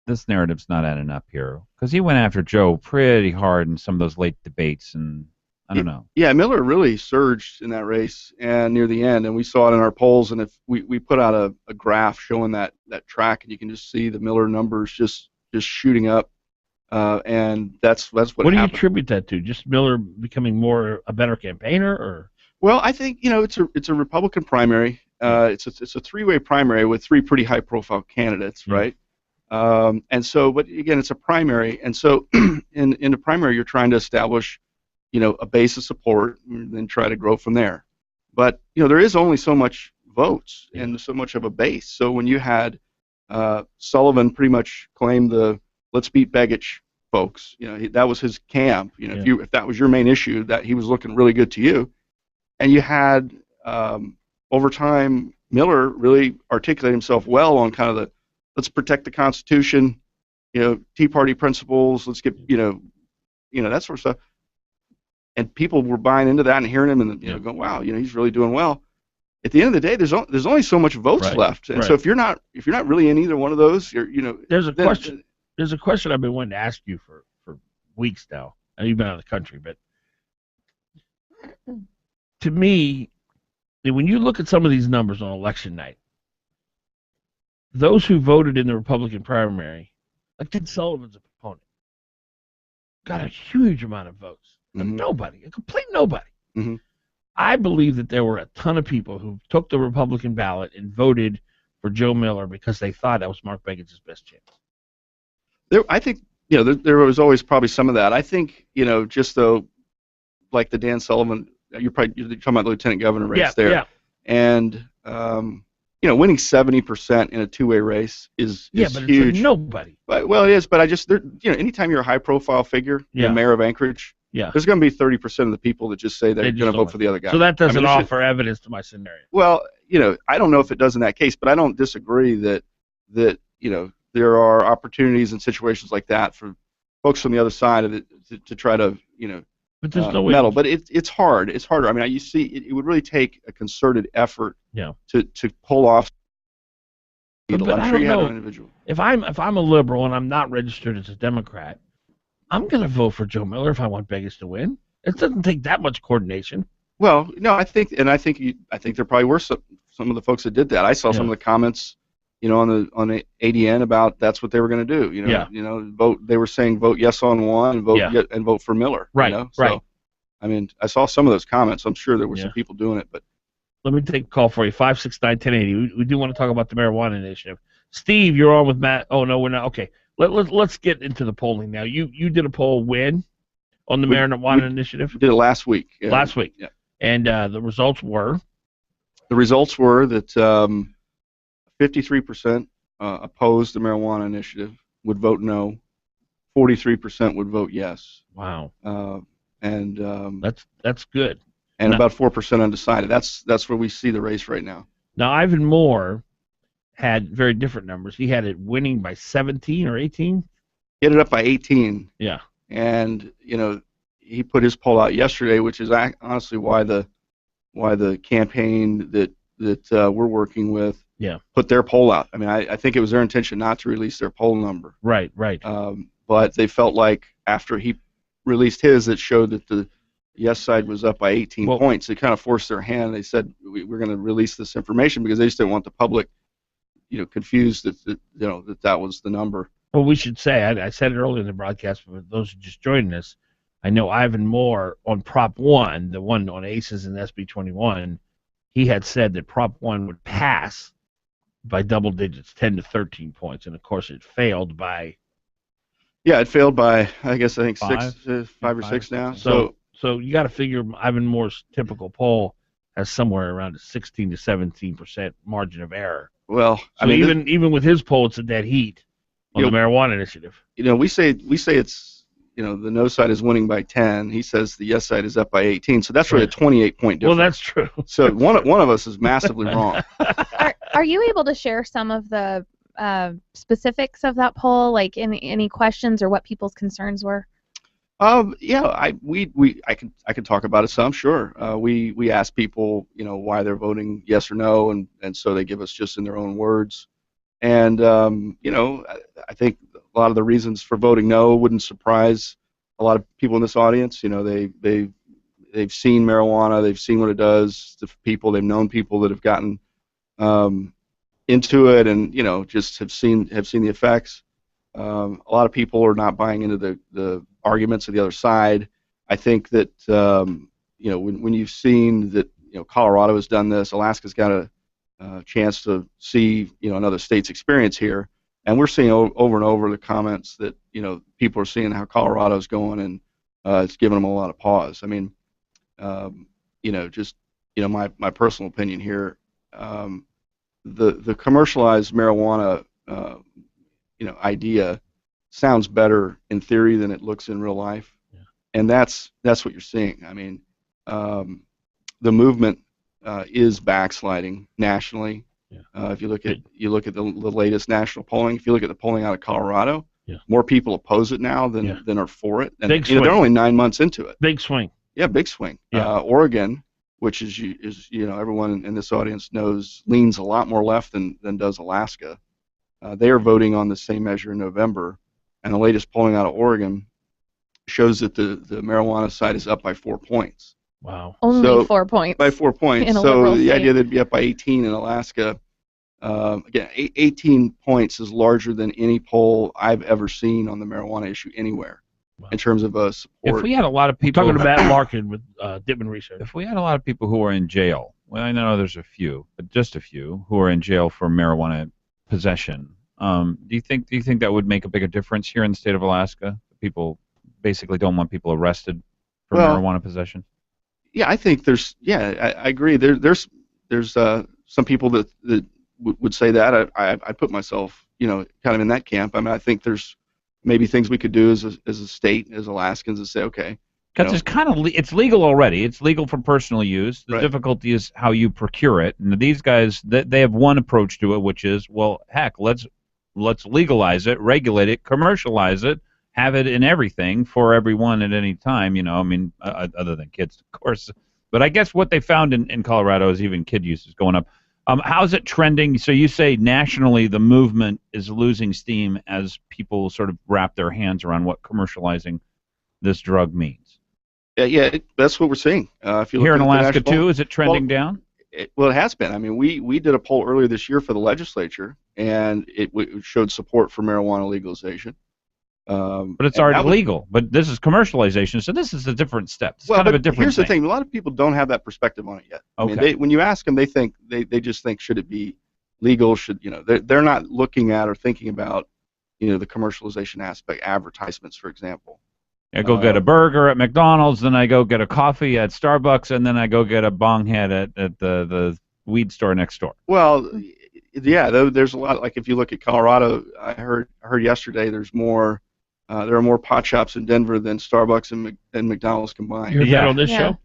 Speaker 3: this narrative's not adding up here? Because he went after Joe pretty hard in some of those late debates, and I don't know.
Speaker 9: Yeah, Miller really surged in that race and near the end, and we saw it in our polls. And if we put out a graph showing that track, and you can just see the Miller numbers just shooting up, and that's what happened.
Speaker 2: What do you attribute that to? Just Miller becoming a better campaigner, or?
Speaker 9: Well, I think it's a Republican primary. It's a three-way primary with 3 pretty high-profile candidates, right? And so, but again, it's a primary, and so in the primary, you're trying to establish a base of support, and then try to grow from there. But there is only so much votes and so much of a base. So when you had Sullivan pretty much claim the "let's beat Begich" folks, that was his camp. If that was your main issue, that he was looking really good to you, and you had over time Miller really articulated himself well on kind of the let's protect the Constitution, Tea Party principles, let's get that sort of stuff. And people were buying into that and hearing him and going, wow, he's really doing well. At the end of the day, there's only so much votes left, and so if you're not really in either one of those,
Speaker 2: There's a question. There's a question I've been wanting to ask you for weeks now. I know you've been out of the country, but to me, when you look at some of these numbers on election night, those who voted in the Republican primary, like Ted Sullivan's opponent, got a huge amount of votes. Nobody, a complete nobody.
Speaker 9: Mm-hmm.
Speaker 2: I believe that there were a ton of people who took the Republican ballot and voted for Joe Miller because they thought that was Mark Begich's best chance.
Speaker 9: I think, there was always probably some of that. I think, just though, like the Dan Sullivan, you're talking about the lieutenant governor race there.
Speaker 2: Yeah.
Speaker 9: And, winning 70% in a two-way race is
Speaker 2: but
Speaker 9: huge.
Speaker 2: It's a nobody.
Speaker 9: Well, it is, but anytime you're a high-profile figure, the mayor of Anchorage, there's going to be 30% of the people that just say they're going to vote for the other guy.
Speaker 2: So that doesn't offer evidence to my scenario.
Speaker 9: Well, I don't know if it does in that case, but I don't disagree that there are opportunities and situations like that for folks from the other side of it to try to
Speaker 2: but there's no
Speaker 9: meddle. But it's hard. It's harder. I mean, you see, it would really take a concerted effort to pull off.
Speaker 2: But
Speaker 9: I'm
Speaker 2: I
Speaker 9: sure
Speaker 2: don't
Speaker 9: you had
Speaker 2: know.
Speaker 9: an individual.
Speaker 2: If I'm a liberal and I'm not registered as a Democrat, I'm going to vote for Joe Miller if I want Begich to win. It doesn't take that much coordination.
Speaker 9: Well, no, I think there probably were some of the folks that did that. I saw some of the comments, on the ADN about that's what they were going to do. Vote. They were saying vote yes on one and vote for Miller.
Speaker 2: Right.
Speaker 9: So,
Speaker 2: right.
Speaker 9: I mean, I saw some of those comments. I'm sure there were some people doing it, but.
Speaker 2: Let me take a call for you, 569-1080. We do want to talk about the marijuana initiative. Steve, you're on with Matt. Oh, no, we're not. Okay, let's get into the polling now. You did a poll when on the marijuana initiative?
Speaker 9: We did it last week. Yeah.
Speaker 2: Last week.
Speaker 9: Yeah.
Speaker 2: And the results were?
Speaker 9: The results were that 53% opposed the marijuana initiative, would vote no. 43% would vote yes.
Speaker 2: Wow.
Speaker 9: And
Speaker 2: that's good.
Speaker 9: And about 4% undecided. That's where we see the race right now.
Speaker 2: Now, Ivan Moore had very different numbers. He had it winning by 17 or 18.
Speaker 9: He had it up by 18.
Speaker 2: Yeah.
Speaker 9: And he put his poll out yesterday, which is honestly why the campaign that we're working with put their poll out. I mean, I think it was their intention not to release their poll number.
Speaker 2: Right.
Speaker 9: But they felt like after he released his, it showed that the yes side was up by 18 points. It kind of forced their hand. They said we're going to release this information because they just didn't want the public, confused that was the number.
Speaker 2: Well, we should say I said it earlier in the broadcast, but for those who just joining us, I know Ivan Moore on Prop 1, the one on ACES and SB 21, he had said that Prop 1 would pass by double digits, 10 to 13 points, and of course it failed by.
Speaker 9: Yeah, it failed by I think 5 or 6 now.
Speaker 2: So you got to figure Ivan Moore's typical poll has somewhere around a 16 to 17% margin of error.
Speaker 9: Well,
Speaker 2: so I mean, even with his poll, it's a dead heat on the marijuana initiative.
Speaker 9: We say it's the no side is winning by 10. He says the yes side is up by 18. So that's really a 28-point difference.
Speaker 2: Well, that's true.
Speaker 9: So one of us is massively wrong.
Speaker 4: Are you able to share some of the specifics of that poll, like any questions or what people's concerns were?
Speaker 9: Yeah, I can talk about it some, sure. We ask people, why they're voting yes or no, and so they give us just in their own words. And I think a lot of the reasons for voting no wouldn't surprise a lot of people in this audience. They've seen marijuana, they've seen what it does to people, they've known people that have gotten into it, and just have seen the effects. A lot of people are not buying into the arguments of the other side. I think that when you've seen that Colorado has done this, Alaska's got a chance to see another state's experience here, and we're seeing over and over the comments that people are seeing how Colorado's going, and it's giving them a lot of pause. I mean, just my personal opinion here, the commercialized marijuana idea sounds better in theory than it looks in real life, and that's what you're seeing. I mean, the movement is backsliding nationally. If you look at the latest national polling, if you look at the polling out of Colorado, more people oppose it now than are for it, and they're only 9 months into it.
Speaker 2: Big swing.
Speaker 9: Yeah, big swing. Oregon, which is everyone in this audience knows, leans a lot more left than does Alaska. They are voting on the same measure in November, and the latest polling out of Oregon shows that the marijuana side is up by 4 points.
Speaker 2: Wow.
Speaker 4: Only 4 points.
Speaker 9: By 4 points. So the idea that it'd be up by 18 in Alaska, again, 18 points is larger than any poll I've ever seen on the marijuana issue anywhere. in terms of support.
Speaker 3: If we had a lot of people
Speaker 2: talking to Matt Larkin with Dittman Research.
Speaker 3: If we had a lot of people who are in jail, well, I know there's a few, but just a few who are in jail for marijuana possession. Do you think that would make a bigger difference here in the state of Alaska? People basically don't want people arrested for marijuana possession.
Speaker 9: Yeah, I think I agree. There's some people that would say that. I put myself, kind of in that camp. I mean, I think there's maybe things we could do as a state, as Alaskans, and say, okay.
Speaker 3: Because it's legal already. It's legal for personal use. The difficulty is how you procure it. And these guys, they have one approach to it, which is, well, heck, let's legalize it, regulate it, commercialize it, have it in everything for everyone at any time. I mean, other than kids, of course. But I guess what they found in Colorado is even kid use is going up. How's it trending? So you say nationally the movement is losing steam as people sort of wrap their hands around what commercializing this drug means.
Speaker 9: Yeah, that's what we're seeing. If you look
Speaker 3: here in Alaska
Speaker 9: national,
Speaker 3: too, is it trending down?
Speaker 9: It has been. I mean, we did a poll earlier this year for the legislature, and it showed support for marijuana legalization.
Speaker 3: But it's already legal. But this is commercialization, so this is a different step. It's kind of a different
Speaker 9: here's
Speaker 3: thing.
Speaker 9: the thing: a lot of people don't have that perspective on it yet.
Speaker 3: Okay.
Speaker 9: I mean, when you ask them, they think they just think, should it be legal? They're not looking at or thinking about the commercialization aspect, advertisements, for example.
Speaker 3: I go get a burger at McDonald's, then I go get a coffee at Starbucks, and then I go get a bong head at the weed store next door.
Speaker 9: Well, yeah, there's a lot. Like if you look at Colorado, I heard yesterday there are more pot shops in Denver than Starbucks and McDonald's combined.
Speaker 2: You heard that on this show?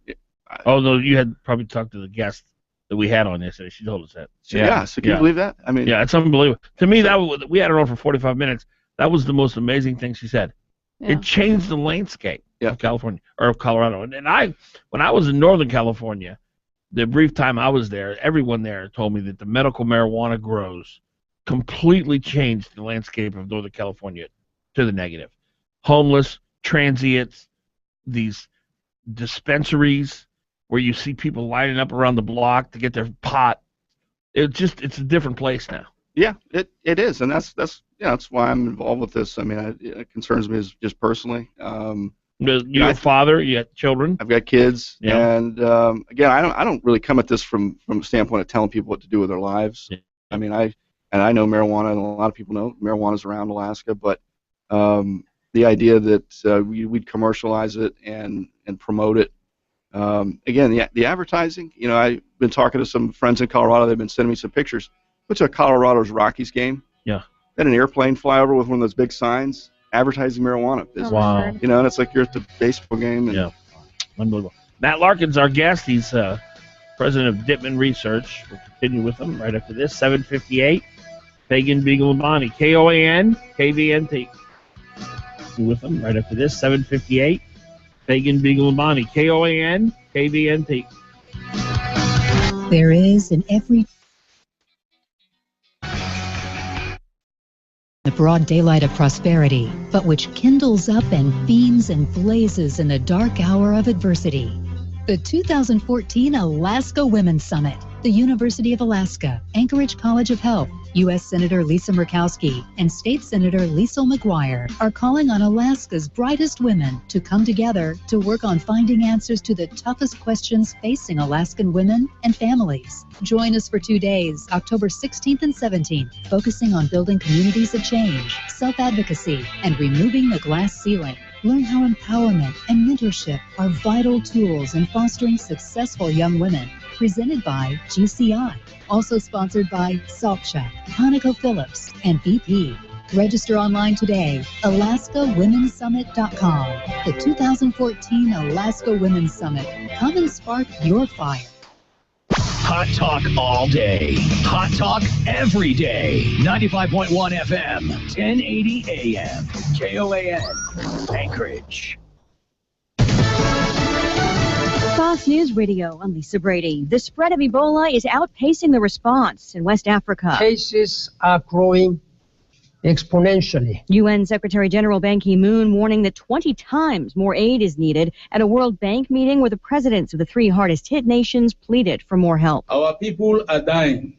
Speaker 2: Oh no, you had probably talked to the guest that we had on yesterday. She told us that.
Speaker 9: So can you believe that? I mean,
Speaker 2: yeah, it's unbelievable. To me, we had her on for 45 minutes. That was the most amazing thing she said. Yeah. It changed the landscape of California or of Colorado. And when I was in Northern California, the brief time I was there, everyone there told me that the medical marijuana grows completely changed the landscape of Northern California to the negative. Homeless, transients, these dispensaries where you see people lining up around the block to get their pot. It's a different place now.
Speaker 9: Yeah, it is, and that's why I'm involved with this. I mean, it concerns me just personally.
Speaker 2: You're a father. You got children.
Speaker 9: I've got kids, and again, I don't really come at this from a standpoint of telling people what to do with their lives. Yeah. I mean, I know marijuana, and a lot of people know marijuana's around Alaska, but the idea that we'd commercialize it and promote it. Again, the advertising. I've been talking to some friends in Colorado. They've been sending me some pictures. What's a Colorado's Rockies game?
Speaker 2: Yeah.
Speaker 9: Had an airplane fly over with one of those big signs advertising marijuana.
Speaker 2: Wow.
Speaker 9: And it's like you're at the baseball game. And,
Speaker 2: yeah. Unbelievable. Matt Larkin's our guest. He's president of Dittman Research. We'll continue with him right after this. 7:58. Fagan, Biegel, and Bonnie. KOAN, KVNT. With him right after this. 7:58. Fagan, Biegel, and Bonnie. KOAN, KVNT.
Speaker 6: There is in every the broad daylight of prosperity, but which kindles up and beams and blazes in the dark hour of adversity. The 2014 Alaska Women's Summit. The University of Alaska, Anchorage College of Health, U.S. Senator Lisa Murkowski, and State Senator Liesl McGuire are calling on Alaska's brightest women to come together to work on finding answers to the toughest questions facing Alaskan women and families. Join us for 2 days, October 16th and 17th, focusing on building communities of change, self-advocacy, and removing the glass ceiling. Learn how empowerment and mentorship are vital tools in fostering successful young women. Presented by GCI. Also sponsored by Salt Shack, ConocoPhillips, and BP. Register online today, AlaskaWomenSummit.com. The 2014 Alaska Women's Summit. Come and spark your fire.
Speaker 1: Hot talk all day. Hot talk every day. 95.1 FM, 1080 AM. KOAN, Anchorage.
Speaker 11: Fox News Radio, I'm Lisa Brady. The spread of Ebola is outpacing the response in West Africa.
Speaker 12: Cases are growing exponentially.
Speaker 11: UN Secretary General Ban Ki-moon warning that 20 times more aid is needed at a World Bank meeting where the presidents of the 3 hardest hit nations pleaded for more help.
Speaker 23: Our people are dying.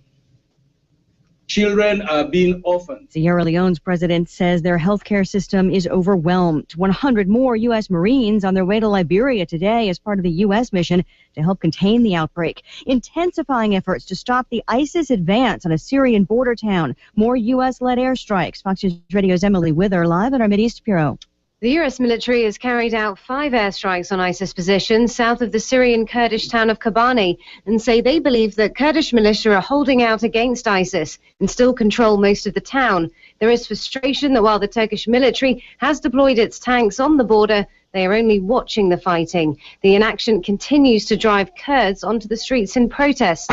Speaker 13: children are being orphaned.
Speaker 11: Sierra Leone's president says their healthcare system is overwhelmed. 100 more U.S. Marines on their way to Liberia today as part of the U.S. mission to help contain the outbreak, intensifying efforts to stop the ISIS advance on a Syrian border town. More U.S.-led airstrikes. Fox News Radio's Emily Wither live at our Mideast Bureau.
Speaker 14: The U.S. military has carried out 5 airstrikes on ISIS positions south of the Syrian Kurdish town of Kobani and say they believe that Kurdish militia are holding out against ISIS and still control most of the town. There is frustration that while the Turkish military has deployed its tanks on the border, they are only watching the fighting. The inaction continues to drive Kurds onto the streets in protest.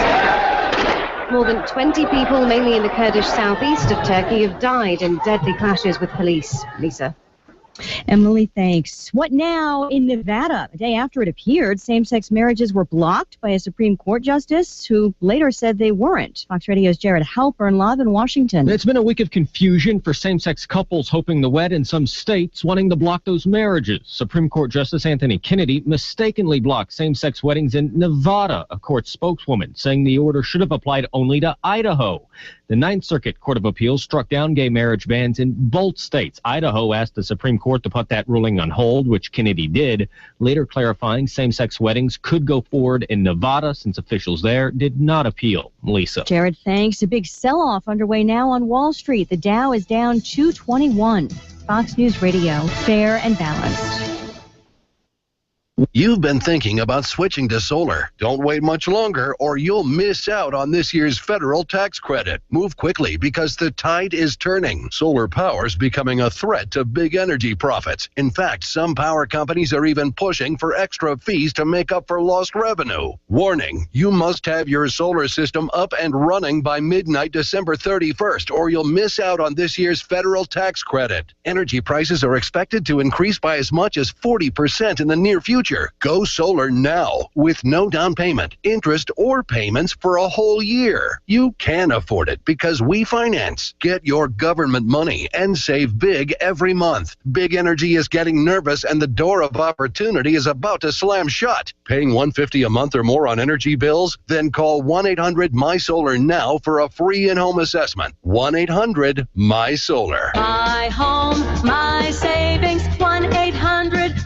Speaker 14: More than 20 people, mainly in the Kurdish southeast of Turkey, have died in deadly clashes with police. Lisa.
Speaker 11: Emily, thanks. What now in Nevada? A day after it appeared, same-sex marriages were blocked by a Supreme Court justice who later said they weren't. Fox Radio's Jared Halpern live in Washington.
Speaker 15: It's been a week of confusion for same-sex couples hoping to wed and some states wanting to block those marriages. Supreme Court Justice Anthony Kennedy mistakenly blocked same-sex weddings in Nevada, a court spokeswoman saying the order should have applied only to Idaho. The Ninth Circuit Court of Appeals struck down gay marriage bans in both states. Idaho asked the Supreme Court to put that ruling on hold, which Kennedy did, later clarifying same-sex weddings could go forward in Nevada since officials there did not appeal. Lisa.
Speaker 11: Jared, thanks. A big sell-off underway now on Wall Street. The Dow is down 221. Fox News Radio, fair and balanced.
Speaker 23: You've been thinking about switching to solar. Don't wait much longer or you'll miss out on this year's federal tax credit. Move quickly because the tide is turning. Solar power's becoming a threat to big energy profits. In fact, some power companies are even pushing for extra fees to make up for lost revenue. Warning, you must have your solar system up and running by midnight December 31st or you'll miss out on this year's federal tax credit. Energy prices are expected to increase by as much as 40% in the near future. Go solar now with no down payment, interest, or payments for a whole year. You can afford it because we finance. Get your government money and save big every month. Big Energy is getting nervous and the door of opportunity is about to slam shut. Paying $150 a month or more on energy bills? Then call 1-800-MY-SOLAR now for a free in-home assessment. 1-800-MY-SOLAR.
Speaker 10: My home, my savings, 1-800-MY-SOLAR.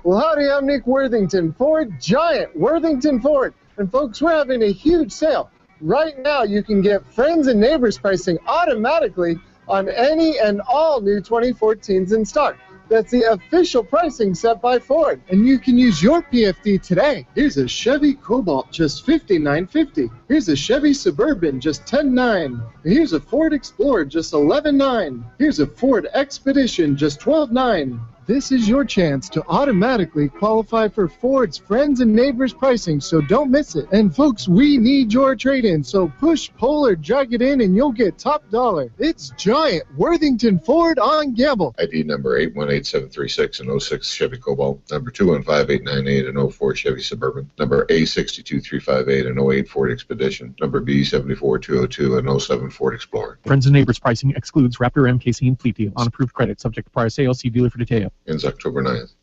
Speaker 24: Well, howdy, I'm Nick Worthington, Ford Giant, Worthington Ford. And folks, we're having a huge sale. Right now, you can get friends and neighbors pricing automatically on any and all new 2014s in stock. That's the official pricing set by Ford. And you can use your PFD today. Here's a Chevy Cobalt, just $59.50. Here's a Chevy Suburban, just $10.9. Here's a Ford Explorer, just $11.9. Here's a Ford Expedition, just $12.9. This is your chance to automatically qualify for Ford's Friends and Neighbors pricing, so don't miss it. And folks, we need your trade-in, so push, pull, or drag it in and you'll get top dollar. It's Giant Worthington Ford on Gamble.
Speaker 25: ID number 818736 and 06 Chevy Cobalt. Number 215898 and 04 Chevy Suburban. Number A62358 and 08 Ford Expedition. Number B74202 and 07 Ford Explorer.
Speaker 26: Friends and Neighbors pricing excludes Raptor MKC and Fleet Deal on approved credit, subject to prior sale. See dealer for details.
Speaker 25: Ends October 9th.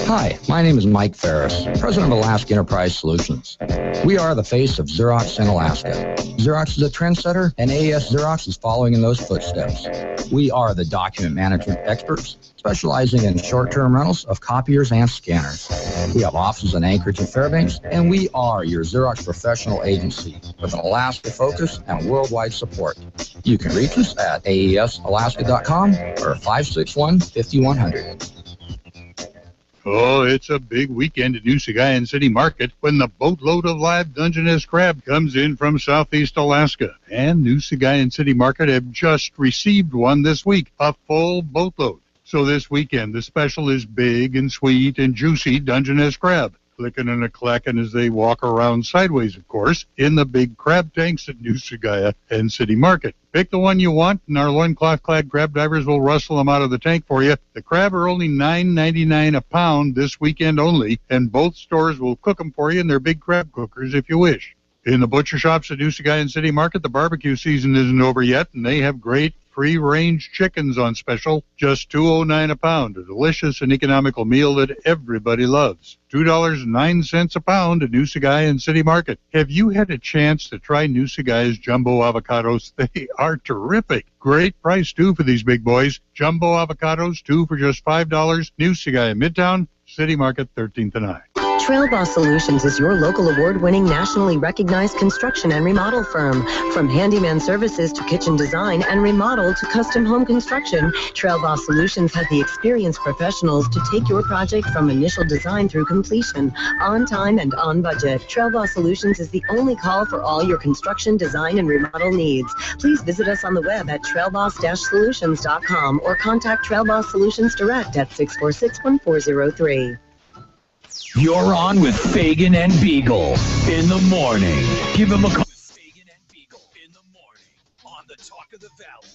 Speaker 28: Hi, my name is Mike Ferris, president of Alaska Enterprise Solutions. We are the face of Xerox in Alaska. Xerox is a trendsetter, and AES Xerox is following in those footsteps. We are the document management experts, specializing in short-term rentals of copiers and scanners. We have offices in Anchorage and Fairbanks, and we are your Xerox professional agency with an Alaska focus and worldwide support. You can reach us at aesalaska.com or 561-5100.
Speaker 27: Oh, it's a big weekend at Nusagai City Market when the boatload of live Dungeness crab comes in from southeast Alaska. And Nusagai City Market have just received one this week, a full boatload. So this weekend, the special is big and sweet and juicy Dungeness crab. Clicking and a-clacking as they walk around sideways, of course, in the big crab tanks at Nusagai and City Market. Pick the one you want, and our loincloth-clad crab divers will rustle them out of the tank for you. The crab are only $9.99 a pound this weekend only, and both stores will cook them for you in their big crab cookers if you wish. In the butcher shops at Nusagai and City Market, the barbecue season isn't over yet, and they have great free-range chickens on special, just $2.09 a pound. A delicious and economical meal that everybody loves. $2.09 a pound at Noosa Guy and City Market. Have you had a chance to try Noosa Guy's jumbo avocados? They are terrific. Great price, too, for these big boys. Jumbo avocados, 2 for just $5. Noosa Guy in Midtown, City Market, 13th and I.
Speaker 5: Trail Boss Solutions is your local award-winning, nationally recognized construction and remodel firm. From handyman services to kitchen design and remodel to custom home construction, Trail Boss Solutions has the experienced professionals to take your project from initial design through completion, on time and on budget. Trail Boss Solutions is the only call for all your construction, design, and remodel needs. Please visit us on the web at trailboss-solutions.com or contact Trail Boss Solutions Direct at 646-1403.
Speaker 1: You're on with Fagan and Biegel in the morning. Give him a call. Fagan and Biegel in the morning on the Talk of the
Speaker 2: Valley.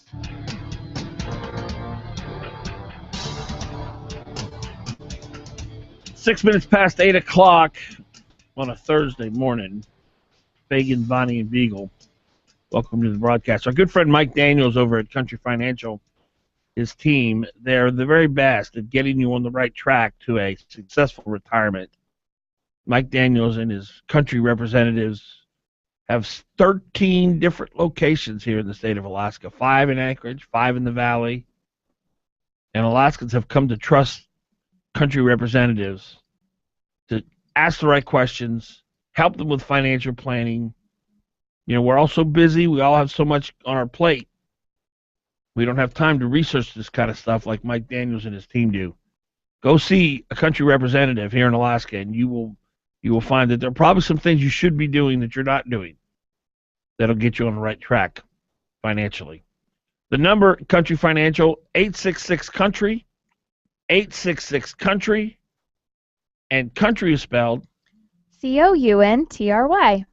Speaker 2: 6 minutes past 8 o'clock on a Thursday morning. Fagan, Bonnie, and Biegel. Welcome to the broadcast. Our good friend Mike Daniels over at Country Financial, his team, they're the very best at getting you on the right track to a successful retirement. Mike Daniels and his country representatives have 13 different locations here in the state of Alaska, 5 in Anchorage, 5 in the Valley. And Alaskans have come to trust country representatives to ask the right questions, help them with financial planning. You know, we're all so busy. We all have so much on our plate. We don't have time to research this kind of stuff like Mike Daniels and his team do. Go see a country representative here in Alaska, and you will find that there are probably some things you should be doing that you're not doing that'll get you on the right track financially. The number, Country Financial, 866-COUNTRY, 866-COUNTRY, and country is spelled
Speaker 4: COUNTRY.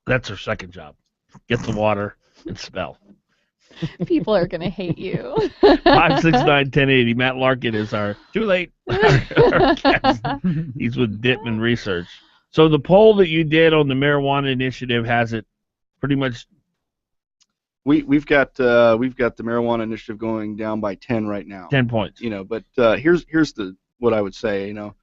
Speaker 2: That's her second job. Get the water and spell.
Speaker 4: People are going to hate you.
Speaker 2: 569-1080. Matt Larkin is our too late. Our guest. He's with Dittman Research. So the poll that you did on the marijuana initiative has it pretty much.
Speaker 9: We've got the marijuana initiative going down by 10 right now.
Speaker 2: 10 points.
Speaker 9: You know, but here's what I would say. You know,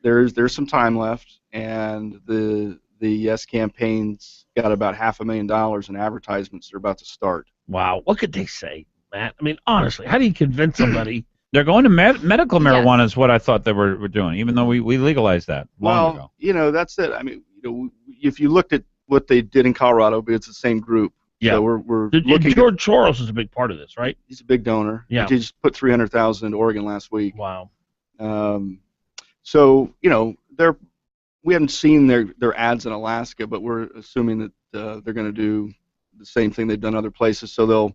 Speaker 9: there's some time left, and the Yes campaign's got about $500,000 in advertisements that are about to start.
Speaker 2: Wow, what could they say, Matt? I mean, honestly, how do you convince somebody?
Speaker 3: They're going to medical marijuana is what I thought they were doing, even though we legalized that long ago.
Speaker 9: You know, that's it. I mean, you know, if you looked at what they did in Colorado, but it's the same group.
Speaker 2: Yeah,
Speaker 9: so we're looking.
Speaker 2: George Soros is a big part of this, right?
Speaker 9: He's a big donor.
Speaker 2: Yeah,
Speaker 9: he just put $300,000 into Oregon last week.
Speaker 2: Wow.
Speaker 9: So you know, we haven't seen their ads in Alaska, but we're assuming that they're going to do the same thing they've done other places. So they'll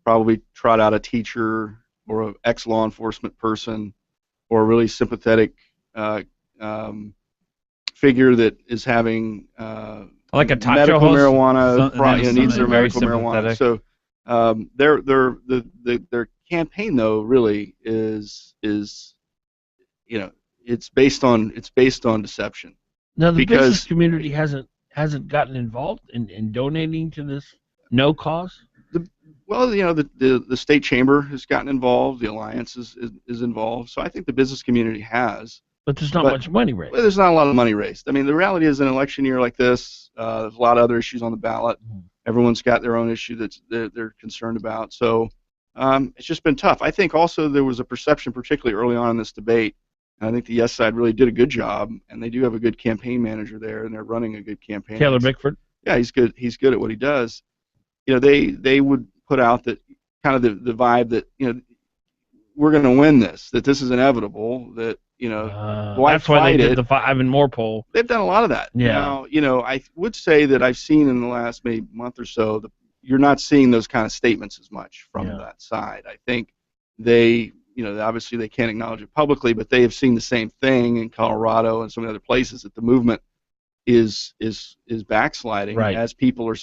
Speaker 9: probably trot out a teacher or an ex-law enforcement person or a really sympathetic figure that is having
Speaker 3: like a talk
Speaker 9: medical
Speaker 3: show host?
Speaker 9: marijuana, needs their medical
Speaker 3: sympathetic.
Speaker 9: marijuana. So their campaign though really is you know, it's based on deception.
Speaker 2: Now the
Speaker 9: because
Speaker 2: business community hasn't gotten involved in donating to this no cause.
Speaker 9: Well, you know, the state chamber has gotten involved. The alliance is involved. So I think the business community has.
Speaker 2: But there's not much money raised.
Speaker 9: Well, there's not a lot of money raised. I mean, the reality is, an election year like this, there's a lot of other issues on the ballot. Everyone's got their own issue that they're concerned about. So it's just been tough. I think also there was a perception, particularly early on in this debate. And I think the Yes side really did a good job, and they do have a good campaign manager there, and they're running a good campaign.
Speaker 2: Taylor Bickford.
Speaker 9: Yeah, he's good. He's good at what he does. You know, they would put out that kind of the vibe that, you know, we're going to win this, that this is inevitable, that, you know,
Speaker 2: that's why they did the Ivan Moore poll.
Speaker 9: They've done a lot of that.
Speaker 2: Yeah.
Speaker 9: Now, you know, I would say that I've seen in the last maybe month or so, you're not seeing those kind of statements as much from that side. I think they, you know, obviously they can't acknowledge it publicly, but they have seen the same thing in Colorado and some other places, that the movement is backsliding as people are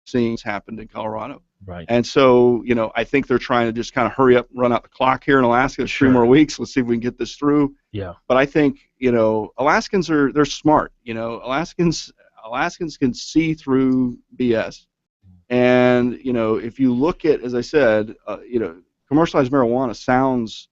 Speaker 9: seeing what's happened in Colorado.
Speaker 2: Right.
Speaker 9: And so, you know, I think they're trying to just kind of hurry up, run out the clock here in Alaska. There's 3 more weeks. Let's see if we can get this through.
Speaker 2: Yeah.
Speaker 9: But I think, you know, Alaskans they're smart. You know, Alaskans can see through BS. And And, you know, if you look at, as I said, you know, commercialized marijuana sounds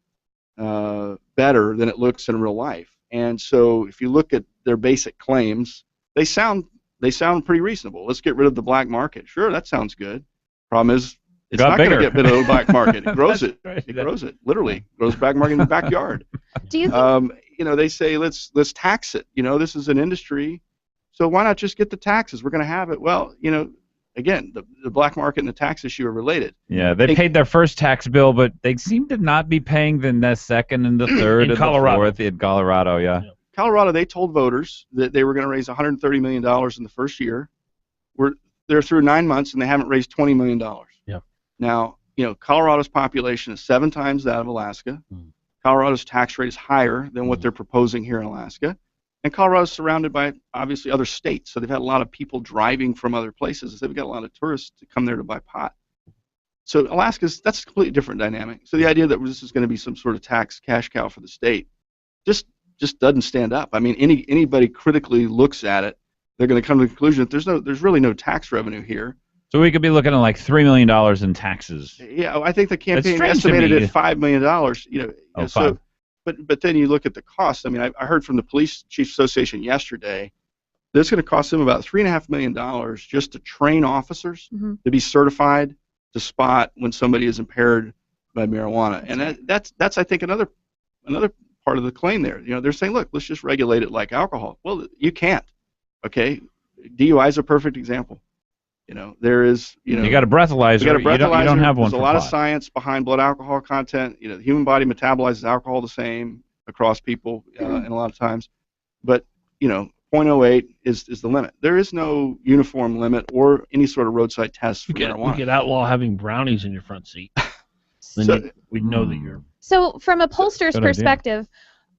Speaker 9: better than it looks in real life. And so if you look at their basic claims, they sound pretty reasonable. Let's get rid of the black market. Sure, that sounds good. Problem is, it's not going to get rid of the black market. It grows it. Right. It grows it. Literally grows black market in the backyard.
Speaker 4: Do you think,
Speaker 9: you know, they say let's tax it. You know, this is an industry, so why not just get the taxes? We're going to have it. Well, you know, again, the black market and the tax issue are related.
Speaker 3: Yeah, they paid their first tax bill, but they seem to not be paying the second and the third and the fourth in Colorado. Yeah.
Speaker 9: Colorado, they told voters that they were going to raise $130 million in the first year. They're through 9 months and they haven't raised $20 million.
Speaker 2: Yeah.
Speaker 9: Now, you know, Colorado's population is 7 times that of Alaska. Colorado's tax rate is higher than what they're proposing here in Alaska. And Colorado's surrounded by, obviously, other states. So they've had a lot of people driving from other places. They've got a lot of tourists to come there to buy pot. So that's a completely different dynamic. So the idea that this is going to be some sort of tax cash cow for the state just doesn't stand up. I mean, anybody critically looks at it, they're going to come to the conclusion that there's really no tax revenue here.
Speaker 3: So we could be looking at like $3 million in taxes.
Speaker 9: Yeah, I think the campaign estimated at $5 million. You know, so, but then you look at the cost. I mean, I heard from the Police Chiefs Association yesterday, this is going to cost them about $3.5 million just to train officers to be certified to spot when somebody is impaired by marijuana, and that's I think another part of the claim there. You know, they're saying, look, let's just regulate it like alcohol. Well, you can't. Okay, DUI is a perfect example. You know, there is, you know,
Speaker 3: you got a breathalizer. You don't have one.
Speaker 9: There's a lot of science behind blood alcohol content. You know, the human body metabolizes alcohol the same across people, and a lot of times, but you know, 0.08 is the limit. There is no uniform limit or any sort of roadside test for marijuana.
Speaker 2: We could outlaw having brownies in your front seat. Then we'd know that you're.
Speaker 4: So from a pollster's perspective,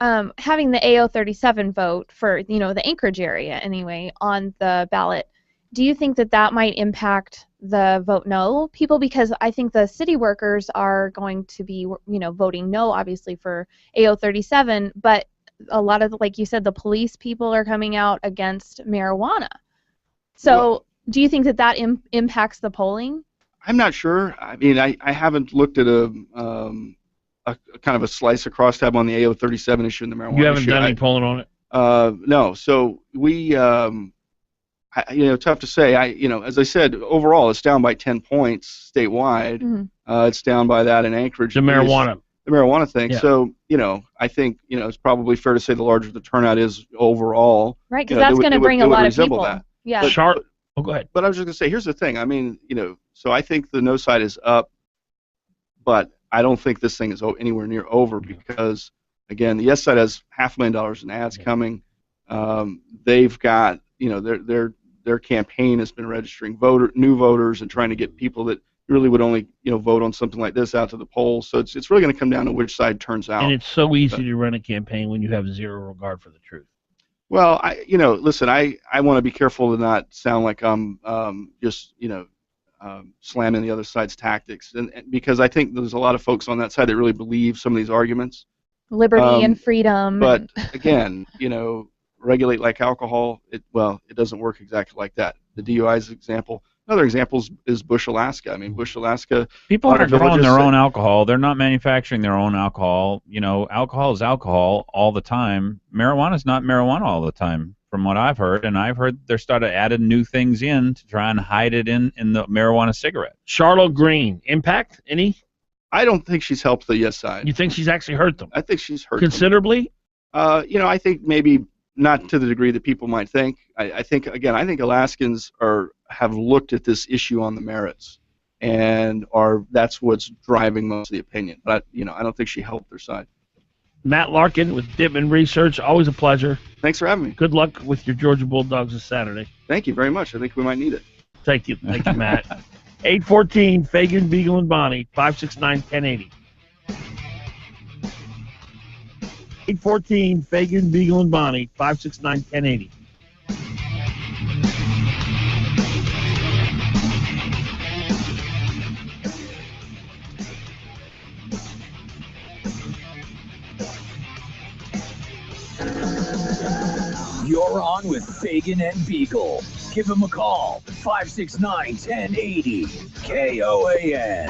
Speaker 4: having the AO37 vote for, you know, the Anchorage area anyway on the ballot, do you think that might impact the vote no people? Because I think the city workers are going to be, you know, voting no, obviously, for AO37, but a lot of, like you said, the police people are coming out against marijuana. So do you think that impacts the polling?
Speaker 9: I'm not sure. I mean, I haven't looked at a kind of a slice across tab on the AO37 issue and the marijuana issue.
Speaker 2: You haven't done any polling on it?
Speaker 9: No. So we, you know, tough to say. You know, as I said, overall it's down by 10 points statewide. It's down by that in Anchorage.
Speaker 2: The marijuana
Speaker 9: thing.
Speaker 2: Yeah.
Speaker 9: So, you know, I think, you know, it's probably fair to say the larger the turnout is overall.
Speaker 4: Right, because that's going to bring a lot of people.
Speaker 9: That.
Speaker 4: Yeah.
Speaker 2: Oh, go ahead.
Speaker 9: But I was just going to say, here's the thing. I mean, you know, so I think the no side is up, but I don't think this thing is anywhere near over because, again, the yes side has $500,000 in ads coming. They've got, you know, their campaign has been registering new voters and trying to get people that really would only, you know, vote on something like this out to the polls. So it's really going to come down to which side turns out.
Speaker 2: And it's so easy to run a campaign when you have zero regard for the truth.
Speaker 9: Well, you know, listen, I want to be careful to not sound like I'm just, you know, slamming the other side's tactics, and because I think there's a lot of folks on that side that really believe some of these arguments.
Speaker 4: Liberty and freedom.
Speaker 9: But again, you know, regulate like alcohol. It doesn't work exactly like that. The DUI's example. Another example is Bush, Alaska. I mean, Bush, Alaska.
Speaker 3: People aren't growing their own alcohol. They're not manufacturing their own alcohol. You know, alcohol is alcohol all the time. Marijuana is not marijuana all the time, from what I've heard. And I've heard they're starting to add new things in to try and hide it in the marijuana cigarette.
Speaker 2: Charlotte Green, impact any?
Speaker 9: I don't think she's helped the yes side.
Speaker 2: You think she's actually hurt them?
Speaker 9: I think she's hurt
Speaker 2: considerably.
Speaker 9: You know, I think maybe not to the degree that people might think. I think Alaskans have looked at this issue on the merits, and that's what's driving most of the opinion. But you know, I don't think she helped their side.
Speaker 2: Matt Larkin with Dittman Research, always a pleasure.
Speaker 9: Thanks for having me.
Speaker 2: Good luck with your Georgia Bulldogs this Saturday.
Speaker 9: Thank you very much. I think we might need it.
Speaker 2: Thank you, Matt. 814 Fagan, Biegel, and Bonnie, 569-1080. 814 Fagan, Biegel, and Bonnie, 569-1080.
Speaker 1: You're on with Fagan and Biegel. Give him a call, 569-1080. KOAN.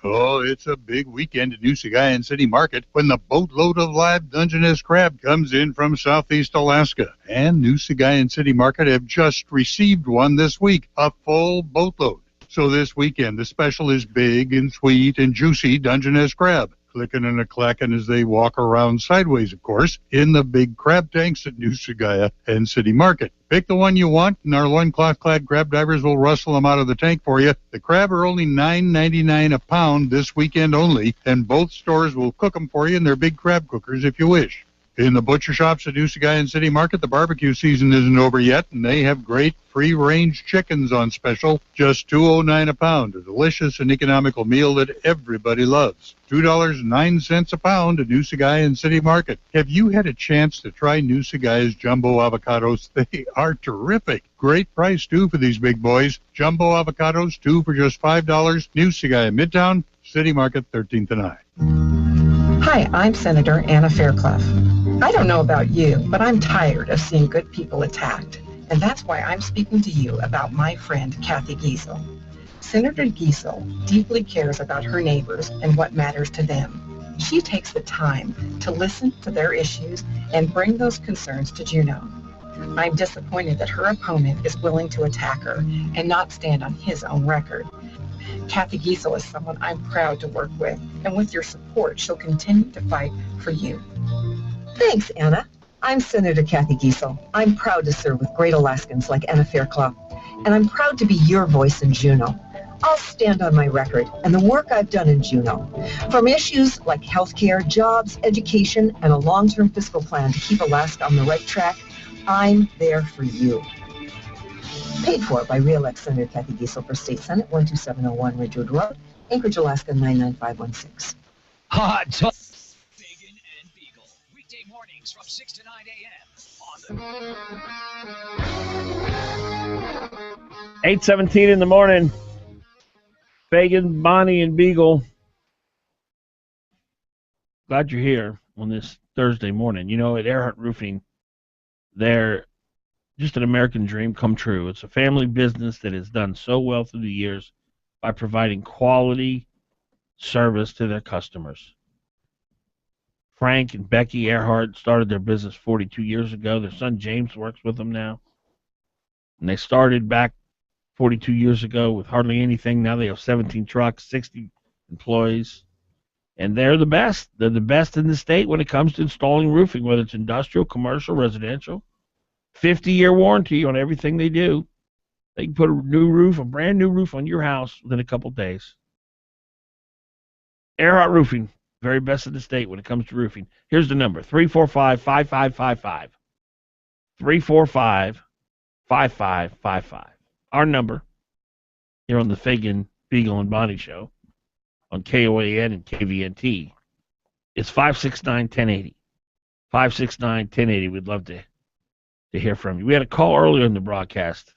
Speaker 27: Oh, it's a big weekend at Nusagian City Market when the boatload of live Dungeness crab comes in from southeast Alaska. And Nusagian City Market have just received one this week, a full boatload. So this weekend, the special is big and sweet and juicy Dungeness crab, clicking and a-clacking as they walk around sideways, of course, in the big crab tanks at Nusagian and City Market. Pick the one you want, and our loincloth-clad crab divers will rustle them out of the tank for you. The crab are only $9.99 a pound this weekend only, and both stores will cook them for you in their big crab cookers if you wish. In the butcher shops at Nusagian City Market, the barbecue season isn't over yet, and they have great free-range chickens on special, just $2.09 a pound, a delicious and economical meal that everybody loves. $2.09 a pound at Nusagian City Market. Have you had a chance to try Nusagian's jumbo avocados? They are terrific. Great price, too, for these big boys. Jumbo avocados, 2 for just $5. Nusagian Midtown, City Market, 13th and I.
Speaker 7: Hi, I'm Senator Anna Fairclough. I don't know about you, but I'm tired of seeing good people attacked, and that's why I'm speaking to you about my friend Kathy Giesel. Senator Giesel deeply cares about her neighbors and what matters to them. She takes the time to listen to their issues and bring those concerns to Juneau. I'm disappointed that her opponent is willing to attack her and not stand on his own record. Kathy Giesel is someone I'm proud to work with, and with your support, she'll continue to fight for you. Thanks, Anna. I'm Senator Kathy Giesel. I'm proud to serve with great Alaskans like Anna Fairclough, and I'm proud to be your voice in Juneau. I'll stand on my record and the work I've done in Juneau. From issues like healthcare, jobs, education, and a long-term fiscal plan to keep Alaska on the right track, I'm there for you. Paid for by re-elect Senator Kathy Giesel for State Senate, 12701 Ridgewood Road, Anchorage, Alaska, 99516.
Speaker 1: Hot Talk. Fagan and Biegel. Weekday mornings from 6 to 9 a.m.
Speaker 2: 8:17 in the morning. Fagan, Bonnie, and Biegel. Glad you're here on this Thursday morning. You know, at Earhart Roofing, they're just an American dream come true. It's a family business that has done so well through the years by providing quality service to their customers. Frank and Becky Earhart started their business 42 years ago. Their son James works with them now. And they started back 42 years ago with hardly anything. Now they have 17 trucks, 60 employees. And they're the best. They're the best in the state when it comes to installing roofing, whether it's industrial, commercial, residential. 50-year warranty on everything they do. They can put a brand new roof on your house within a couple days. Earhart Roofing, very best in the state when it comes to roofing. Here's the number, 345-5555. 345-5555. Our number here on the Fagan, Biegel, and Bonnie Show on KOAN and KVNT is 569-1080. 569-1080. We'd love to hear from you. We had a call earlier in the broadcast,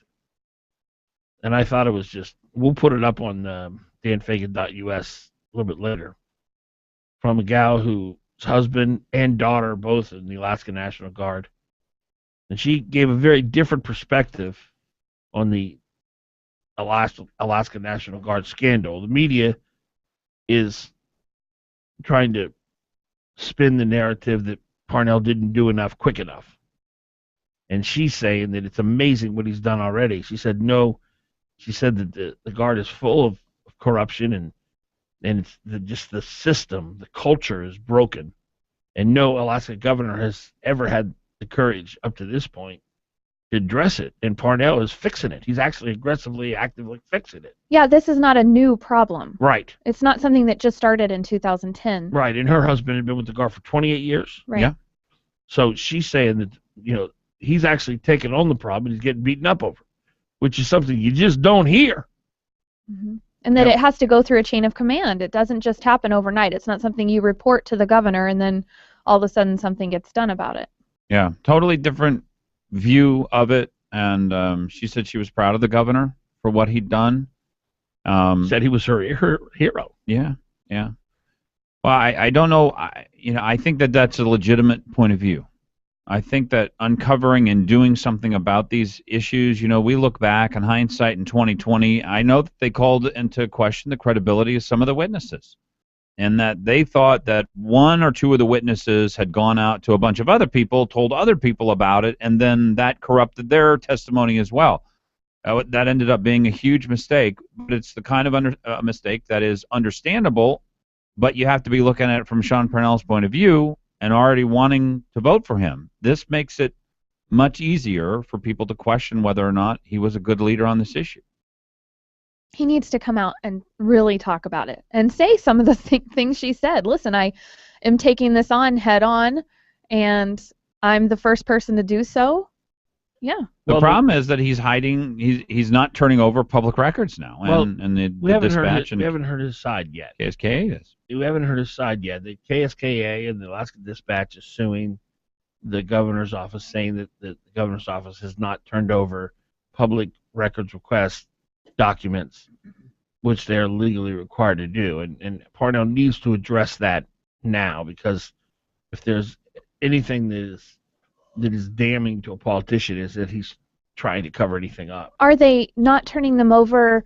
Speaker 2: and I thought it was just, we'll put it up on danfagan.us a little bit later, from a gal whose husband and daughter are both in the Alaska National Guard. And she gave a very different perspective on the Alaska National Guard scandal. The media is trying to spin the narrative that Parnell didn't do enough quick enough. And she's saying that it's amazing what he's done already. She said no. She said that the Guard is full of corruption and it's just the system, the culture is broken. And no Alaska governor has ever had the courage up to this point to address it. And Parnell is fixing it. He's actually aggressively, actively fixing it.
Speaker 4: Yeah, this is not a new problem.
Speaker 2: Right.
Speaker 4: It's not something that just started in 2010.
Speaker 2: Right. And her husband had been with the Guard for 28 years.
Speaker 4: Right.
Speaker 2: Yeah. So she's saying that, he's actually taking on the problem. He's getting beaten up over, which is something you just don't hear.
Speaker 4: Mm-hmm. And that it has to go through a chain of command. It doesn't just happen overnight. It's not something you report to the governor and then all of a sudden something gets done about it.
Speaker 3: Yeah, totally different view of it. And she said she was proud of the governor for what he'd done.
Speaker 2: Said he was her hero.
Speaker 3: Yeah, yeah. Well, I don't know. I think that's a legitimate point of view. I think that uncovering and doing something about these issues, we look back in hindsight in 2020, I know that they called into question the credibility of some of the witnesses, and that they thought that one or two of the witnesses had gone out to a bunch of other people, told other people about it, and then that corrupted their testimony as well. That ended up being a huge mistake, but it's the kind of mistake that is understandable, but you have to be looking at it from Sean Parnell's point of view and already wanting to vote for him. This makes it much easier for people to question whether or not he was a good leader on this issue.
Speaker 4: He needs to come out and really talk about it and say some of the things she said. Listen, I am taking this on head on, and I'm the first person to do so. Yeah.
Speaker 3: The problem is that he's hiding. He's not turning over public records now.
Speaker 2: We haven't heard his side yet.
Speaker 3: KSKA is.
Speaker 2: We haven't heard his side yet. The KSKA and the Alaska Dispatch is suing the governor's office, saying that the governor's office has not turned over public records request documents, which they are legally required to do. And Parnell needs to address that now, because if there's anything that is damning to a politician, is that he's trying to cover anything up.
Speaker 4: Are they not turning them over,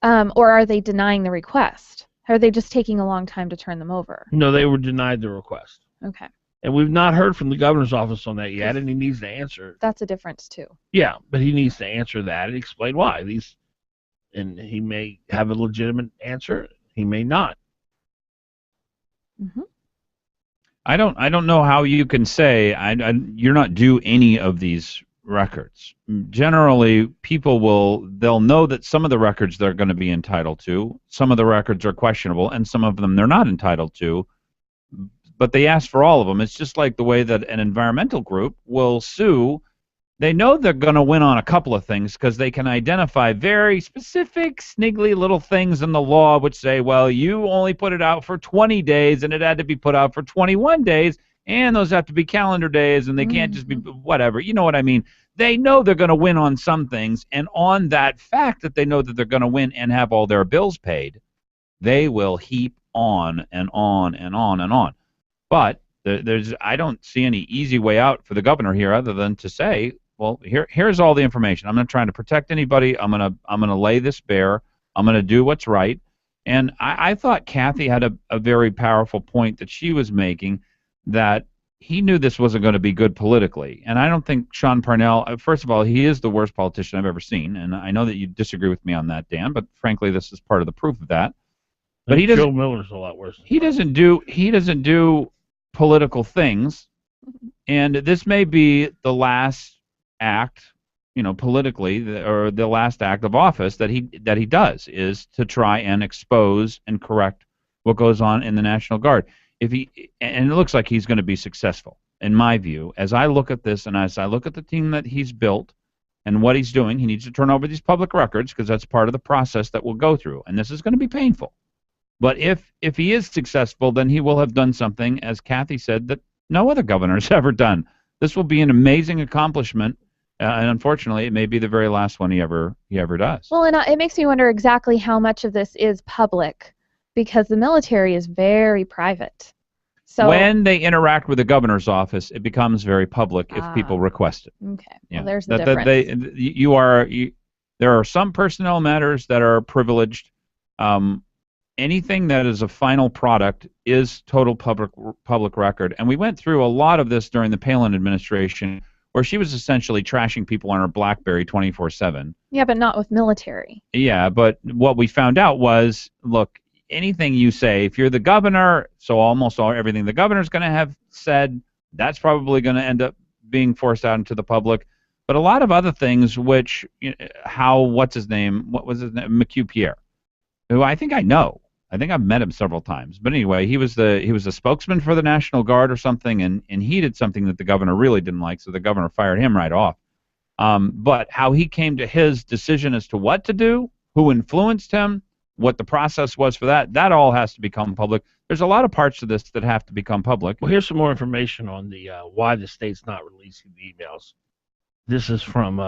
Speaker 4: or are they denying the request? Are they just taking a long time to turn them over?
Speaker 2: No, they were denied the request.
Speaker 4: Okay.
Speaker 2: And we've not heard from the governor's office on that yet, and he needs to answer.
Speaker 4: That's a difference, too.
Speaker 2: Yeah, but he needs to answer that and explain why. And he may have a legitimate answer. He may not.
Speaker 4: Mm-hmm.
Speaker 3: I don't know how you can say you're not due any of these records. Generally, they'll know that some of the records they're going to be entitled to, some of the records are questionable, and some of them they're not entitled to, but they ask for all of them. It's just like the way that an environmental group will sue. They know they're going to win on a couple of things because they can identify very specific, sniggly little things in the law which say, well, you only put it out for 20 days, and it had to be put out for 21 days, and those have to be calendar days, and they can't just be whatever. You know what I mean? They know they're going to win on some things, and on that fact that they know that they're going to win and have all their bills paid, they will heap on and on and on and on. But I don't see any easy way out for the governor here other than to say, well, here's all the information. I'm not trying to protect anybody. I'm gonna lay this bare. I'm gonna do what's right. And I thought Kathy had a very powerful point that she was making, that he knew this wasn't going to be good politically. And I don't think Sean Parnell, first of all, he is the worst politician I've ever seen. And I know that you disagree with me on that, Dan, but frankly, this is part of the proof of that. But
Speaker 2: Joe Miller's a lot worse.
Speaker 3: He doesn't do political things, and this may be the last act, politically, or the last act of office that he does, is to try and expose and correct what goes on in the National Guard. And it looks like he's going to be successful, in my view. As I look at this and as I look at the team that he's built and what he's doing, he needs to turn over these public records because that's part of the process that we'll go through, and this is going to be painful. But if he is successful, then he will have done something, as Kathy said, that no other governor has ever done. This will be an amazing accomplishment, and unfortunately, it may be the very last one he ever does.
Speaker 4: Well, and it makes me wonder exactly how much of this is public, because the military is very private. So
Speaker 3: when they interact with the governor's office, it becomes very public if people request it.
Speaker 4: Okay,
Speaker 3: yeah.
Speaker 4: Well, there's the difference.
Speaker 3: There are some personnel matters that are privileged. Anything that is a final product is total public record. And we went through a lot of this during the Palin administration, where she was essentially trashing people on her BlackBerry 24/7.
Speaker 4: Yeah, but not with military.
Speaker 3: Yeah, but what we found out was, look, anything you say, if you're the governor, so everything the governor's going to have said, that's probably going to end up being forced out into the public. But a lot of other things, which, what's his name? What was his name? McHugh-Pierre, who I think I know. I think I've met him several times. But anyway, he was the spokesman for the National Guard or something, and he did something that the governor really didn't like, so the governor fired him right off. But how he came to his decision as to what to do, who influenced him, what the process was for that all has to become public. There's a lot of parts of this that have to become public.
Speaker 2: Well, here's some more information on the why the state's not releasing the emails. This is from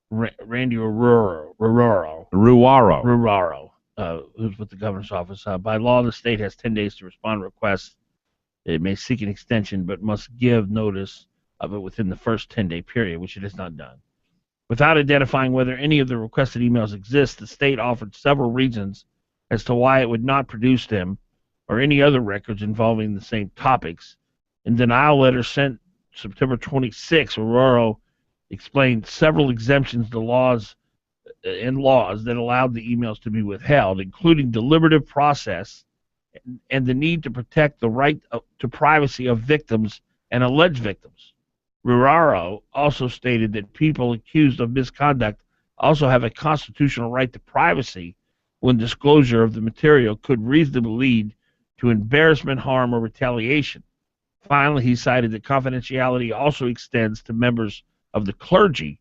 Speaker 2: Randy Ruaro, who's with the governor's office. By law, the state has 10 days to respond to requests. It may seek an extension, but must give notice of it within the first 10-day period, which it has not done. Without identifying whether any of the requested emails exist, the state offered several reasons as to why it would not produce them or any other records involving the same topics. In denial letter sent September 26, Aurora explained several exemptions to laws that allowed the emails to be withheld, including deliberative process and the need to protect the right to privacy of victims and alleged victims. Ruraro also stated that people accused of misconduct also have a constitutional right to privacy when disclosure of the material could reasonably lead to embarrassment, harm, or retaliation. Finally, he cited that confidentiality also extends to members of the clergy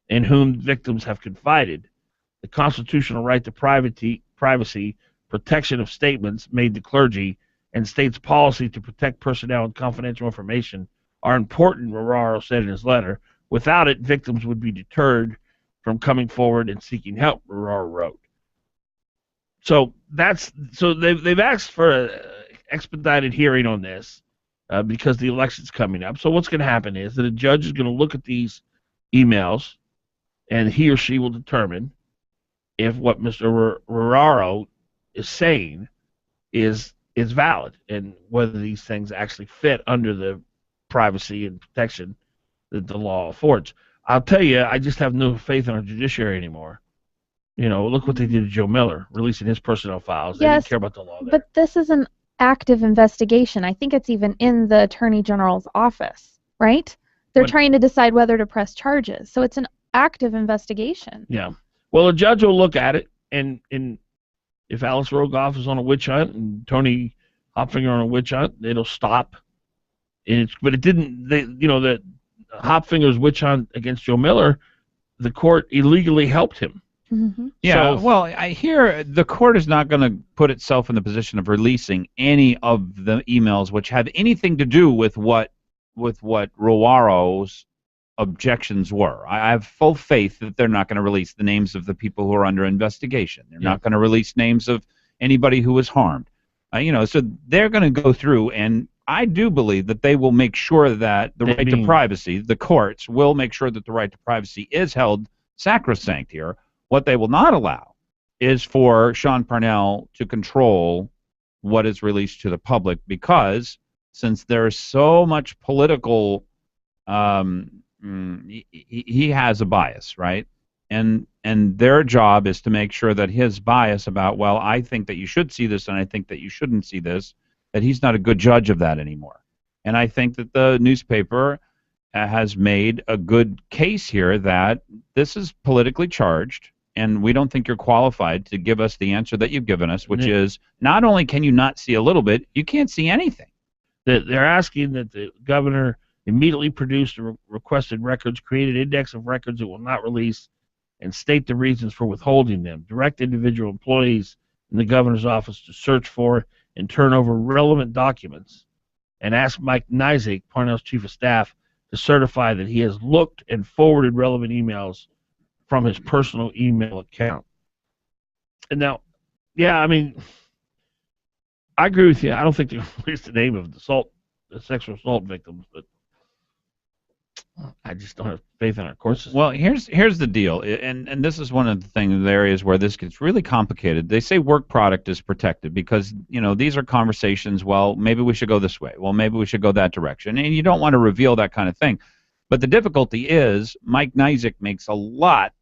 Speaker 2: in whom victims have confided. The constitutional right to privacy, protection of statements made to clergy, and states' policy to protect personnel and confidential information are important, Ruraro said in his letter. Without it, victims would be deterred from coming forward and seeking help, Ruraro wrote. So they've asked for an expedited hearing on this because the election's coming up. So what's going to happen is that a judge is going to look at these emails, and he or she will determine if what Mr. Ruraro is saying is valid and whether these things actually fit under the privacy and protection that the law affords. I'll tell you, I just have no faith in our judiciary anymore. You know, look what they did to Joe Miller, releasing his personnel files. They didn't care about the law there.
Speaker 4: But this is an active investigation. I think it's even in the Attorney General's office, right? They're trying to decide whether to press charges. So it's an active investigation.
Speaker 2: Yeah. Well, a judge will look at it, and if Alice Rogoff is on a witch hunt and Tony Hopfinger on a witch hunt, it'll stop. But it didn't. That Hopfinger's witch hunt against Joe Miller, the court illegally helped him.
Speaker 4: Mm-hmm.
Speaker 3: Yeah, well, I hear the court is not going to put itself in the position of releasing any of the emails which have anything to do with what Ruaro's objections were. I have full faith that they're not going to release the names of the people who are under investigation. They're not going to release names of anybody who was harmed. So they're going to go through, and I do believe that they will make sure that the right to privacy, the courts will make sure that the right to privacy is held sacrosanct here. What they will not allow is for Sean Parnell to control what is released to the public, because since there's so much political, he has a bias, right? And their job is to make sure that his bias about, well, I think that you should see this and I think that you shouldn't see this, that he's not a good judge of that anymore. And I think that the newspaper has made a good case here that this is politically charged, and we don't think you're qualified to give us the answer that you've given us, which is not only can you not see a little bit, you can't see anything.
Speaker 2: They're asking that the governor immediately produce the requested records, create an index of records it will not release, and state the reasons for withholding them. Direct individual employees in the governor's office to search for and turn over relevant documents, and ask Mike Nizick, Parnell's chief of staff, to certify that he has looked and forwarded relevant emails from his personal email account. And now, I agree with you. I don't think they released the name of the sexual assault victims, but I just don't have faith in our court system.
Speaker 3: Well, here's the deal, and this is one of the areas where this gets really complicated. They say work product is protected because, these are conversations, well, maybe we should go this way. Well, maybe we should go that direction. And you don't want to reveal that kind of thing. But the difficulty is Mike Nizick makes a lot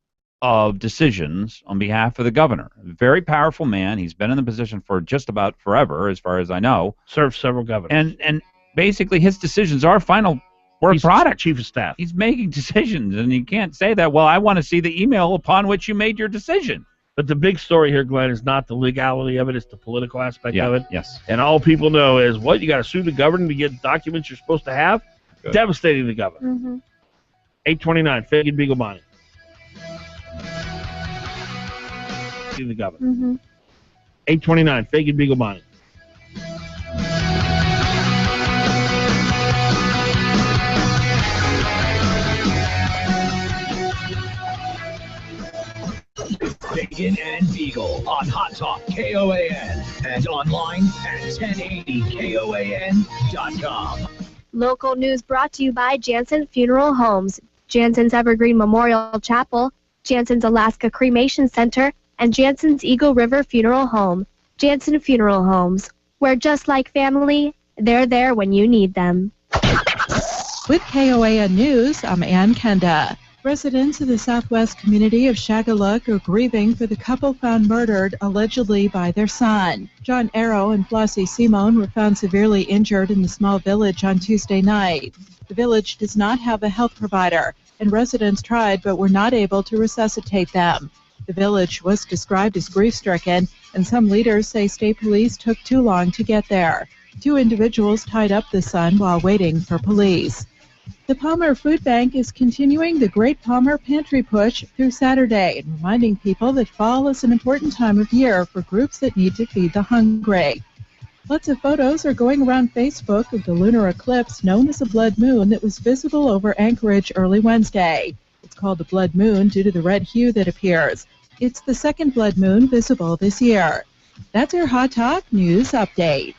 Speaker 3: of decisions on behalf of the governor. A very powerful man. He's been in the position for just about forever, as far as I know.
Speaker 2: Served several governors.
Speaker 3: And basically his decisions are final work product.
Speaker 2: Chief of staff.
Speaker 3: He's making decisions, and you can't say that, well, I want to see the email upon which you made your decision.
Speaker 2: But the big story here, Glenn, is not the legality of it, it's the political aspect of it.
Speaker 3: Yes.
Speaker 2: And all people know is, what, you got to sue the governor to get documents you're supposed to have? Good. Devastating the governor.
Speaker 4: Mm-hmm.
Speaker 2: 829, Fagan Biegel Bonnie. The governor.
Speaker 4: Mm-hmm.
Speaker 2: 829, Fagan Biegel Bonnie.
Speaker 1: Fagan and Biegel on Hot Talk KOAN and online at 1080KOAN.com.
Speaker 8: Local news brought to you by Jansen Funeral Homes, Jansen's Evergreen Memorial Chapel, Jansen's Alaska Cremation Center, and Jansen's Eagle River Funeral Home. Jansen Funeral Homes, where just like family, they're there when you need them.
Speaker 16: With KOAN News, I'm Ann Kenda. Residents of the southwest community of Shagaluk are grieving for the couple found murdered allegedly by their son. John Arrow and Flossie Simone were found severely injured in the small village on Tuesday night. The village does not have a health provider, and residents tried but were not able to resuscitate them. The village was described as grief-stricken, and some leaders say state police took too long to get there. 2 individuals tied up the son while waiting for police. The Palmer Food Bank is continuing the Great Palmer Pantry Push through Saturday and reminding people that fall is an important time of year for groups that need to feed the hungry. Lots of photos are going around Facebook of the lunar eclipse known as a blood moon that was visible over Anchorage early Wednesday. It's called a blood moon due to the red hue that appears. It's the second blood moon visible this year. That's our Hot Talk News Update.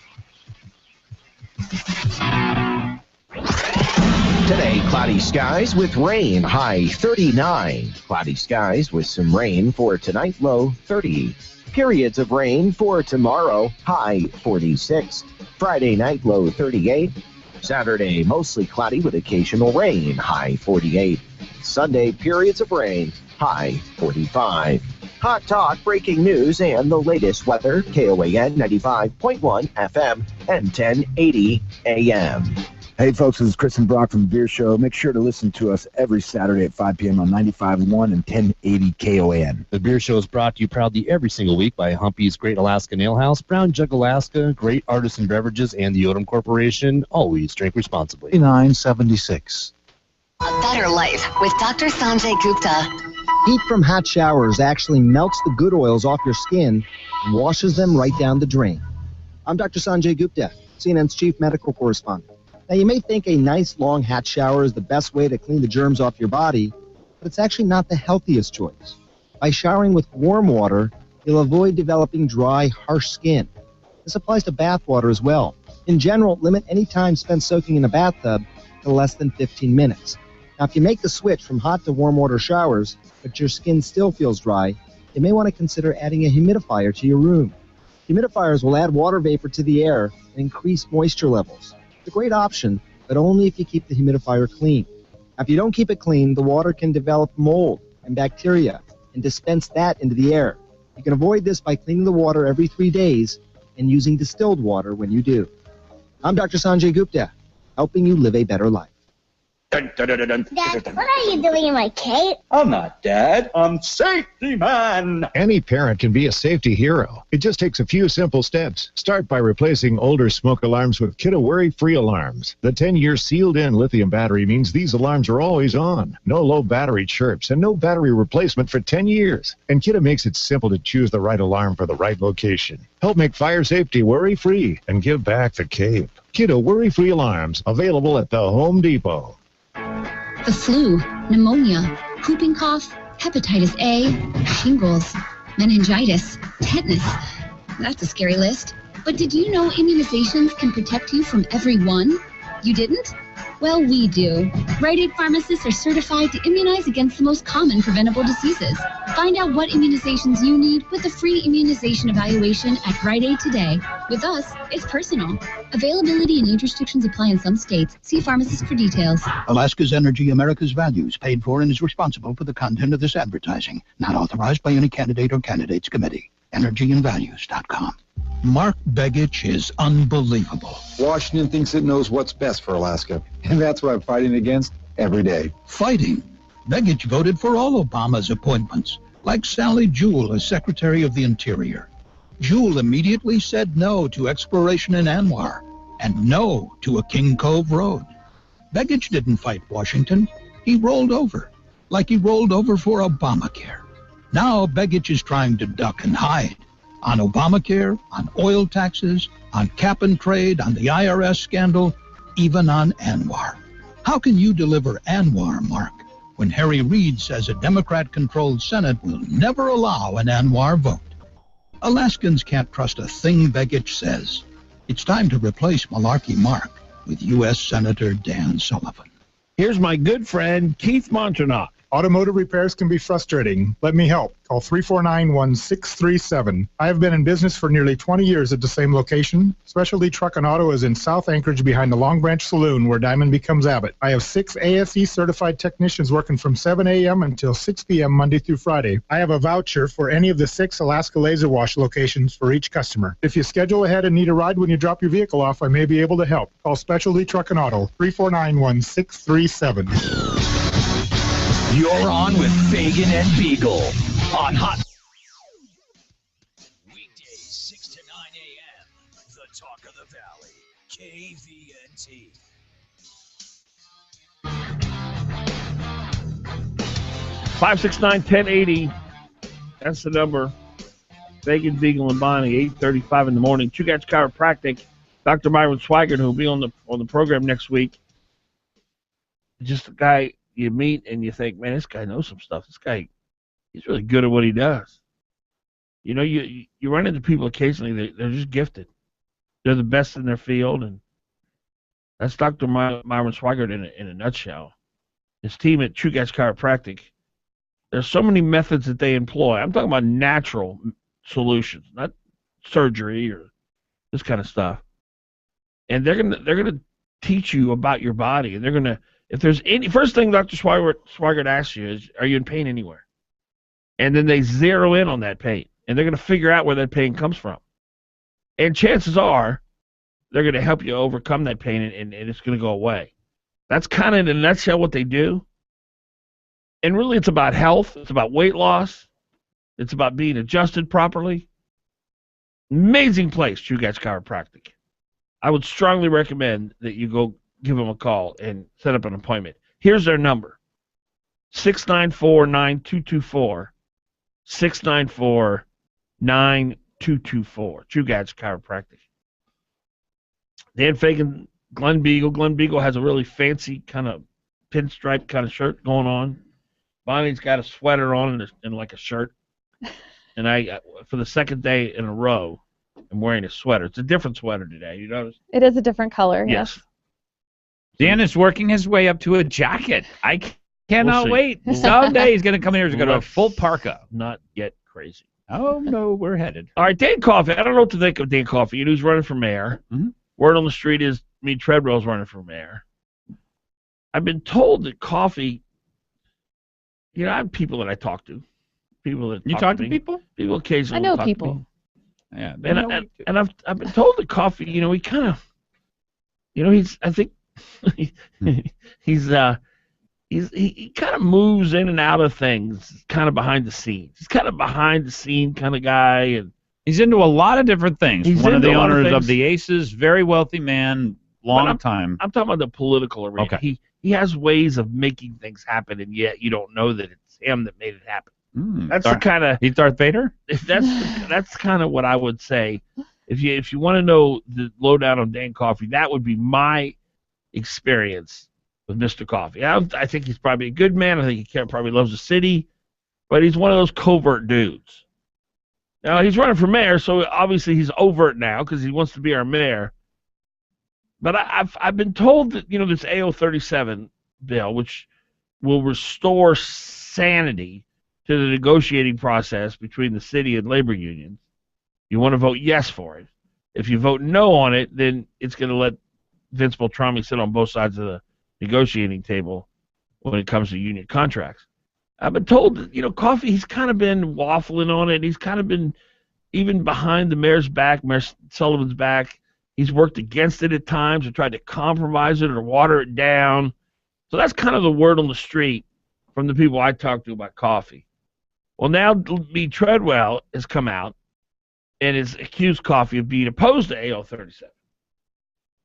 Speaker 17: Today, cloudy skies with rain, high 39. Cloudy skies with some rain for tonight, low 30. Periods of rain for tomorrow, high 46. Friday night, low 38. Saturday, mostly cloudy with occasional rain, high 48. Sunday, periods of rain, high 45. Hot Talk, breaking news, and the latest weather, KOAN 95.1 FM and 1080 AM.
Speaker 18: Hey folks, this is Chris and Brock from The Beer Show. Make sure to listen to us every Saturday at 5 p.m. on 95.1 and 1080 KOAN.
Speaker 19: The Beer Show is brought to you proudly every single week by Humpy's Great Alaska Ale House, Brown Jug Alaska, Great Artisan Beverages, and the Odom Corporation. Always drink responsibly.
Speaker 18: 976.
Speaker 20: A better life with Dr. Sanjay Gupta.
Speaker 21: Heat from hot showers actually melts the good oils off your skin and washes them right down the drain. I'm Dr. Sanjay Gupta, CNN's chief medical correspondent. Now, you may think a nice long hot shower is the best way to clean the germs off your body, but it's actually not the healthiest choice. By showering with warm water, you'll avoid developing dry, harsh skin. This applies to bath water as well. In general, limit any time spent soaking in a bathtub to less than 15 minutes. Now, if you make the switch from hot to warm water showers, but your skin still feels dry, you may want to consider adding a humidifier to your room. Humidifiers will add water vapor to the air and increase moisture levels. It's a great option, but only if you keep the humidifier clean. Now, if you don't keep it clean, the water can develop mold and bacteria and dispense that into the air. You can avoid this by cleaning the water every 3 days and using distilled water when you do. I'm Dr. Sanjay Gupta, helping you live a better life.
Speaker 22: Dad, what are you doing in my cape?
Speaker 29: I'm not Dad. I'm Safety Man.
Speaker 30: Any parent can be a safety hero. It just takes a few simple steps. Start by replacing older smoke alarms with Kidde Worry-Free alarms. The 10-year sealed-in lithium battery means these alarms are always on. No low battery chirps and no battery replacement for 10 years. And Kidde makes it simple to choose the right alarm for the right location. Help make fire safety worry-free and give back the cape. Kidde Worry-Free alarms, available at the Home Depot.
Speaker 31: The flu, pneumonia, whooping cough, hepatitis A, shingles, meningitis, tetanus. That's a scary list. But did you know immunizations can protect you from every one? You didn't? Well, we do. Rite Aid pharmacists are certified to immunize against the most common preventable diseases. Find out what immunizations you need with a free immunization evaluation at Rite Aid today. With us, it's personal. Availability and age restrictions apply in some states. See pharmacist for details.
Speaker 32: Alaska's Energy, America's Values, paid for and is responsible for the content of this advertising. Not authorized by any candidate or candidates committee. EnergyandValues.com. Mark Begich is unbelievable.
Speaker 33: Washington thinks it knows what's best for Alaska, and that's what I'm fighting against every day.
Speaker 32: Fighting? Begich voted for all Obama's appointments, like Sally Jewell as Secretary of the Interior. Jewell immediately said no to exploration in Anwar and no to a King Cove road. Begich didn't fight Washington. He rolled over, like he rolled over for Obamacare. Now Begich is trying to duck and hide. On Obamacare, on oil taxes, on cap and trade, on the IRS scandal, even on Anwar. How can you deliver Anwar, Mark, when Harry Reid says a Democrat-controlled Senate will never allow an Anwar vote? Alaskans can't trust a thing Begich says. It's time to replace Malarkey Mark with U.S. Senator Dan Sullivan.
Speaker 5: Here's my good friend, Keith Monternock.
Speaker 6: Automotive repairs can be frustrating. Let me help. Call 349-1637. I have been in business for nearly 20 years at the same location. Specialty Truck and Auto is in South Anchorage behind the Long Branch Saloon where Diamond becomes Abbott. I have 6 ASE certified technicians working from 7 a.m. until 6 p.m. Monday through Friday. I have a voucher for any of the 6 Alaska Laser Wash locations for each customer. If you schedule ahead and need a ride when you drop your vehicle off, I may be able to help. Call Specialty Truck and Auto, 349-1637.
Speaker 1: You're on with Fagan and Biegel on Hot. Weekdays 6 to 9 a.m. The Talk of the Valley, KVNT.
Speaker 2: 569-1080. That's the number. Fagan, Biegel, and Bonnie, 8:35 in the morning. Chugach Chiropractic. Dr. Myron Swigert, who will be on the program next week. Just a guy you meet and you think, man, this guy knows some stuff. This guy, he's really good at what he does. You know, you run into people occasionally, they're just gifted. They're the best in their field, and that's Dr. Myron Swigert in a nutshell. His team at Chugach Chiropractic, there's so many methods that they employ. I'm talking about natural solutions, not surgery or this kind of stuff. And they're gonna teach you about your body, and they're gonna, if there's any, first thing Dr. Swigert asks you is, are you in pain anywhere? And then they zero in on that pain, and they're going to figure out where that pain comes from. And chances are they're going to help you overcome that pain, and it's going to go away. That's kind of in a nutshell what they do. And really it's about health. It's about weight loss. It's about being adjusted properly. Amazing place, Chugach Chiropractic. I would strongly recommend that you go give them a call and set up an appointment. Here's their number, 694-9224, 694-9224, Chugach Chiropractic. Dan Fagan, Glen Biegel. Glen Biegel has a really fancy kind of pinstripe kind of shirt going on. Bonnie's got a sweater on and like a shirt. And I, for the second day in a row, I'm wearing a sweater. It's a different sweater today. You notice?
Speaker 4: It is a different color.
Speaker 2: Yes.
Speaker 3: Dan is working his way up to a jacket. I cannot wait. Someday he's going to come here and go to a full parka.
Speaker 2: Not get crazy.
Speaker 3: Oh, no, we're headed.
Speaker 2: All right, Dan Coffey. I don't know what to think of Dan Coffey. You know, he's running for mayor.
Speaker 3: Mm-hmm.
Speaker 2: Word on the street is me Treadwell's running for mayor. I've been told that Coffey, you know, I have people that I talk to. People that
Speaker 3: you talk to people?
Speaker 2: People occasionally.
Speaker 4: I know
Speaker 2: talk
Speaker 4: people.
Speaker 2: To me.
Speaker 3: Yeah,
Speaker 2: and I've been told that Coffey, you know, he kind of, you know, I think he kind of moves in and out of things, kind of behind the scenes. He's kind of behind the scene kind of guy, and
Speaker 3: he's into a lot of different things.
Speaker 2: He's
Speaker 3: one of the owners
Speaker 2: of
Speaker 3: the Aces, very wealthy man, long time.
Speaker 2: I'm talking about the political arena.
Speaker 3: Okay.
Speaker 2: He has ways of making things happen, and yet you don't know that it's him that made it happen. That's the kind of
Speaker 3: he's Darth Vader.
Speaker 2: That's kind of what I would say. If you want to know the lowdown on Dan Coffey, that would be my experience with Mr. Coffey. I think he's probably a good man. I think he probably loves the city, but he's one of those covert dudes. Now he's running for mayor, so obviously he's overt now because he wants to be our mayor. But I've been told that, you know, this AO37 bill, which will restore sanity to the negotiating process between the city and labor unions, you want to vote yes for it. If you vote no on it, then it's going to let Vince Beltrami sit on both sides of the negotiating table when it comes to union contracts. I've been told that, you know, Coffey, he's kind of been waffling on it. He's kind of been even behind the mayor's back, Mayor Sullivan's back. He's worked against it at times or tried to compromise it or water it down. So that's kind of the word on the street from the people I talk to about Coffey. Well, now B. Treadwell has come out and has accused Coffey of being opposed to AO37.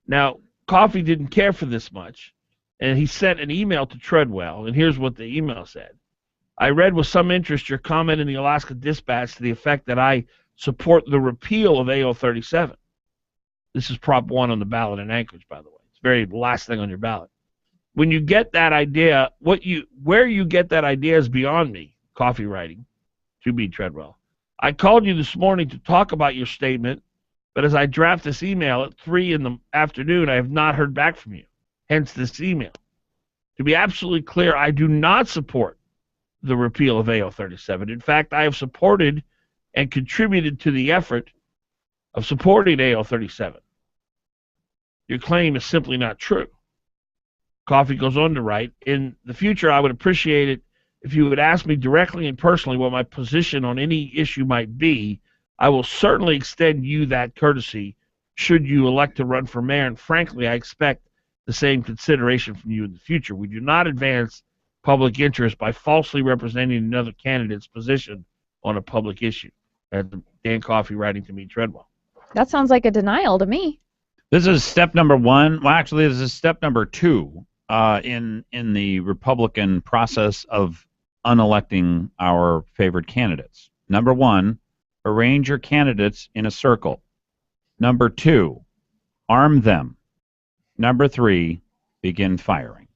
Speaker 2: Now, Coffey didn't care for this much, and he sent an email to Treadwell, and here's what the email said. I read with some interest your comment in the Alaska Dispatch to the effect that I support the repeal of AO37. This is Prop 1 on the ballot in Anchorage, by the way. It's the very last thing on your ballot. When you get that idea, where you get that idea is beyond me, Coffey writing, to B. Treadwell. I called you this morning to talk about your statement But as I draft this email at 3 in the afternoon, I have not heard back from you. Hence this email. To be absolutely clear, I do not support the repeal of AO 37. In fact, I have supported and contributed to the effort of supporting AO 37. Your claim is simply not true. Coffee goes on to write, in the future, I would appreciate it if you would ask me directly and personally what my position on any issue might be. I will certainly extend you that courtesy should you elect to run for mayor, and frankly, I expect the same consideration from you in the future. We do not advance public interest by falsely representing another candidate's position on a public issue. That's Dan Coffey writing to me, Treadwell.
Speaker 4: That sounds like a denial to me.
Speaker 3: This is step number 1. Well, actually, this is step number 2 in the Republican process of unelecting our favored candidates. Number 1, arrange your candidates in a circle. Number 2, arm them. Number 3, begin firing.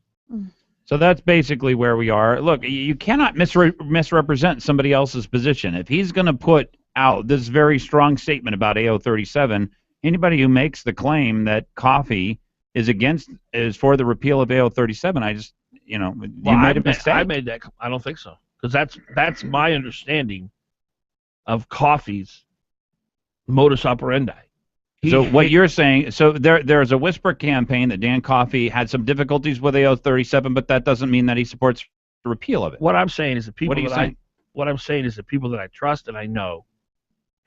Speaker 3: So that's basically where we are. Look, you cannot misrepresent somebody else's position. If he's going to put out this very strong statement about AO 37, anybody who makes the claim that Coffey is for the repeal of AO 37, you made a mistake.
Speaker 2: I made that. I don't think so, because that's my understanding of Coffey's modus operandi.
Speaker 3: So what you're saying, so there's a whisper campaign that Dan Coffey had some difficulties with AO 37, but that doesn't mean that he supports the repeal of it.
Speaker 2: What I'm saying is the people what I'm saying is the people that I trust and I know,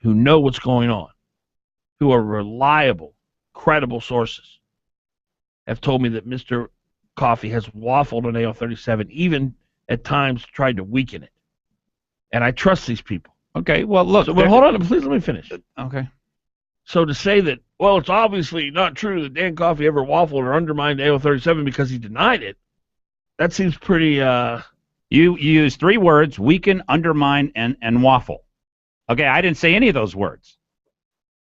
Speaker 2: who know what's going on, who are reliable, credible sources, have told me that Mr. Coffey has waffled on AO 37, even at times tried to weaken it. And I trust these people.
Speaker 3: Okay, well, look.
Speaker 2: So, hold on, please let me finish.
Speaker 3: Okay.
Speaker 2: So to say that, well, it's obviously not true that Dan Coffey ever waffled or undermined AO 37 because he denied it, that seems pretty...
Speaker 3: You used 3 words, weaken, undermine, and waffle. Okay, I didn't say any of those words.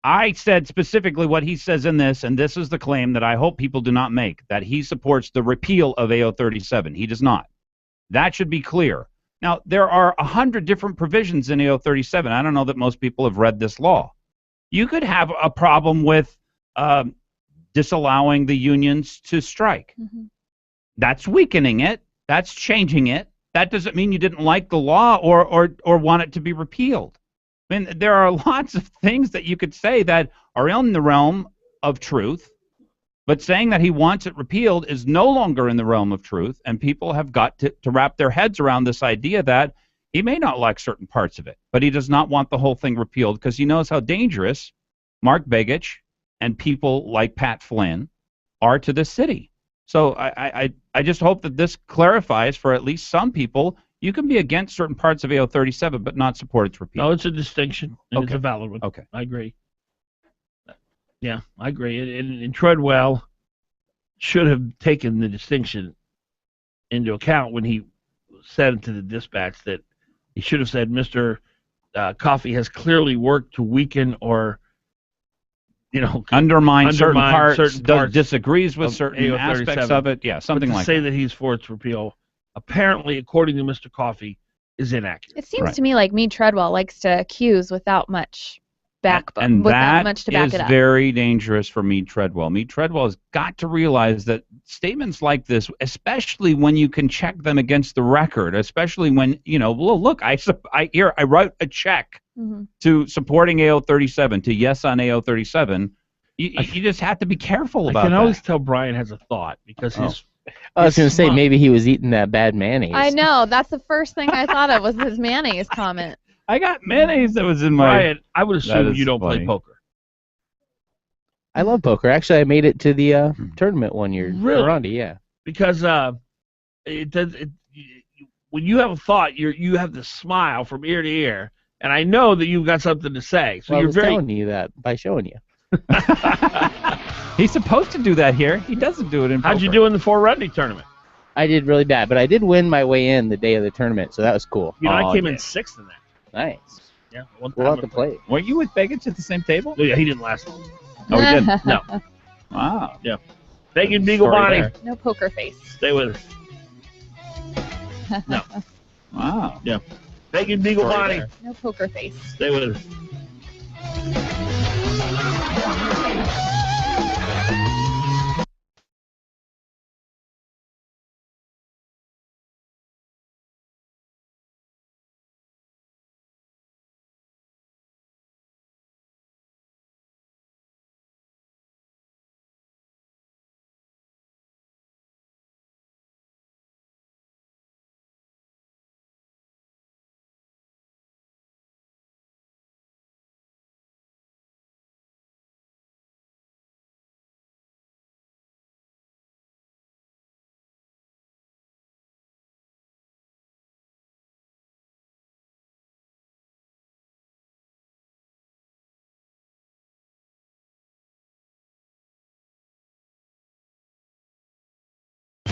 Speaker 3: I said specifically what he says in this, and this is the claim that I hope people do not make, that he supports the repeal of AO 37. He does not. That should be clear. Now, there are 100 different provisions in AO 37. I don't know that most people have read this law. You could have a problem with disallowing the unions to strike. Mm-hmm. That's weakening it. That's changing it. That doesn't mean you didn't like the law or want it to be repealed. I mean, there are lots of things that you could say that are in the realm of truth, but saying that he wants it repealed is no longer in the realm of truth, and people have got to wrap their heads around this idea that he may not like certain parts of it, but he does not want the whole thing repealed because he knows how dangerous Mark Begich and people like Pat Flynn are to this city. So I just hope that this clarifies for at least some people, you can be against certain parts of AO 37 but not support its repeal.
Speaker 2: No, it's a distinction, and it's a valid one.
Speaker 3: Okay.
Speaker 2: I agree. Yeah, I agree. And Treadwell should have taken the distinction into account when he said to the dispatch that he should have said Mr. Coffey has clearly worked to weaken or,
Speaker 3: undermine certain parts, disagrees with certain aspects of it. Yeah, something like that.
Speaker 2: To say that he's for its repeal, apparently, according to Mr. Coffey, is inaccurate.
Speaker 4: It seems to me like Meade Treadwell likes to accuse without much backbone,
Speaker 3: and
Speaker 4: without much to back it up.
Speaker 3: That is very dangerous for Meade Treadwell. Meade Treadwell has got to realize that statements like this, especially when you can check them against the record, especially when, well, look, I wrote a check to supporting AO 37, to yes on AO 37. You just have to be careful about that.
Speaker 2: I can always tell Brian has a thought because his...
Speaker 9: I was going to say maybe he was eating that bad mayonnaise.
Speaker 4: I know. That's the first thing I thought of was his mayonnaise comment.
Speaker 3: I got mayonnaise that was in my...
Speaker 2: Brian, I would assume you don't play poker.
Speaker 9: I love poker. Actually, I made it to the tournament one year.
Speaker 2: Really?
Speaker 9: Rondy, yeah.
Speaker 2: Because when you have a thought, you have the smile from ear to ear, and I know that you've got something to say. So
Speaker 9: I was telling you that by showing you.
Speaker 3: He's supposed to do that here. He doesn't do it in poker.
Speaker 2: How'd you do in the Fort Rundy tournament?
Speaker 9: I did really bad, but I did win my way in the day of the tournament, so that was cool.
Speaker 2: I came in 6th in that.
Speaker 9: Nice.
Speaker 2: Yeah,
Speaker 9: we'll have to play.
Speaker 3: Were you with Begich at the same table?
Speaker 2: Yeah, he didn't last long.
Speaker 3: Oh, he didn't?
Speaker 2: No.
Speaker 3: Wow.
Speaker 2: Yeah. Fagan, Biegel, Bonnie.
Speaker 4: No poker face.
Speaker 2: Stay with us. No.
Speaker 3: Wow.
Speaker 2: Yeah. Fagan, Biegel, Bonnie.
Speaker 4: No poker face.
Speaker 2: Stay with us.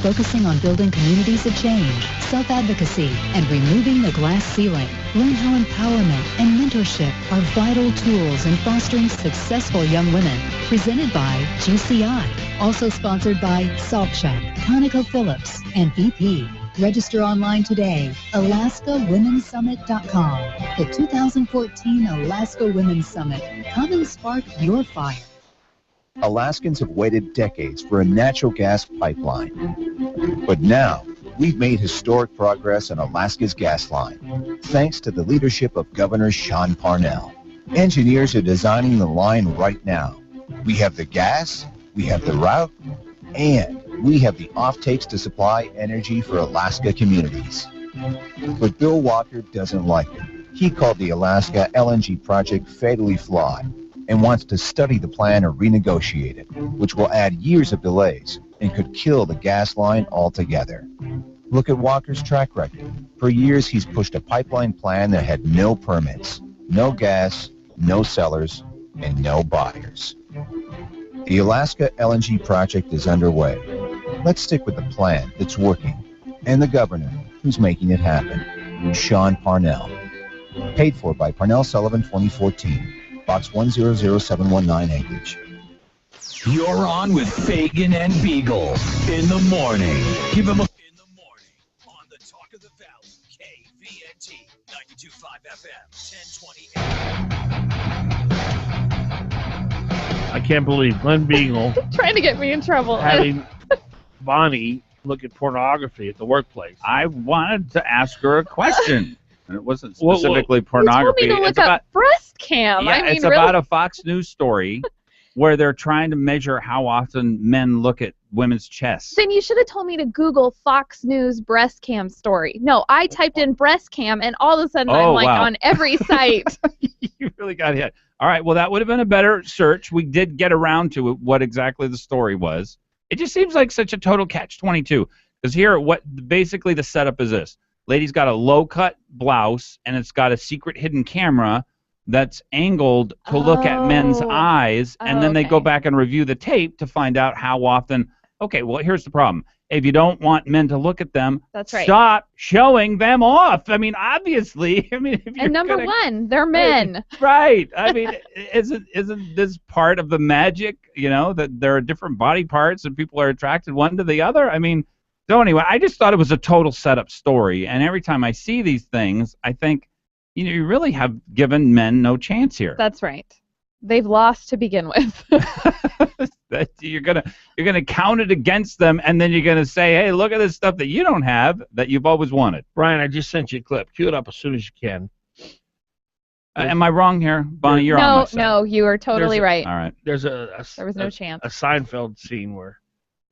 Speaker 7: Focusing on building communities of change, self-advocacy, and removing the glass ceiling. Learn how empowerment and mentorship are vital tools in fostering successful young women. Presented by GCI. Also sponsored by Saltchuk, ConocoPhillips, and BP. Register online today, AlaskaWomenSummit.com. The 2014 Alaska Women's Summit. Come and spark your fire.
Speaker 17: Alaskans have waited decades for a natural gas pipeline. But now, we've made historic progress on Alaska's gas line, thanks to the leadership of Governor Sean Parnell. Engineers are designing the line right now. We have the gas, we have the route, and we have the offtakes to supply energy for Alaska communities. But Bill Walker doesn't like it. He called the Alaska LNG project fatally flawed and wants to study the plan or renegotiate it, which will add years of delays and could kill the gas line altogether. Look at Walker's track record. For years, he's pushed a pipeline plan that had no permits, no gas, no sellers, and no buyers. The Alaska LNG project is underway. Let's stick with the plan that's working and the governor who's making it happen, Sean Parnell. Paid for by Parnell Sullivan 2014. Box 100719 Anchorage.
Speaker 1: You're on with Fagan and Biegel in the morning. Give him a in the morning on the Talk of the Valley, KVNT 92.5 FM, 1020.
Speaker 2: I can't believe Glen Biegel
Speaker 4: Trying to get me in trouble.
Speaker 2: having Bonnie look at pornography at the workplace.
Speaker 3: I wanted to ask her a question. And it wasn't specifically pornography.
Speaker 4: You told me to look up breast cam.
Speaker 3: Yeah,
Speaker 4: I mean,
Speaker 3: it's
Speaker 4: really?
Speaker 3: about a Fox News story where they're trying to measure how often men look at women's chests.
Speaker 4: Then you should have told me to Google Fox News breast cam story. No, I typed in breast cam, and all of a sudden I'm like
Speaker 3: wow.
Speaker 4: on every site.
Speaker 3: You really got hit. All right, well, that would have been a better search. We did get around to what exactly the story was. It just seems like such a total catch-22. Because here, basically the setup is this. Lady's got a low-cut blouse, and it's got a secret hidden camera that's angled to look at men's eyes, and then they go back and review the tape to find out how often. Okay, well, here's the problem. If you don't want men to look at them,
Speaker 4: That's right.
Speaker 3: stop showing them off. I mean, obviously. I mean, if you're
Speaker 4: And number one, they're men.
Speaker 3: Right. I mean, isn't this part of the magic, that there are different body parts and people are attracted one to the other? I mean, so anyway, I just thought it was a total setup story, and every time I see these things, I think, you really have given men no chance here.
Speaker 4: That's right. They've lost to begin with.
Speaker 3: You're gonna count it against them, and then you're gonna say, "Hey, look at this stuff that you don't have that you've always wanted."
Speaker 2: Brian, I just sent you a clip. Cue it up as soon as you can.
Speaker 3: Am I wrong here, Bonnie? You're on my side.
Speaker 4: No, you are totally right.
Speaker 3: All right.
Speaker 2: There's
Speaker 4: There was no chance.
Speaker 2: A Seinfeld scene where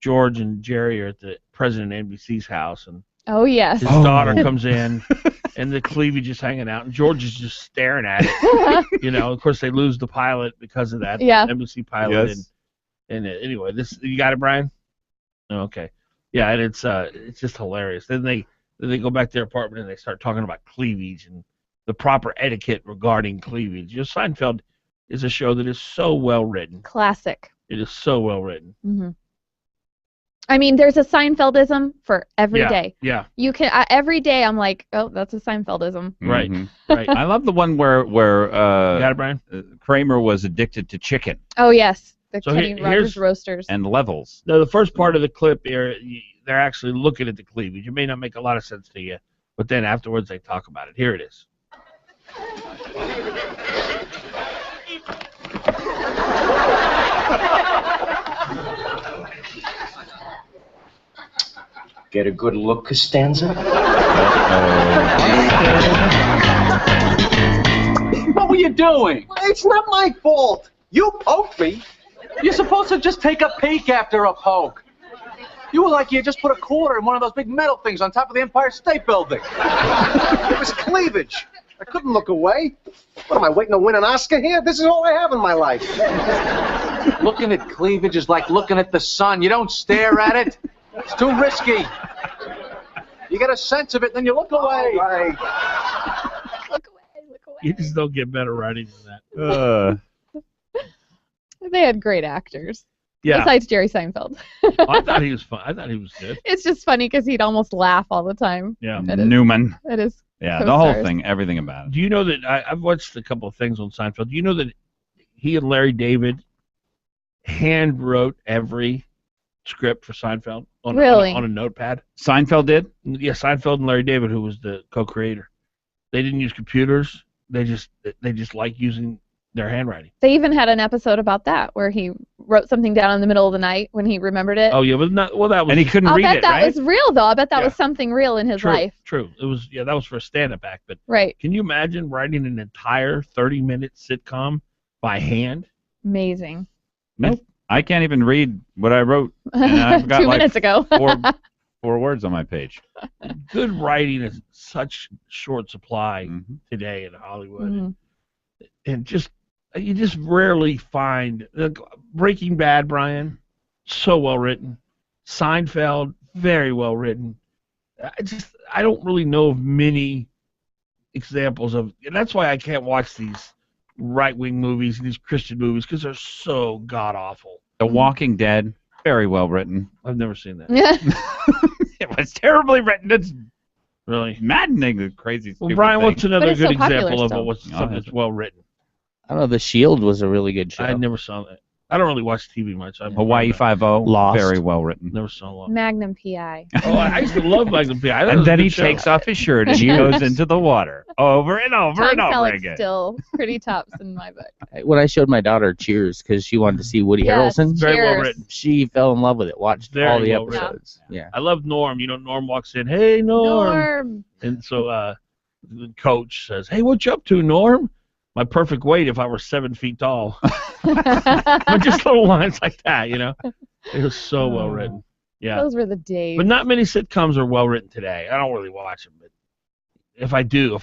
Speaker 2: George and Jerry are at the president of NBC's house, and
Speaker 4: Oh, yes.
Speaker 2: his daughter comes in, and the cleavage is hanging out, and George is just staring at it. Of course, they lose the pilot because of that.
Speaker 4: Yeah.
Speaker 2: NBC pilot.
Speaker 3: Yes.
Speaker 2: And anyway, you got it, Brian? Oh, okay. Yeah, and it's just hilarious. Then they go back to their apartment and they start talking about cleavage and the proper etiquette regarding cleavage. Seinfeld is a show that is so well written.
Speaker 4: Classic.
Speaker 2: It is so well written.
Speaker 4: Mm-hmm. I mean, there's a Seinfeldism for every day.
Speaker 2: Yeah.
Speaker 4: You can every day. I'm like, oh, that's a Seinfeldism.
Speaker 2: Right.
Speaker 3: Mm-hmm.
Speaker 2: Right.
Speaker 3: I love the one where
Speaker 2: You got it, Brian?
Speaker 3: Kramer was addicted to chicken
Speaker 4: Oh yes, the
Speaker 2: So
Speaker 4: Kenny Rogers roasters.
Speaker 3: and levels.
Speaker 2: Now, the first part of the clip here, they're actually looking at the cleavage. It may not make a lot of sense to you, but then afterwards they talk about it. Here it is.
Speaker 29: Get a good look, Costanza?
Speaker 8: What were you doing?
Speaker 29: It's not my fault. You poked me.
Speaker 8: You're supposed to just take a peek after a poke. You were like you just put a quarter in one of those big metal things on top of the Empire State Building.
Speaker 29: It was cleavage. I couldn't look away. What, am I waiting to win an Oscar here? This is all I have in my life.
Speaker 8: Looking at cleavage is like looking at the sun. You don't stare at it. It's too risky. You get a sense of it, then you look away.
Speaker 4: Look away.
Speaker 2: You just don't get better writing than that.
Speaker 4: They had great actors.
Speaker 2: Yeah.
Speaker 4: Besides Jerry Seinfeld.
Speaker 2: I thought he was fun. I thought he was good.
Speaker 4: It's just funny because he'd almost laugh all the time.
Speaker 2: Yeah.
Speaker 3: Newman.
Speaker 4: It is.
Speaker 3: Yeah, the whole thing, everything about it.
Speaker 2: Do you know that I've watched a couple of things on Seinfeld? Do you know that he and Larry David hand wrote every script for Seinfeld on a notepad?
Speaker 3: Seinfeld did?
Speaker 2: Yeah, Seinfeld and Larry David, who was the co-creator. They didn't use computers. They just like using their handwriting.
Speaker 4: They even had an episode about that where he wrote something down in the middle of the night when he remembered it.
Speaker 2: Oh yeah, but that was.
Speaker 3: And he couldn't read it, right?
Speaker 4: I bet that was real though. I bet that was something real in his life.
Speaker 2: True. It was. Yeah, that was for a stand-up act. But
Speaker 4: right.
Speaker 2: Can you imagine writing an entire 30-minute sitcom by hand?
Speaker 4: Amazing.
Speaker 3: Nope. I can't even read what I wrote. And I've got
Speaker 4: 2 minutes ago.
Speaker 3: four words on my page.
Speaker 2: Good writing is such short supply today in Hollywood, and you just rarely find Breaking Bad, Brian, so well written. Seinfeld, very well written. I don't really know of many examples of, and that's why I can't watch these right-wing movies, these Christian movies, because they're so god-awful.
Speaker 3: The Walking Dead, very well written.
Speaker 2: I've never seen that.
Speaker 3: It was terribly written. It's
Speaker 2: really
Speaker 3: maddening, the crazy
Speaker 2: Well,
Speaker 3: stupid
Speaker 2: Brian,
Speaker 3: thing.
Speaker 2: what's another good example of what's
Speaker 3: Oh,
Speaker 2: something that's well written?
Speaker 9: I don't know. The Shield was a really good show.
Speaker 2: I never saw that. I don't really watch TV much.
Speaker 3: Hawaii Five-0,
Speaker 9: Lost.
Speaker 3: very well written.
Speaker 2: Never saw Lost.
Speaker 4: Magnum PI.
Speaker 2: Oh, I used to love Magnum PI.
Speaker 3: And then he takes off his shirt and he goes into the water over and over
Speaker 4: Tom
Speaker 3: and over
Speaker 4: Selleck's
Speaker 3: again.
Speaker 4: still pretty tops in my book.
Speaker 9: When I showed my daughter Cheers because she wanted to see Woody
Speaker 4: Yes,
Speaker 9: Harrelson,
Speaker 2: Very well written.
Speaker 9: she fell in love with it. Watched
Speaker 2: Very
Speaker 9: all the
Speaker 2: well written.
Speaker 9: episodes. Yeah.
Speaker 2: I love Norm. You know, Norm walks in, hey, Norm.
Speaker 4: Norm.
Speaker 2: And so the coach says, hey, what you up to, Norm? My perfect weight if I were 7 feet tall. But just little lines like that, you know. It was so well written. Yeah.
Speaker 4: Those were the days.
Speaker 2: But not many sitcoms are well written today. I don't really watch them, but if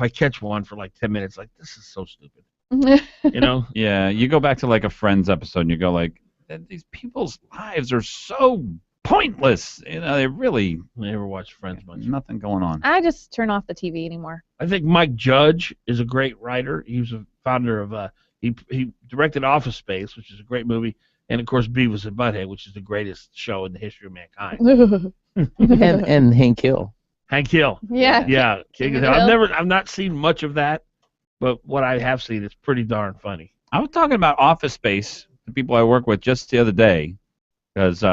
Speaker 2: I catch one for like 10 minutes, like, this is so stupid. You know?
Speaker 3: Yeah, you go back to like a Friends episode and you go like, these people's lives are so pointless. You know, they really
Speaker 2: never watch Friends much.
Speaker 3: Nothing going on.
Speaker 4: I just turn off the TV anymore.
Speaker 2: I think Mike Judge is a great writer. He was a founder of he directed Office Space, which is a great movie, and of course Beavis and Butthead, which is the greatest show in the history of mankind.
Speaker 9: and Hank Hill.
Speaker 2: Hank Hill.
Speaker 4: Yeah.
Speaker 2: Yeah.
Speaker 4: King of
Speaker 2: I've not seen much of that, but what I have seen is pretty darn funny.
Speaker 3: I was talking about Office Space, the people I work with, just the other day, because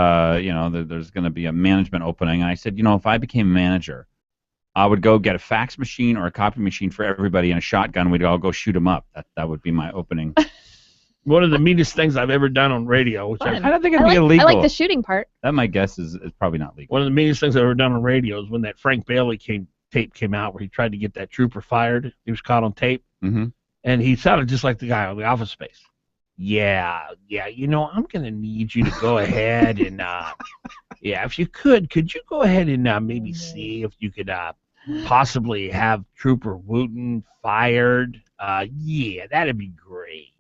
Speaker 3: you know, there's going to be a management opening, and I said, you know, if I became a manager, I would go get a fax machine or a copy machine for everybody and a shotgun. We'd all go shoot them up. That would be my opening.
Speaker 2: One of the meanest things I've ever done on radio, which
Speaker 3: I don't think it'd be illegal.
Speaker 4: I like the shooting part.
Speaker 3: That, my guess, is probably not legal.
Speaker 2: One of the meanest things I've ever done on radio is when that Frank Bailey tape came out where he tried to get that trooper fired. He was caught on tape, and he sounded just like the guy on the Office Space. Yeah, you know, I'm going to need you to go ahead and, yeah, if you could you go ahead and maybe see if you could possibly have Trooper Wooten fired? Yeah, that'd be great.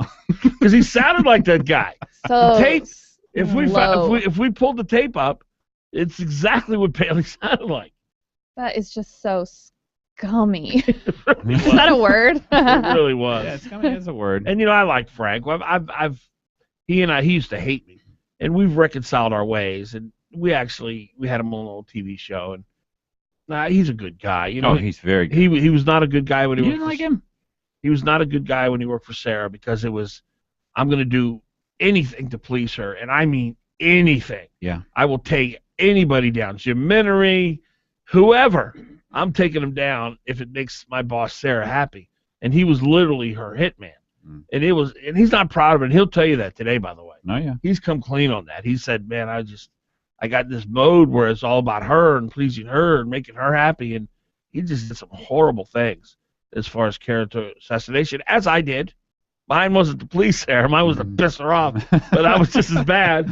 Speaker 2: Because he sounded like that guy.
Speaker 4: So
Speaker 2: the tape, if we pulled the tape up, it's exactly what Bailey sounded like.
Speaker 4: That is just so scummy. Is that a word?
Speaker 2: It really was.
Speaker 3: Yeah, scummy is a word.
Speaker 2: And you know, I like Frank. He used to hate me, and we've reconciled our ways. And we had him on a little TV show, and he's a good guy. You know,
Speaker 3: he's very good.
Speaker 2: He was not a good guy when he
Speaker 3: didn't like him.
Speaker 2: He was not a good guy when he worked for Sarah because it was, I'm going to do anything to please her, and I mean anything.
Speaker 3: Yeah.
Speaker 2: I will take anybody down, Jim Minery, whoever. I'm taking him down if it makes my boss Sarah happy. And he was literally her hitman. And he's not proud of it. And he'll tell you that today, by the way.
Speaker 3: Oh yeah.
Speaker 2: He's come clean on that. He said, man, I I got this mode where it's all about her and pleasing her and making her happy, and he just did some horrible things as far as character assassination, as I did. Mine wasn't to please her. Mine was to piss her off, but I was just as bad.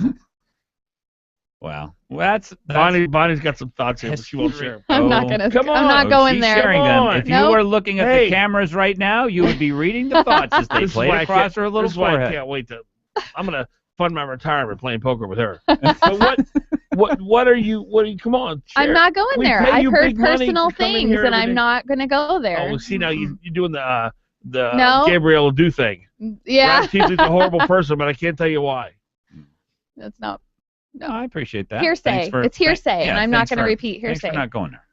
Speaker 3: Wow. Well, that's
Speaker 2: Bonnie's got some thoughts here, but she won't share.
Speaker 4: I'm not gonna.
Speaker 2: Come on.
Speaker 4: I'm not going
Speaker 3: she's
Speaker 4: there.
Speaker 3: sharing them. If you were looking at
Speaker 2: Hey.
Speaker 3: the cameras right now, you would be reading the thoughts as they
Speaker 2: This is
Speaker 3: played
Speaker 2: why I
Speaker 3: across
Speaker 2: can't-
Speaker 3: her little
Speaker 2: This is why I
Speaker 3: forehead.
Speaker 2: can't wait to. I'm gonna fund my retirement playing poker with her. So what are you? Come on.
Speaker 4: I'm
Speaker 2: share.
Speaker 4: not going
Speaker 2: We
Speaker 4: there.
Speaker 2: pay
Speaker 4: I've
Speaker 2: you
Speaker 4: heard
Speaker 2: big money
Speaker 4: personal
Speaker 2: to come in
Speaker 4: things,
Speaker 2: here
Speaker 4: and
Speaker 2: every
Speaker 4: I'm
Speaker 2: day.
Speaker 4: not going to go there.
Speaker 2: Oh, well, see now you're doing the
Speaker 4: No.
Speaker 2: Gabrielle do thing.
Speaker 4: Yeah.
Speaker 2: Right? She's a horrible person, but I can't tell you why.
Speaker 4: That's not.
Speaker 3: No, I appreciate that.
Speaker 4: Hearsay.
Speaker 3: Thanks for-
Speaker 4: It's hearsay,
Speaker 3: yeah,
Speaker 4: and I'm not
Speaker 3: thanks
Speaker 4: going to
Speaker 3: for-
Speaker 4: repeat
Speaker 3: Thanks
Speaker 4: hearsay.
Speaker 3: for not going there.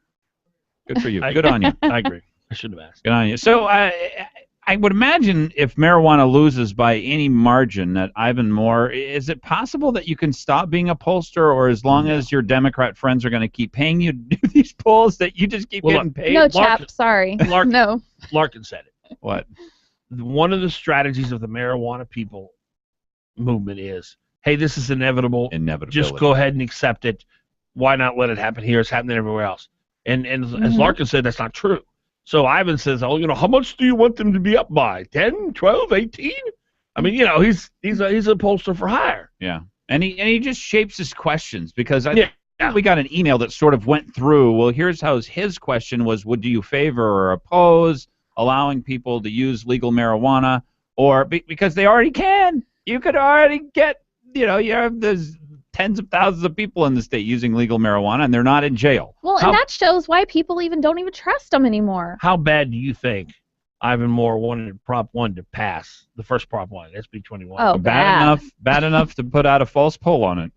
Speaker 3: Good for you. Good on you.
Speaker 2: I agree. I shouldn't have asked.
Speaker 3: Good on you. So I would imagine if marijuana loses by any margin at Ivan Moore, is it possible that you can stop being a pollster, or as long as your Democrat friends are going to keep paying you to do these polls, that you just keep getting paid?
Speaker 4: No, chap. Sorry. No.
Speaker 2: Larkin said it.
Speaker 3: What?
Speaker 2: One of the strategies of the marijuana people movement is, hey, this is inevitable. Just go ahead and accept it. Why not let it happen here? It's happening everywhere else. And as Larkin said, that's not true. So Ivan says, oh, how much do you want them to be up by? 10, 12, 18? I mean, he's a pollster for hire.
Speaker 3: Yeah. And he just shapes his questions, because I think we got an email that sort of went through, well, here's how his question was, do you favor or oppose allowing people to use legal marijuana, or because they already can. You could already get, there's tens of thousands of people in the state using legal marijuana, and they're not in jail.
Speaker 4: Well, and that shows why people don't even trust them anymore.
Speaker 2: How bad do you think Ivan Moore wanted Prop 1 to pass, the first Prop 1, SB 21?
Speaker 4: Oh,
Speaker 3: bad enough to put out a false poll on it,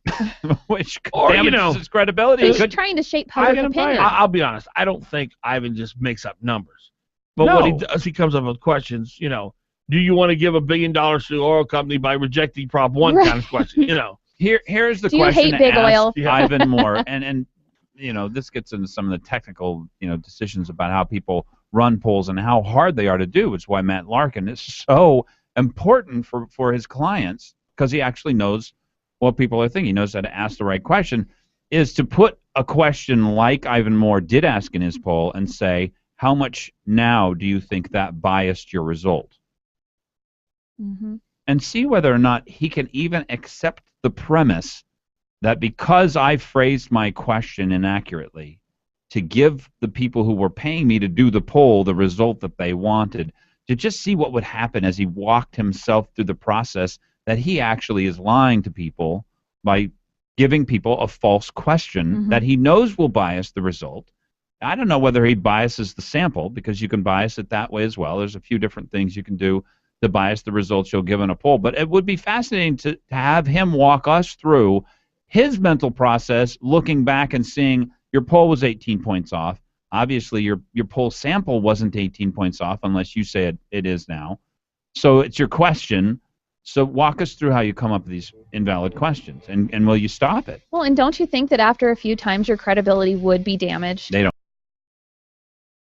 Speaker 3: which damages his credibility.
Speaker 4: He's trying to shape public opinion.
Speaker 2: I'll be honest. I don't think Ivan just makes up numbers. But what he does, he comes up with questions, do you want to give $1 billion to the oil company by rejecting Prop 1 kind of question,
Speaker 3: Here's the
Speaker 4: Do you
Speaker 3: question
Speaker 4: hate big
Speaker 3: asked
Speaker 4: oil?
Speaker 3: Ivan Moore, and this gets into some of the technical decisions about how people run polls and how hard they are to do. It's why Matt Larkin is so important for his clients, because he actually knows what people are thinking. He knows how to ask the right question. Is to put a question like Ivan Moore did ask in his poll and say, how much now do you think that biased your result?
Speaker 4: Mm-hmm.
Speaker 3: And see whether or not he can even accept the premise that because I phrased my question inaccurately, to give the people who were paying me to do the poll the result that they wanted, to just see what would happen as he walked himself through the process, that he actually is lying to people by giving people a false question that he knows will bias the result. I don't know whether he biases the sample, because you can bias it that way as well. There's a few different things you can do to bias the results you'll give in a poll. But it would be fascinating to have him walk us through his mental process, looking back and seeing your poll was 18 points off. Obviously, your poll sample wasn't 18 points off, unless you say it is now. So it's your question. So walk us through how you come up with these invalid questions, and will you stop it?
Speaker 4: Well, and don't you think that after a few times your credibility would be damaged?
Speaker 3: They